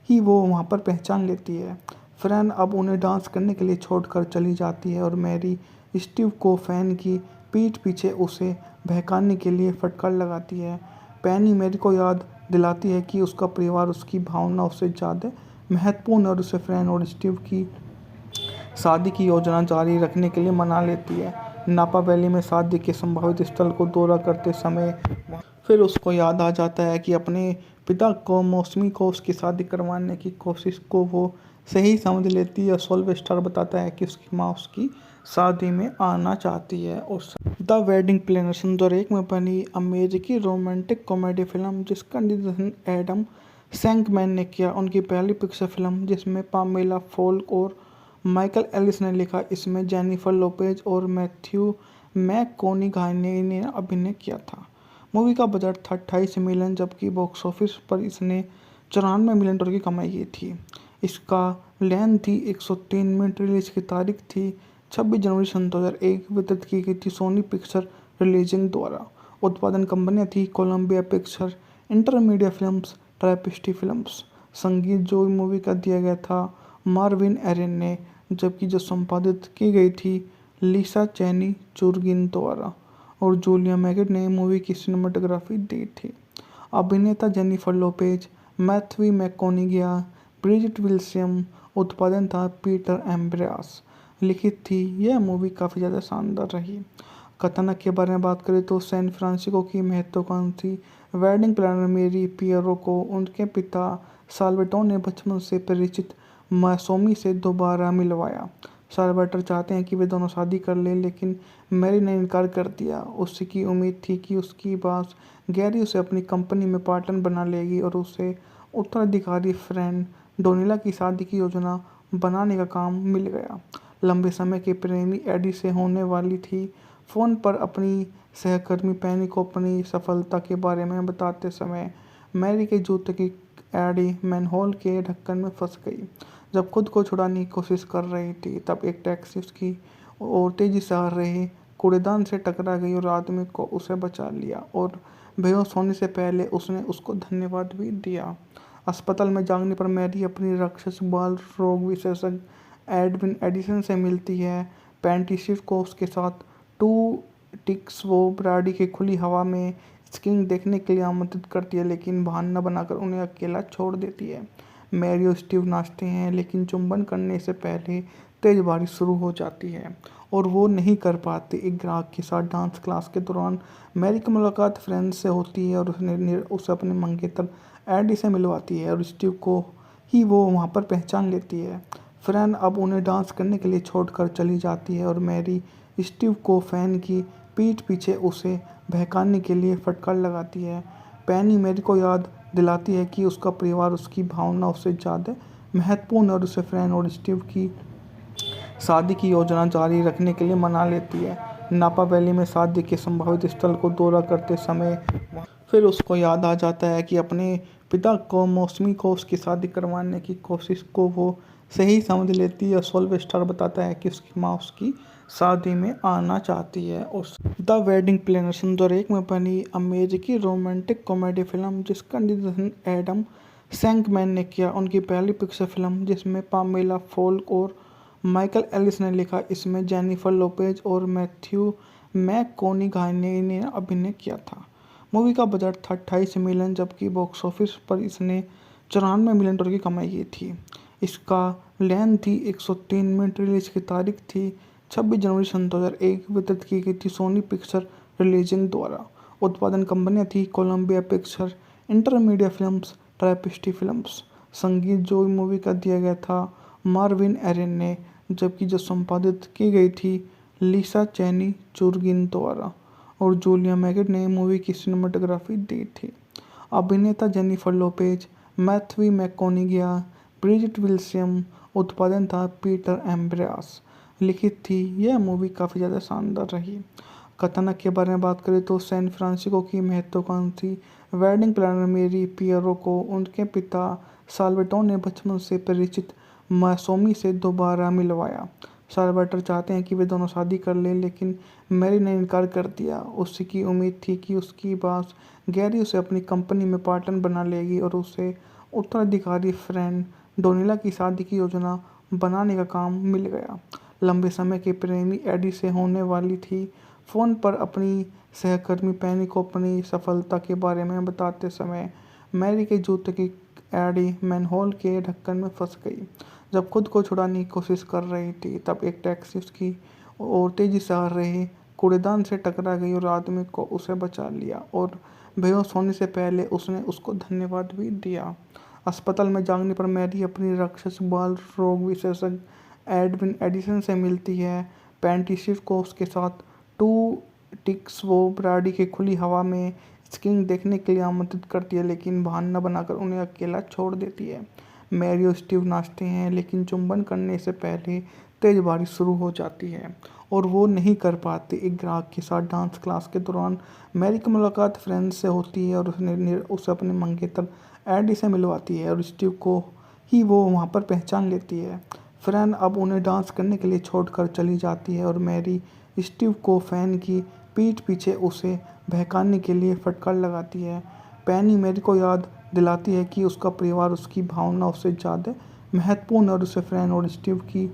ही वो वहाँ पर पहचान लेती है। फ्रेंड अब उन्हें डांस करने के लिए छोड़कर चली जाती है और मैरी स्टीव को फैन की पीठ पीछे उसे बहकाने के लिए फटकार लगाती है। पैनी मैरी को याद दिलाती है कि उसका परिवार उसकी भावना उससे ज़्यादा महत्वपूर्ण और उसे फ्रेंड और स्टीव की शादी की योजना जारी रखने के लिए मना लेती है। नापा वैली में शादी के संभावित स्थल को दौरा करते समय फिर उसको याद आ जाता है कि अपने पिता को मौसमी को उसकी शादी करवाने की कोशिश को वो सही समझ लेती है। सोल्वेस्टर बताता है कि उसकी माँ उसकी शादी में आना चाहती है। और द वेडिंग प्लानर सन 2001 में बनी अमेरिकी रोमांटिक कॉमेडी फिल्म जिसका निर्देशन एडम सैंकमैन ने किया। उनकी पहली पिक्चर फिल्म जिसमें पामेला फोल्क और माइकल एलिस ने लिखा। इसमें जेनिफर लोपेज और मैथ्यू मैककॉनॉगी ने अभिनय किया था। मूवी का बजट था 28 मिलियन, जबकि बॉक्स ऑफिस पर इसने 94 मिलियन डॉलर की कमाई की थी। इसका लेंथ थी 103 मिनट। रिलीज की तारीख थी 26 जनवरी सन 2001। वितरित की गई थी सोनी पिक्चर रिलीजिंग द्वारा। उत्पादन कंपनियां थी Columbia Picture, Intermedia films, Tapestry films. संगीत जो मूवी का दिया गया था मार्विन एरन ने, जबकि जो संपादित की गई थी लिसा चैनी चुर्गिन द्वारा, और जूलिया मैगेट ने मूवी की सिनेमेटोग्राफी दी थी। अभिनेता Jennifer Lopez, Matthew McConaughey, Bridgette Wilson. उत्पादन था पीटर एम्ब्रास। लिखित थी। यह मूवी काफ़ी ज़्यादा शानदार रही। कथानक के बारे में बात करें तो सैन फ्रांसिस्को की महत्वाकांक्षी वेडिंग प्लानर मेरी पियरो को उनके पिता साल्वाटोर ने बचपन से परिचित मासूमी से दोबारा मिलवाया। साल्वाटर चाहते हैं कि वे दोनों शादी कर लें, लेकिन मैरी ने इनकार कर दिया। उसकी उम्मीद थी कि उसकी बॉस गैरी उसे अपनी कंपनी में पार्टनर बना लेगी और उसे उत्तराधिकारी फ्रेंड डोनिला की शादी की योजना बनाने का काम मिल गया। लंबे समय के प्रेमी एडी से होने वाली थी। फ़ोन पर अपनी सहकर्मी पेनी को अपनी सफलता के बारे में बताते समय मैरी के जूते की एडी मैनहोल के ढक्कन में फंस गई। जब खुद को छुड़ाने की कोशिश कर रही थी, तब एक टैक्सी उसकी ओर तेजी से आ रहे कूड़ेदान से टकरा गई और आदमी को उसे बचा लिया, और बेहोश होने से पहले उसने उसको धन्यवाद भी दिया। अस्पताल में जागने पर मैरी अपनी राक्षस बाल रोग विशेषज्ञ एडविन एडिसन से मिलती है। पेंटिसिफ को उसके साथ टू टिक्स वो ब्राडी के खुली हवा में स्कीइंग देखने के लिए आमंत्रित करती है, लेकिन बहाना बनाकर उन्हें अकेला छोड़ देती है। मैरी और स्टीव नाचते हैं, लेकिन चुंबन करने से पहले तेज बारिश शुरू हो जाती है और वो नहीं कर पाते। एक ग्राहक के साथ डांस क्लास के दौरान मैरी की मुलाकात फ्रेंड्स से होती है और उसे अपने मंगेतर एडी से मिलवाती है, और स्टीव को ही वो वहाँ पर पहचान लेती है। फ्रेन अब उन्हें डांस करने के लिए छोड़कर चली जाती है और मैरी स्टीव को फैन की पीठ पीछे उसे बहकाने के लिए फटकार लगाती है। पेनी मैरी को याद दिलाती है कि उसका परिवार उसकी भावना उससे ज़्यादा महत्वपूर्ण है, और उसे फ्रेन और स्टीव की शादी की योजना जारी रखने के लिए मना लेती है। नापा वैली में शादी के संभावित स्थल को दौरा करते समय फिर उसको याद आ जाता है कि अपने पिता को मौसमी को उसकी शादी करवाने की कोशिश को वो सही समझ लेती है। सोल्वेस्टर बताता है कि उसकी माँ उसकी शादी में आना चाहती है। और द वेडिंग प्लानर सन 2001 में बनी अमेरिकी रोमांटिक कॉमेडी फिल्म जिसका निर्देशन एडम सैंकमैन ने किया। उनकी पहली पिक्चर फिल्म जिसमें पामेला फोल्क और माइकल एलिस ने लिखा। इसमें जेनिफर लोपेज और मैथ्यू मैककोनिगाई ने अभिनय किया था। मूवी का बजट था 28 मिलियन, जबकि बॉक्स ऑफिस पर इसने 94 मिलियन डॉलर की कमाई की थी। इसका लेंथ थी 103 मिनट। रिलीज की तारीख थी 26 जनवरी सन 2001। वितरित की गई थी सोनी पिक्चर रिलीजिंग द्वारा। उत्पादन कंपनियां थी Columbia Picture, Intermedia films, Tapestry films. संगीत जो मूवी का दिया गया था मार्विन एरन ने, जबकि जो संपादित की गई थी लिसा चैनी चुर्गिन द्वारा, और जूलिया मैगेट ने मूवी की सिनेमेटोग्राफी दी थी। अभिनेता Jennifer Lopez, Matthew McConaughey, Bridgette Wilson. उत्पादन था पीटर एम्ब्रास। लिखित थी। यह मूवी काफ़ी ज़्यादा शानदार रही। कथानक के बारे में बात करें तो सैन फ्रांसिस्को की महत्वाकांक्षी वेडिंग प्लानर मेरी पियरो को उनके पिता साल्वाटोर ने बचपन से परिचित मासूमी से दोबारा मिलवाया। साल्वाटर चाहते हैं कि वे दोनों शादी कर लें, लेकिन मैरी ने इनकार कर दिया। उसकी उम्मीद थी कि उसकी बॉस गैरी उसे अपनी कंपनी में पार्टनर बना लेगी और उसे उत्तराधिकारी फ्रेंड डोनिला की शादी की योजना बनाने का काम मिल गया। लंबे समय के प्रेमी एडी से होने वाली थी। फ़ोन पर अपनी सहकर्मी पेनी को अपनी सफलता के बारे में बताते समय मैरी के जूते की एडी मैनहोल के ढक्कन में फंस गई। जब खुद को छुड़ाने की कोशिश कर रही थी, तब एक टैक्सी उसकी ओर तेजी से आ रहे कूड़ेदान से टकरा गई और आदमी को उसे बचा लिया, और बेहोश होने से पहले उसने उसको धन्यवाद भी दिया। अस्पताल में जागने पर मैरी अपनी राक्षस बाल रोग विशेषज्ञ एडविन एडिसन से मिलती है। पेंटिसिफ को उसके साथ टू टिक्स वो ब्राडी के खुली हवा में स्कीइंग देखने के लिए आमंत्रित करती है, लेकिन बहाना बनाकर उन्हें अकेला छोड़ देती है। मैरी और स्टीव नाचते हैं, लेकिन चुंबन करने से पहले तेज बारिश शुरू हो जाती है और वो नहीं कर पाते। एक ग्राहक के साथ डांस क्लास के दौरान मैरी की मुलाकात फ्रेंड्स से होती है और उसे अपने मंगेतर एडी से मिलवाती है, और स्टीव को ही वो वहाँ पर पहचान लेती है। फ्रेन अब उन्हें डांस करने के लिए छोड़कर चली जाती है और मैरी स्टीव को फैन की पीठ पीछे उसे बहकाने के लिए फटकार लगाती है। पेनी मैरी को याद दिलाती है कि उसका परिवार उसकी भावना उससे ज़्यादा महत्वपूर्ण है और उसे फ्रेन और स्टीव की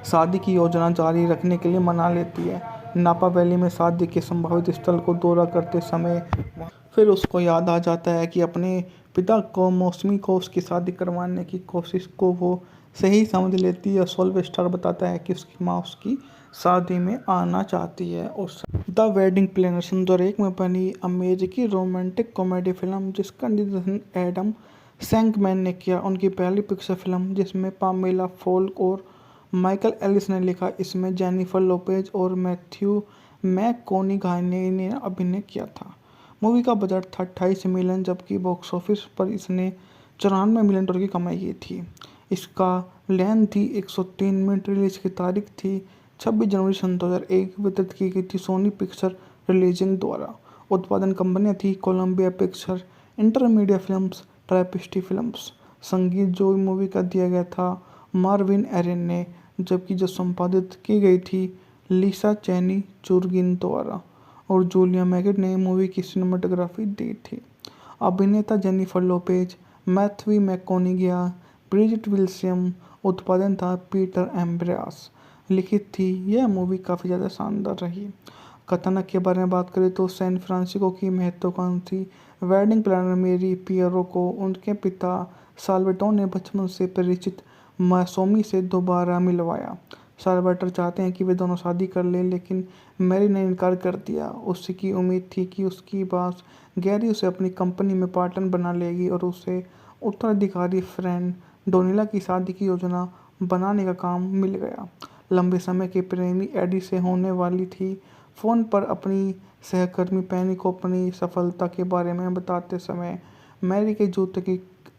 शादी की योजना जारी रखने के लिए मना लेती है। नापा वैली में शादी के संभावित स्थल को दौरा करते समय फिर उसको याद आ जाता है कि अपने पिता को मौसमी को उसकी शादी करवाने की कोशिश को वो सही समझ लेती है। सोल्वेस्टर बताता है कि उसकी माँ उसकी शादी में आना चाहती है। और द वेडिंग प्लानर सन 2001 में बनी अमेरिकी रोमांटिक कॉमेडी फिल्म जिसका निर्देशन एडम सैंकमैन ने किया। उनकी पहली पिक्चर फिल्म जिसमें पामेला फोल्क और माइकल एलिस ने लिखा। इसमें जेनिफर लोपेज और मैथ्यू मैककॉनिघाई ने अभिनय किया था। मूवी का बजट था 28 मिलियन, जबकि बॉक्स ऑफिस पर इसने $94 मिलियन की कमाई की थी। इसका लेंथ थी 103 मिनट। रिलीज की तारीख थी 26 जनवरी सन 2001। वितरित की गई थी सोनी पिक्चर रिलीजिंग द्वारा। उत्पादन कंपनियां थी Columbia Picture, Intermedia films, Tapestry films. संगीत जो मूवी का दिया गया था मार्विन एरन ने, जबकि जो संपादित की गई थी लिसा चैनी चुर्गिन द्वारा। और जूलिया मैगिड ने मूवी की सिनेमेटोग्राफी दी थी। अभिनेता Jennifer Lopez, Matthew McConaughey, Bridgette Wilson. उत्पादन था पीटर एम्ब्रास। लिखित थी। यह मूवी काफ़ी ज़्यादा शानदार रही। कथानक के बारे में बात करें तो सैन फ्रांसिस्को की महत्वाकांक्षी वेडिंग प्लानर मेरी पियरो को उनके पिता साल्वाटोर ने बचपन से परिचित मासूमी से दोबारा मिलवाया। साल्वाटर चाहते हैं कि वे दोनों शादी कर लें, लेकिन मैरी ने इनकार कर दिया। उसकी उम्मीद थी कि उसकी बॉस गैरी उसे अपनी कंपनी में पार्टनर बना लेगी और उसे उत्तराधिकारी फ्रेंड डोनिला की शादी की योजना बनाने का काम मिल गया। लंबे समय के प्रेमी एडी से होने वाली थी। फ़ोन पर अपनी सहकर्मी पैनी को अपनी सफलता के बारे में बताते समय मैरी के जूते की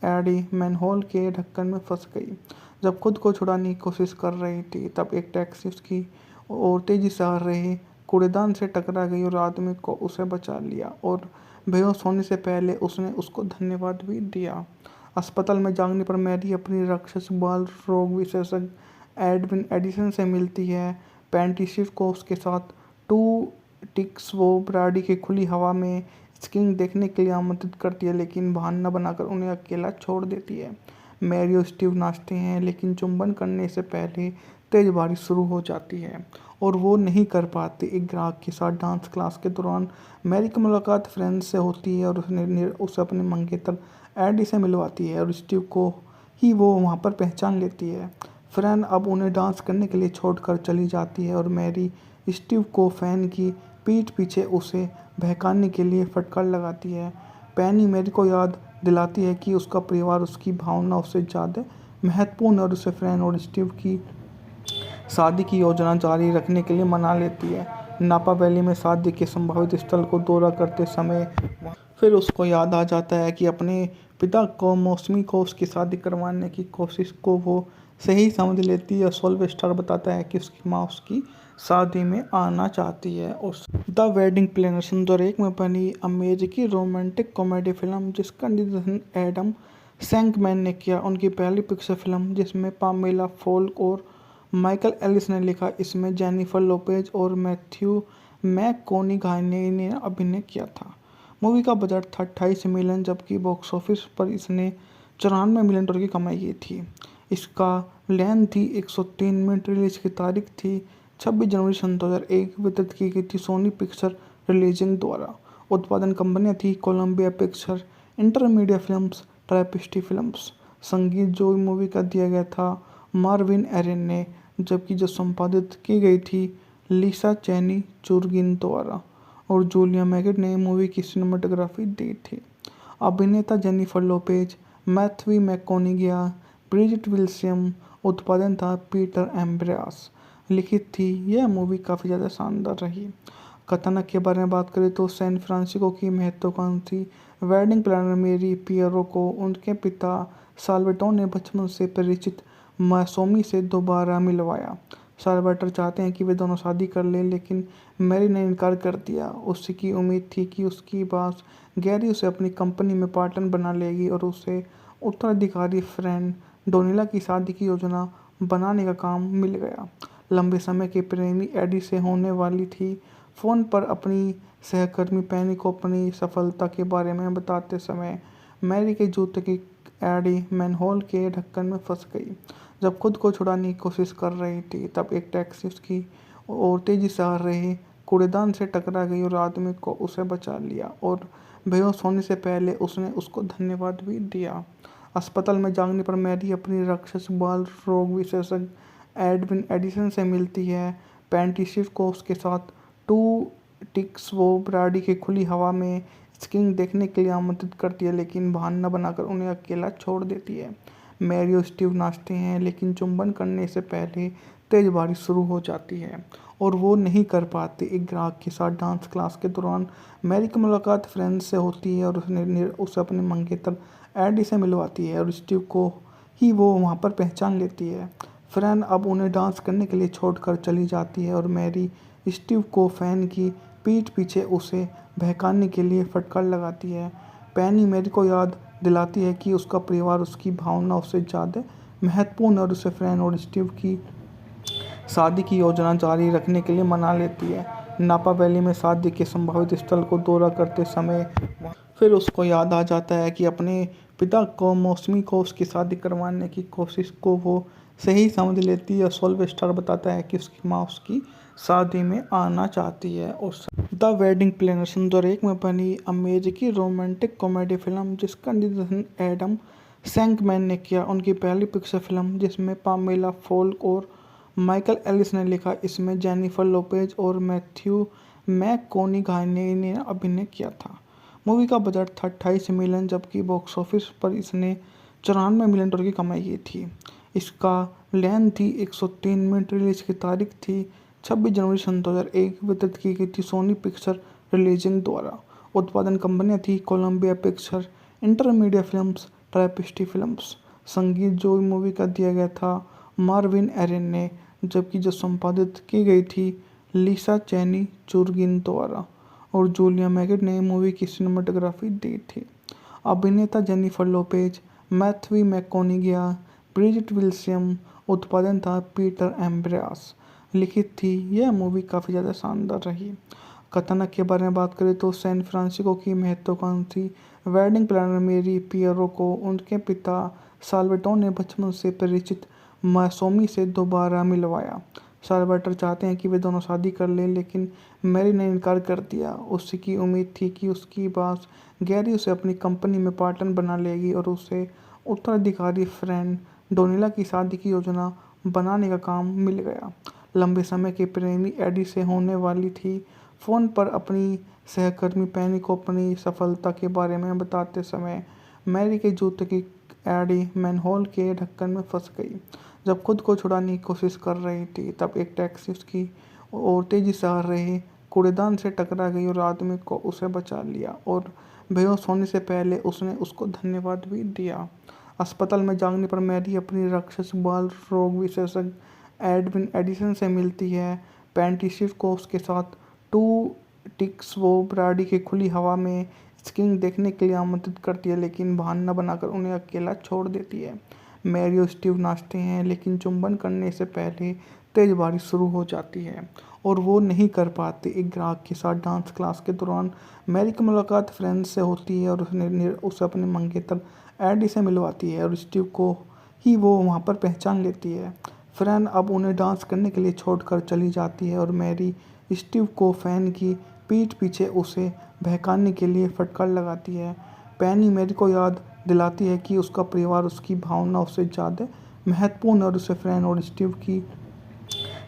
एडी मैनहोल के ढक्कन में फंस गई। जब खुद को छुड़ाने की कोशिश कर रही थी, तब एक टैक्सी उसकी ओर तेजी से आ रहे कूड़ेदान से टकरा गई और आदमी को उसे बचा लिया और बेहोश होने से पहले उसने उसको धन्यवाद भी दिया। अस्पताल में जागने पर मैरी अपनी राक्षस बाल रोग विशेषज्ञ एडविन एडिसन से मिलती है। पेंटिसिस को उसके साथ टू टिक्स वो ब्राडी की खुली हवा में स्कीइंग देखने के लिए आमंत्रित करती है, लेकिन बहाना बनाकर उन्हें अकेला छोड़ देती है। मैरी और स्टीव नाचते हैं, लेकिन चुंबन करने से पहले तेज बारिश शुरू हो जाती है और वो नहीं कर पाते। एक ग्राहक के साथ डांस क्लास के दौरान मैरी की मुलाकात फ्रेंड से होती है और उसे अपने मंगेतर एडी से मिलवाती है और स्टीव को ही वो वहाँ पर पहचान लेती है। फ्रेंड अब उन्हें डांस करने के लिए छोड़कर चली जाती है और मैरी स्टीव को फैन की पीठ पीछे उसे बहकाने के लिए फटकार लगाती है। पैनी मैरी को याद दिलाती है कि उसका परिवार उसकी भावना उससे ज़्यादा महत्वपूर्ण है और उसे फ्रेंड और स्टीव की शादी की योजना जारी रखने के लिए मना लेती है। नापा वैली में शादी के संभावित स्थल को दौरा करते समय फिर उसको याद आ जाता है कि अपने पिता को मौसमी को उसकी शादी करवाने की कोशिश को वो सही समझ लेती है। सोल्वेस्टर बताता है कि उसकी माँ उसकी शादी में आना चाहती है। और द वेडिंग प्लानर सन 2001 में बनी अमेरिकी रोमांटिक कॉमेडी फिल्म जिसका निर्देशन एडम सैंकमैन ने किया। उनकी पहली पिक्चर फिल्म जिसमें पामेला फोल्क और माइकल एलिस ने लिखा। इसमें जेनिफर लोपेज और मैथ्यू मैककॉनिघाई ने अभिनय किया था। मूवी का बजट था 28 मिलियन, जबकि बॉक्स ऑफिस पर इसने $94 मिलियन की कमाई की थी। इसका लेंथ थी 103 मिनट। रिलीज की तारीख थी 26 जनवरी सन 2001। वितरित की गई थी सोनी पिक्चर रिलीजिंग द्वारा। उत्पादन कंपनियां थी Columbia Picture, Intermedia films, Tapestry films. संगीत जो मूवी का दिया गया था मार्विन एरन ने, जबकि जो संपादित की गई थी लिसा चैनी चुर्गिन द्वारा। और जूलिया मैगिड ने मूवी की सिनेमेटोग्राफी दी थी। अभिनेता Jennifer Lopez, Matthew McConaughey, Bridgette Wilson. उत्पादन था पीटर एम्ब्रास। लिखित थी। यह मूवी काफ़ी ज़्यादा शानदार रही। कथानक के बारे में बात करें तो सैन फ्रांसिस्को की महत्वाकांक्षी वेडिंग प्लानर मेरी पियरो को उनके पिता साल्वाटोर ने बचपन से परिचित मासूमी से दोबारा मिलवाया। साल्वाटर चाहते हैं कि वे दोनों शादी कर लें, लेकिन मैरी ने इनकार कर दिया। उसकी उम्मीद थी कि उसकी बॉस गैरी उसे अपनी कंपनी में पार्टनर बना लेगी और उसे उत्तराधिकारी फ्रेंड डोनिला की शादी की योजना बनाने का काम मिल गया। लंबे समय के प्रेमी एडी से होने वाली थी। फ़ोन पर अपनी सहकर्मी पैनी को अपनी सफलता के बारे में बताते समय मैरी के जूते की एड़ी मैनहोल के ढक्कन में फंस गई। जब खुद को छुड़ाने की कोशिश कर रही थी तब एक टैक्सी उसकी ओर तेजी से आ रही कूड़ेदान से टकरा गई और आदमी को उसे बचा लिया और बेहोश होने से पहले उसने उसको धन्यवाद भी दिया। अस्पताल में जागने पर मैरी अपनी राक्षस बाल रोग विशेषज्ञ एडविन एडिसन से मिलती है। पेंटिशिव को उसके साथ टू टिक्स वो ब्राडी की खुली हवा में स्कीइंग देखने के लिए आमंत्रित करती है, लेकिन बहाना बनाकर उन्हें अकेला छोड़ देती है। मैरी और स्टीव नाचते हैं, लेकिन चुंबन करने से पहले तेज बारिश शुरू हो जाती है और वो नहीं कर पाते। एक ग्राहक के साथ डांस क्लास के दौरान मैरी की मुलाकात फ्रेंड से होती है और उसे अपने मंगेतर एडी से मिलवाती है और स्टीव को ही वो वहाँ पर पहचान लेती है। फ्रेंड अब उन्हें डांस करने के लिए छोड़कर चली जाती है और मैरी स्टीव को फैन की पीठ पीछे उसे बहकाने के लिए फटकार लगाती है। पैनी मैरी को याद दिलाती है कि उसका परिवार उसकी भावना उससे ज़्यादा महत्वपूर्ण है और उसे फ्रेंड और स्टीव की शादी की योजना जारी रखने के लिए मना लेती है। नापा वैली में शादी के संभावित स्थल को दौरा करते समय फिर उसको याद आ जाता है कि अपने पिता को मौसमी को उसकी शादी करवाने की कोशिश को वो सही समझ लेती है। सोल्वेस्टर बताता है कि उसकी माँ उसकी शादी में आना चाहती है। और द वेडिंग प्लानर सन 2001 में बनी अमेरिकी रोमांटिक कॉमेडी फिल्म जिसका निर्देशन एडम सैंकमैन ने किया। उनकी पहली पिक्चर फिल्म जिसमें पामेला फोल्क और माइकल एलिस ने लिखा। इसमें जेनिफर लोपेज और मैथ्यू मैककॉनॉगी ने अभिनय किया था। मूवी का बजट था 28 मिलियन, जबकि बॉक्स ऑफिस पर इसने 94 मिलियन डॉलर की कमाई की थी। इसका लेंथ थी 103 मिनट। रिलीज की तारीख थी 26 जनवरी सन 2001। वितरित की गई थी सोनी पिक्चर रिलीजिंग द्वारा। उत्पादन कंपनियां थी Columbia Picture, Intermedia films, Tapestry films. संगीत जो मूवी का दिया गया था मार्विन एरन ने, जबकि जो संपादित की गई थी लिसा चैनी चुर्गिन द्वारा और जूलिया मैगिड ने मूवी की सिनेमाटोग्राफी दी थी। अभिनेता Jennifer Lopez, Matthew McConaughey, Bridgette Wilson. उत्पादन था पीटर एम्ब्रास। लिखित थी। यह मूवी काफ़ी ज़्यादा शानदार रही। कथानक के बारे में बात करें तो सैन फ्रांसिस्को की महत्वाकांक्षी वेडिंग प्लानर मेरी पियरो को उनके पिता साल्वाटोर ने बचपन से परिचित मौसमी से दोबारा मिलवाया। साल्वाटोर चाहते हैं कि वे दोनों शादी कर लें, लेकिन मैरी ने इनकार कर दिया। उसकी उम्मीद थी कि उसकी बास गैरी उसे अपनी कंपनी में पार्टनर बना लेगी और उसे उत्तराधिकारी फ्रेंड डोनिला की शादी की योजना बनाने का काम मिल गया। लंबे समय के प्रेमी एडी से होने वाली थी। फ़ोन पर अपनी सहकर्मी पैनी को अपनी सफलता के बारे में बताते समय मैरी के जूते की एडी मैनहोल के ढक्कन में फंस गई। जब खुद को छुड़ाने की कोशिश कर रही थी तब एक टैक्सी उसकी ओर तेजी से आ रही कूड़ेदान से टकरा गई और आदमी को उसे बचा लिया और बेहोश होने से पहले उसने उसको धन्यवाद भी दिया। अस्पताल में जागने पर मैरी अपनी राक्षस बाल रोग विशेषज्ञ एडविन एडिसन से मिलती है। पेंटिशिव को उसके साथ टू टिक्स वो ब्राडी की खुली हवा में स्कीइंग देखने के लिए आमंत्रित करती है, लेकिन बहाना बनाकर उन्हें अकेला छोड़ देती है। मैरी और स्टीव नाचते हैं, लेकिन चुंबन करने से पहले तेज बारिश शुरू हो जाती है और वो नहीं कर पाते। एक ग्राहक के साथ डांस क्लास के दौरान मैरी की मुलाकात फ्रेंड से होती है और उसे अपने मंगेतर एडी से मिलवाती है और स्टीव को ही वो वहाँ पर पहचान लेती है। फ्रेंड अब उन्हें डांस करने के लिए छोड़कर चली जाती है और मैरी स्टीव को फैन की पीठ पीछे उसे बहकाने के लिए फटकार लगाती है। पैनी मैरी को याद दिलाती है कि उसका परिवार उसकी भावना उससे ज़्यादा महत्वपूर्ण है और उसे फ्रेंड और स्टीव की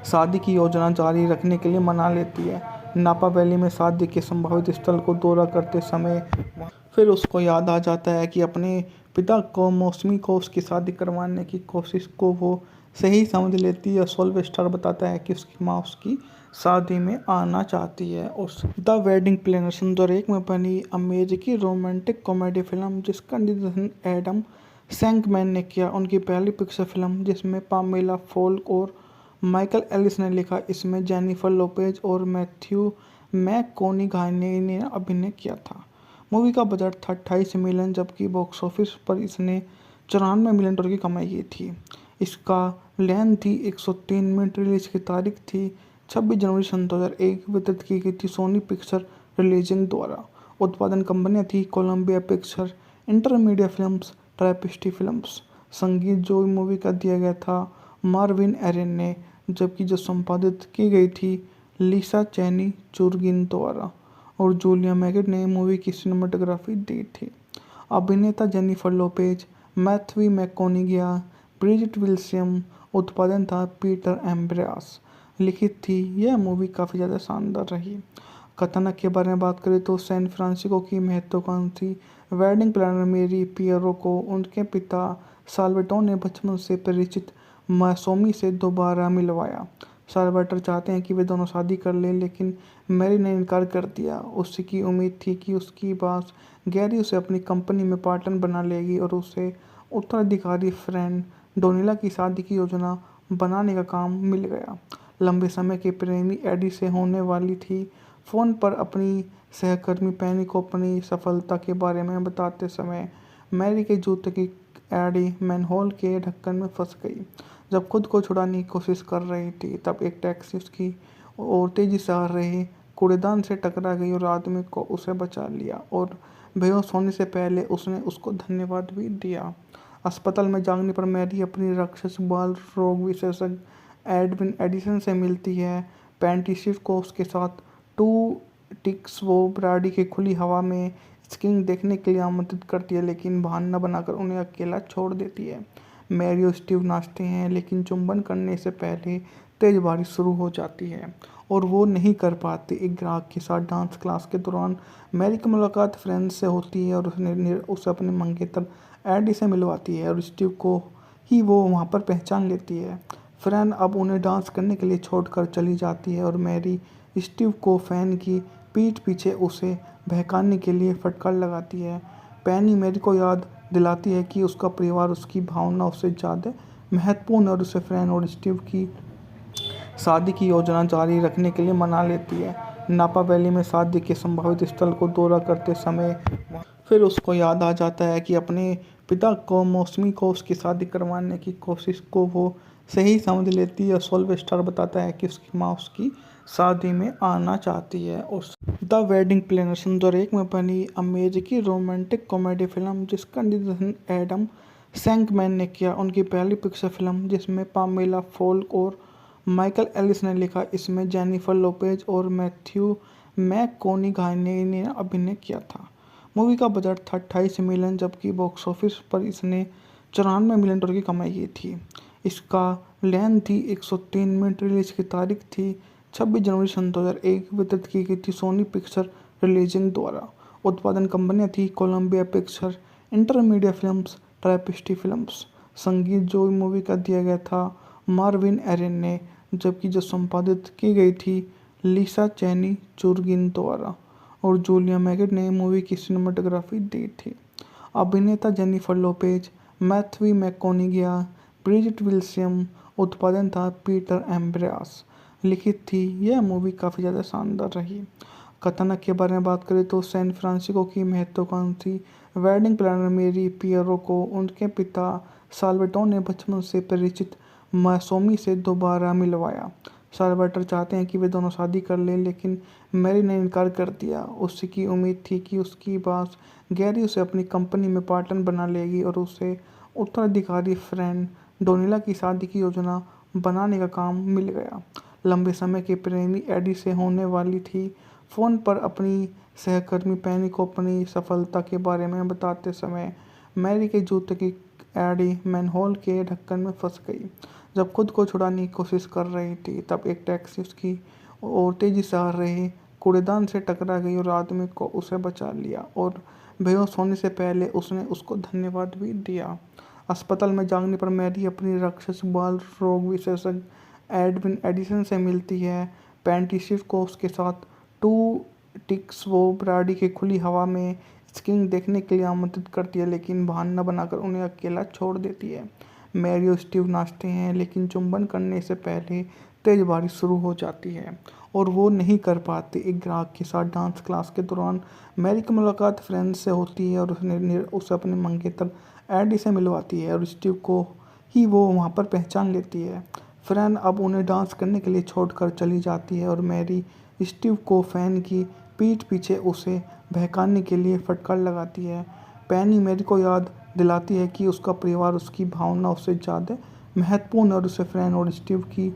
शादी की योजना जारी रखने के लिए मना लेती है। नापा वैली में शादी के संभावित स्थल को दौरा करते समय फिर उसको याद आ जाता है कि अपने पिता को मौसमी को उसकी शादी करवाने की कोशिश को वो सही समझ लेती है। सोल्वेस्टर बताता है कि उसकी माँ उसकी शादी में आना चाहती है। और द वेडिंग प्लानर सन 2001 में बनी अमेरिकी रोमांटिक कॉमेडी फिल्म जिसका निर्देशन एडम सैंकमैन ने किया। उनकी पहली पिक्चर फिल्म जिसमें पामेला फोल्क और माइकल एलिस ने लिखा। इसमें जेनिफर लोपेज और मैथ्यू मैककॉनॉगी ने अभिनय किया था। मूवी का बजट था 28 मिलियन, जबकि बॉक्स ऑफिस पर इसने 94 मिलियन डॉलर की कमाई की थी। इसका लेंथ थी 103 मिनट। रिलीज की तारीख थी 26 जनवरी सन 2001। वितरित की गई थी सोनी पिक्चर रिलीजिंग द्वारा। उत्पादन कंपनियां थी Columbia Picture, Intermedia films, Tapestry films. संगीत जो मूवी का दिया गया था मार्विन एरन ने, जबकि जो संपादित की गई थी लिसा चैनी चुर्गिन द्वारा, और जूलिया मैगेट ने मूवी की सिनेमाटोग्राफी दी थी। अभिनेता Jennifer Lopez, Matthew McConaughey, Bridgette Wilson. उत्पादन था पीटर एम्ब्रास। लिखित थी। यह मूवी काफ़ी ज़्यादा शानदार रही। कथानक के बारे में बात करें तो सैन फ्रांसिस्को की महत्वाकांक्षी वेडिंग प्लानर मेरी पियरो को उनके पिता साल्वाटोर ने बचपन से परिचित मासूमी से दोबारा मिलवाया। साल्वाटर चाहते हैं कि वे दोनों शादी कर लें, लेकिन मैरी ने इनकार कर दिया। उसकी उम्मीद थी कि उसकी बॉस गैरी उसे अपनी कंपनी में पार्टनर बना लेगी और उसे उत्तराधिकारी फ्रेंड डोनिला की शादी की योजना बनाने का काम मिल गया। लंबे समय के प्रेमी एडी से होने वाली थी। फ़ोन पर अपनी सहकर्मी पेनी को अपनी सफलता के बारे में बताते समय मैरी के जूते की एडी मैनहोल के ढक्कन में फंस गई। जब खुद को छुड़ाने की कोशिश कर रही थी, तब एक टैक्सी उसकी ओर तेजी से आ रहे कूड़ेदान से टकरा गई और आदमी को उसे बचा लिया और बेहोश होने से पहले उसने उसको धन्यवाद भी दिया। अस्पताल में जागने पर मैरी अपनी राक्षस बाल रोग विशेषज्ञ एडविन एडिसन से मिलती है। पेंटिशिव को उसके साथ टू टिक्स वो ब्राडी की खुली हवा में स्कीइंग देखने के लिए आमंत्रित करती है, लेकिन बहाना बनाकर उन्हें अकेला छोड़ देती है। मैरी और स्टीव नाचते हैं, लेकिन चुंबन करने से पहले तेज बारिश शुरू हो जाती है और वो नहीं कर पाते। एक ग्राहक के साथ डांस क्लास के दौरान मैरी की मुलाकात फ्रेंड्स से होती है और उसे अपने मंगेतर एडी से मिलवाती है और स्टीव को ही वो वहाँ पर पहचान लेती है। फ्रेन अब उन्हें डांस करने के लिए छोड़कर चली जाती है और मैरी स्टीव को फैन की पीठ पीछे उसे बहकाने के लिए फटकार लगाती है। पेनी मैरी को याद दिलाती है कि उसका परिवार उसकी भावना उससे ज़्यादा महत्वपूर्ण है और उसे फ्रेन और स्टीव की शादी की योजना जारी रखने के लिए मना लेती है। नापा वैली में शादी के संभावित स्थल को दौरा करते समय फिर उसको याद आ जाता है कि अपने पिता को मौसमी को उसकी शादी करवाने की कोशिश को वो सही समझ लेती है। सोल्वेस्टर बताता है कि उसकी माँ उसकी शादी में आना चाहती है। और द वेडिंग प्लानर सन 2001 में बनी अमेरिकी रोमांटिक कॉमेडी फिल्म जिसका निर्देशन एडम सैंकमैन ने किया। उनकी पहली पिक्चर फिल्म जिसमें पामेला फोल्क और माइकल एलिस ने लिखा। इसमें जेनिफर लोपेज और मैथ्यू मैककोनिगानी ने अभिनय किया था। मूवी का बजट था 28 मिलियन, जबकि बॉक्स ऑफिस पर इसने $94 मिलियन की कमाई की थी। इसका लेंथ थी 103 मिनट। रिलीज की तारीख थी 26 जनवरी सन 2001। वितरित की गई थी सोनी पिक्चर रिलीजिंग द्वारा। उत्पादन कंपनियां थी Columbia Picture, Intermedia films, Tapestry films. संगीत जो मूवी का दिया गया था मार्विन एरन ने, जबकि जो संपादित की गई थी लिसा चैनी चुर्गिन द्वारा, और जूलिया मैगेट ने मूवी की सिनेमाटोग्राफी दी थी। अभिनेता Jennifer Lopez, Matthew McConaughey, Bridgette Wilson. उत्पादन था पीटर एम्ब्रास। लिखित थी। यह मूवी काफ़ी ज़्यादा शानदार रही। कथानक के बारे में बात करें तो सैन फ्रांसिस्को की महत्वाकांक्षी वेडिंग प्लानर मेरी पियरो को उनके पिता साल्वाटोर ने बचपन से परिचित मासूमी से दोबारा मिलवाया। साल्वाटर चाहते हैं कि वे दोनों शादी कर लें, लेकिन मैरी ने इनकार कर दिया। उसकी उम्मीद थी कि उसकी बॉस गैरी उसे अपनी कंपनी में पार्टनर बना लेगी और उसे उत्तराधिकारी फ्रेंड डोनिला की शादी की योजना बनाने का काम मिल गया। लंबे समय के प्रेमी एडी से होने वाली थी। फ़ोन पर अपनी सहकर्मी पेनी को अपनी सफलता के बारे में बताते समय मैरी के जूते की एडी मैनहोल के ढक्कन में फंस गई। जब खुद को छुड़ाने की कोशिश कर रही थी, तब एक टैक्सी उसकी ओर तेजी से आ रहे कूड़ेदान से टकरा गई और आदमी को उसे बचा लिया और बेहोश होने से पहले उसने उसको धन्यवाद भी दिया। अस्पताल में जागने पर मैरी अपनी राक्षस बाल रोग विशेषज्ञ एडविन एडिसन से मिलती है। पेंटिशिव को उसके साथ टू टिक्स वो ब्राडी की खुली हवा में स्कीइंग देखने के लिए आमंत्रित करती है, लेकिन बहाना बनाकर उन्हें अकेला छोड़ देती है। मैरी और स्टीव नाचते हैं, लेकिन चुंबन करने से पहले तेज बारिश शुरू हो जाती है और वो नहीं कर पाते। एक ग्राहक के साथ डांस क्लास के दौरान मैरी की मुलाकात फ्रेंड्स से होती है और उसे अपने मंगेतर एडी से मिलवाती है और स्टीव को ही वो वहाँ पर पहचान लेती है। फ्रेन अब उन्हें डांस करने के लिए छोड़कर चली जाती है और मैरी स्टीव को फैन की पीठ पीछे उसे बहकाने के लिए फटकार लगाती है। पैनी मैरी को याद दिलाती है कि उसका परिवार उसकी भावनाओं से ज़्यादा महत्वपूर्ण है और उसे फ्रैन और स्टीव की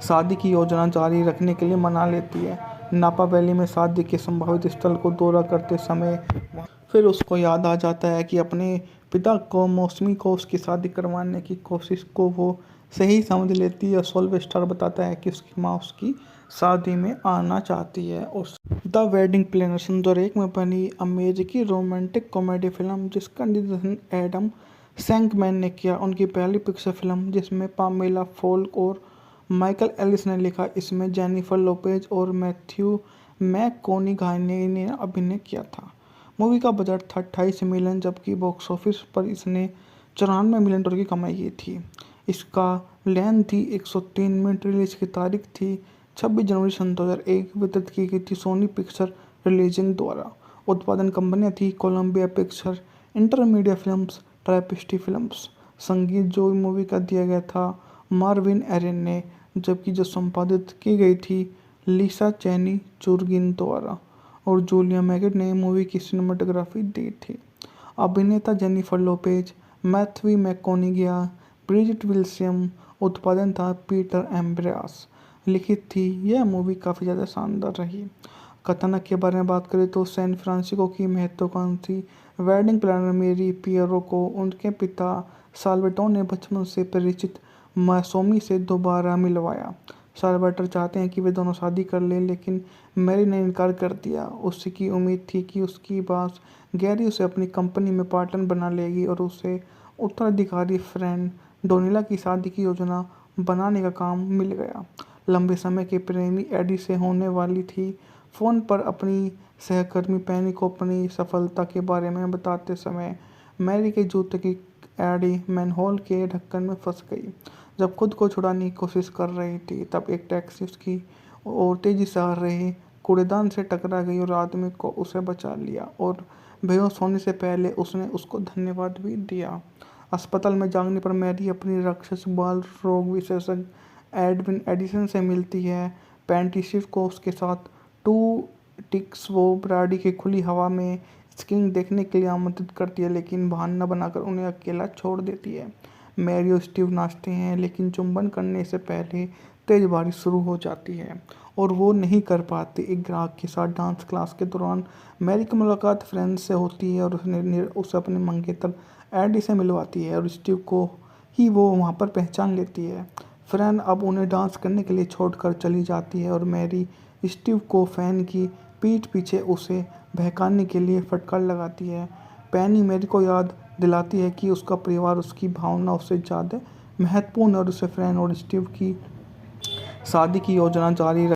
शादी की योजना जारी रखने के लिए मना लेती है। नापा वैली में शादी के संभावित स्थल को दौरा करते समय फिर उसको याद आ जाता है कि अपने पिता को मौसमी को उसकी शादी करवाने की कोशिश को वो सही समझ लेती है। सोल्वेस्टर बताता है कि उसकी माँ उसकी शादी में आना चाहती है। और द वेडिंग प्लानर सन 2001 में बनी अमेरिकी रोमांटिक कॉमेडी फिल्म जिसका निर्देशन एडम सैंकमैन ने किया। उनकी पहली पिक्चर फिल्म जिसमें पामेला फोल्क और माइकल एलिस ने लिखा। इसमें जेनिफर लोपेज और मैथ्यू मैककॉनॉगी ने अभिनय किया था। मूवी का बजट था 28 मिलियन जबकि बॉक्स ऑफिस पर इसने 94 मिलियन डॉलर की कमाई की थी। इसका लेंथ थी 103 मिनट। रिलीज की तारीख थी 26 जनवरी सन 2001। वितरित की गई थी सोनी पिक्चर रिलीजिंग द्वारा। उत्पादन कंपनियां थी Columbia Picture, Intermedia films, Tapestry films. संगीत जो मूवी का दिया गया था मार्विन एरन ने, जबकि जो संपादित की गई थी लिसा चैनी चुर्गिन द्वारा। और जूलिया मैगेट ने मूवी की सिनेमेटोग्राफी दी थी। अभिनेता Jennifer Lopez, Matthew McConaughey, Bridgette Wilson. उत्पादन था पीटर एम्ब्रास। लिखित थी। यह मूवी काफ़ी ज़्यादा शानदार रही। कथानक के बारे में बात करें तो सैन फ्रांसिस्को की महत्वाकांक्षी वेडिंग प्लानर मेरी पियरो को उनके पिता साल्वाटोर ने बचपन से परिचित मौसमी से दोबारा मिलवाया। साल्वाटर चाहते हैं कि वे दोनों शादी कर लें, लेकिन मैरी ने इनकार कर दिया। उसकी उम्मीद थी कि उसकी बात गैरी उसे अपनी कंपनी में पार्टनर बना लेगी और उसे उत्तराधिकारी फ्रेंड डोनिला की शादी की योजना बनाने का काम मिल गया। लंबे समय के प्रेमी एडी से होने वाली थी। फ़ोन पर अपनी सहकर्मी पैनी को अपनी सफलता के बारे में बताते समय मैरी के जूते की एडी मैनहोल के ढक्कन में फंस गई। जब खुद को छुड़ाने की कोशिश कर रही थी तब एक टैक्सी उसकी और तेजी से आ रहे कूड़ेदान से टकरा गई और आदमी को उसे बचा लिया और बेहोश होने से पहले उसने उसको धन्यवाद भी दिया। अस्पताल में जागने पर मैरी अपनी राक्षस बाल रोग विशेषज्ञ एडविन एडिसन से मिलती है। पैंटीशिफ को उसके साथ टू टिक्स वो ब्राडी की खुली हवा में स्कीइंग देखने के लिए आमंत्रित करती है, लेकिन बहाना बनाकर उन्हें अकेला छोड़ देती है। मैरी और स्टीव नाचते हैं, लेकिन चुंबन करने से पहले तेज बारिश शुरू हो जाती है और वो नहीं कर पाते। एक ग्राहक के साथ डांस क्लास के दौरान मैरी की मुलाकात फ्रेंड्स से होती है और उसे अपने मंगेतर एडी से मिलवाती है और स्टीव को ही वो वहाँ पर पहचान लेती है। फ्रेंड अब उन्हें डांस करने के लिए छोड़कर चली जाती है और मैरी स्टीव को फैन की पीठ पीछे उसे बहकाने के लिए फटकार लगाती है। पैनी मैरी को याद दिलाती है कि उसका परिवार उसकी भावनाओं से ज़्यादा महत्वपूर्ण है और उसे फ्रैन और स्टीव की शादी की योजना जारी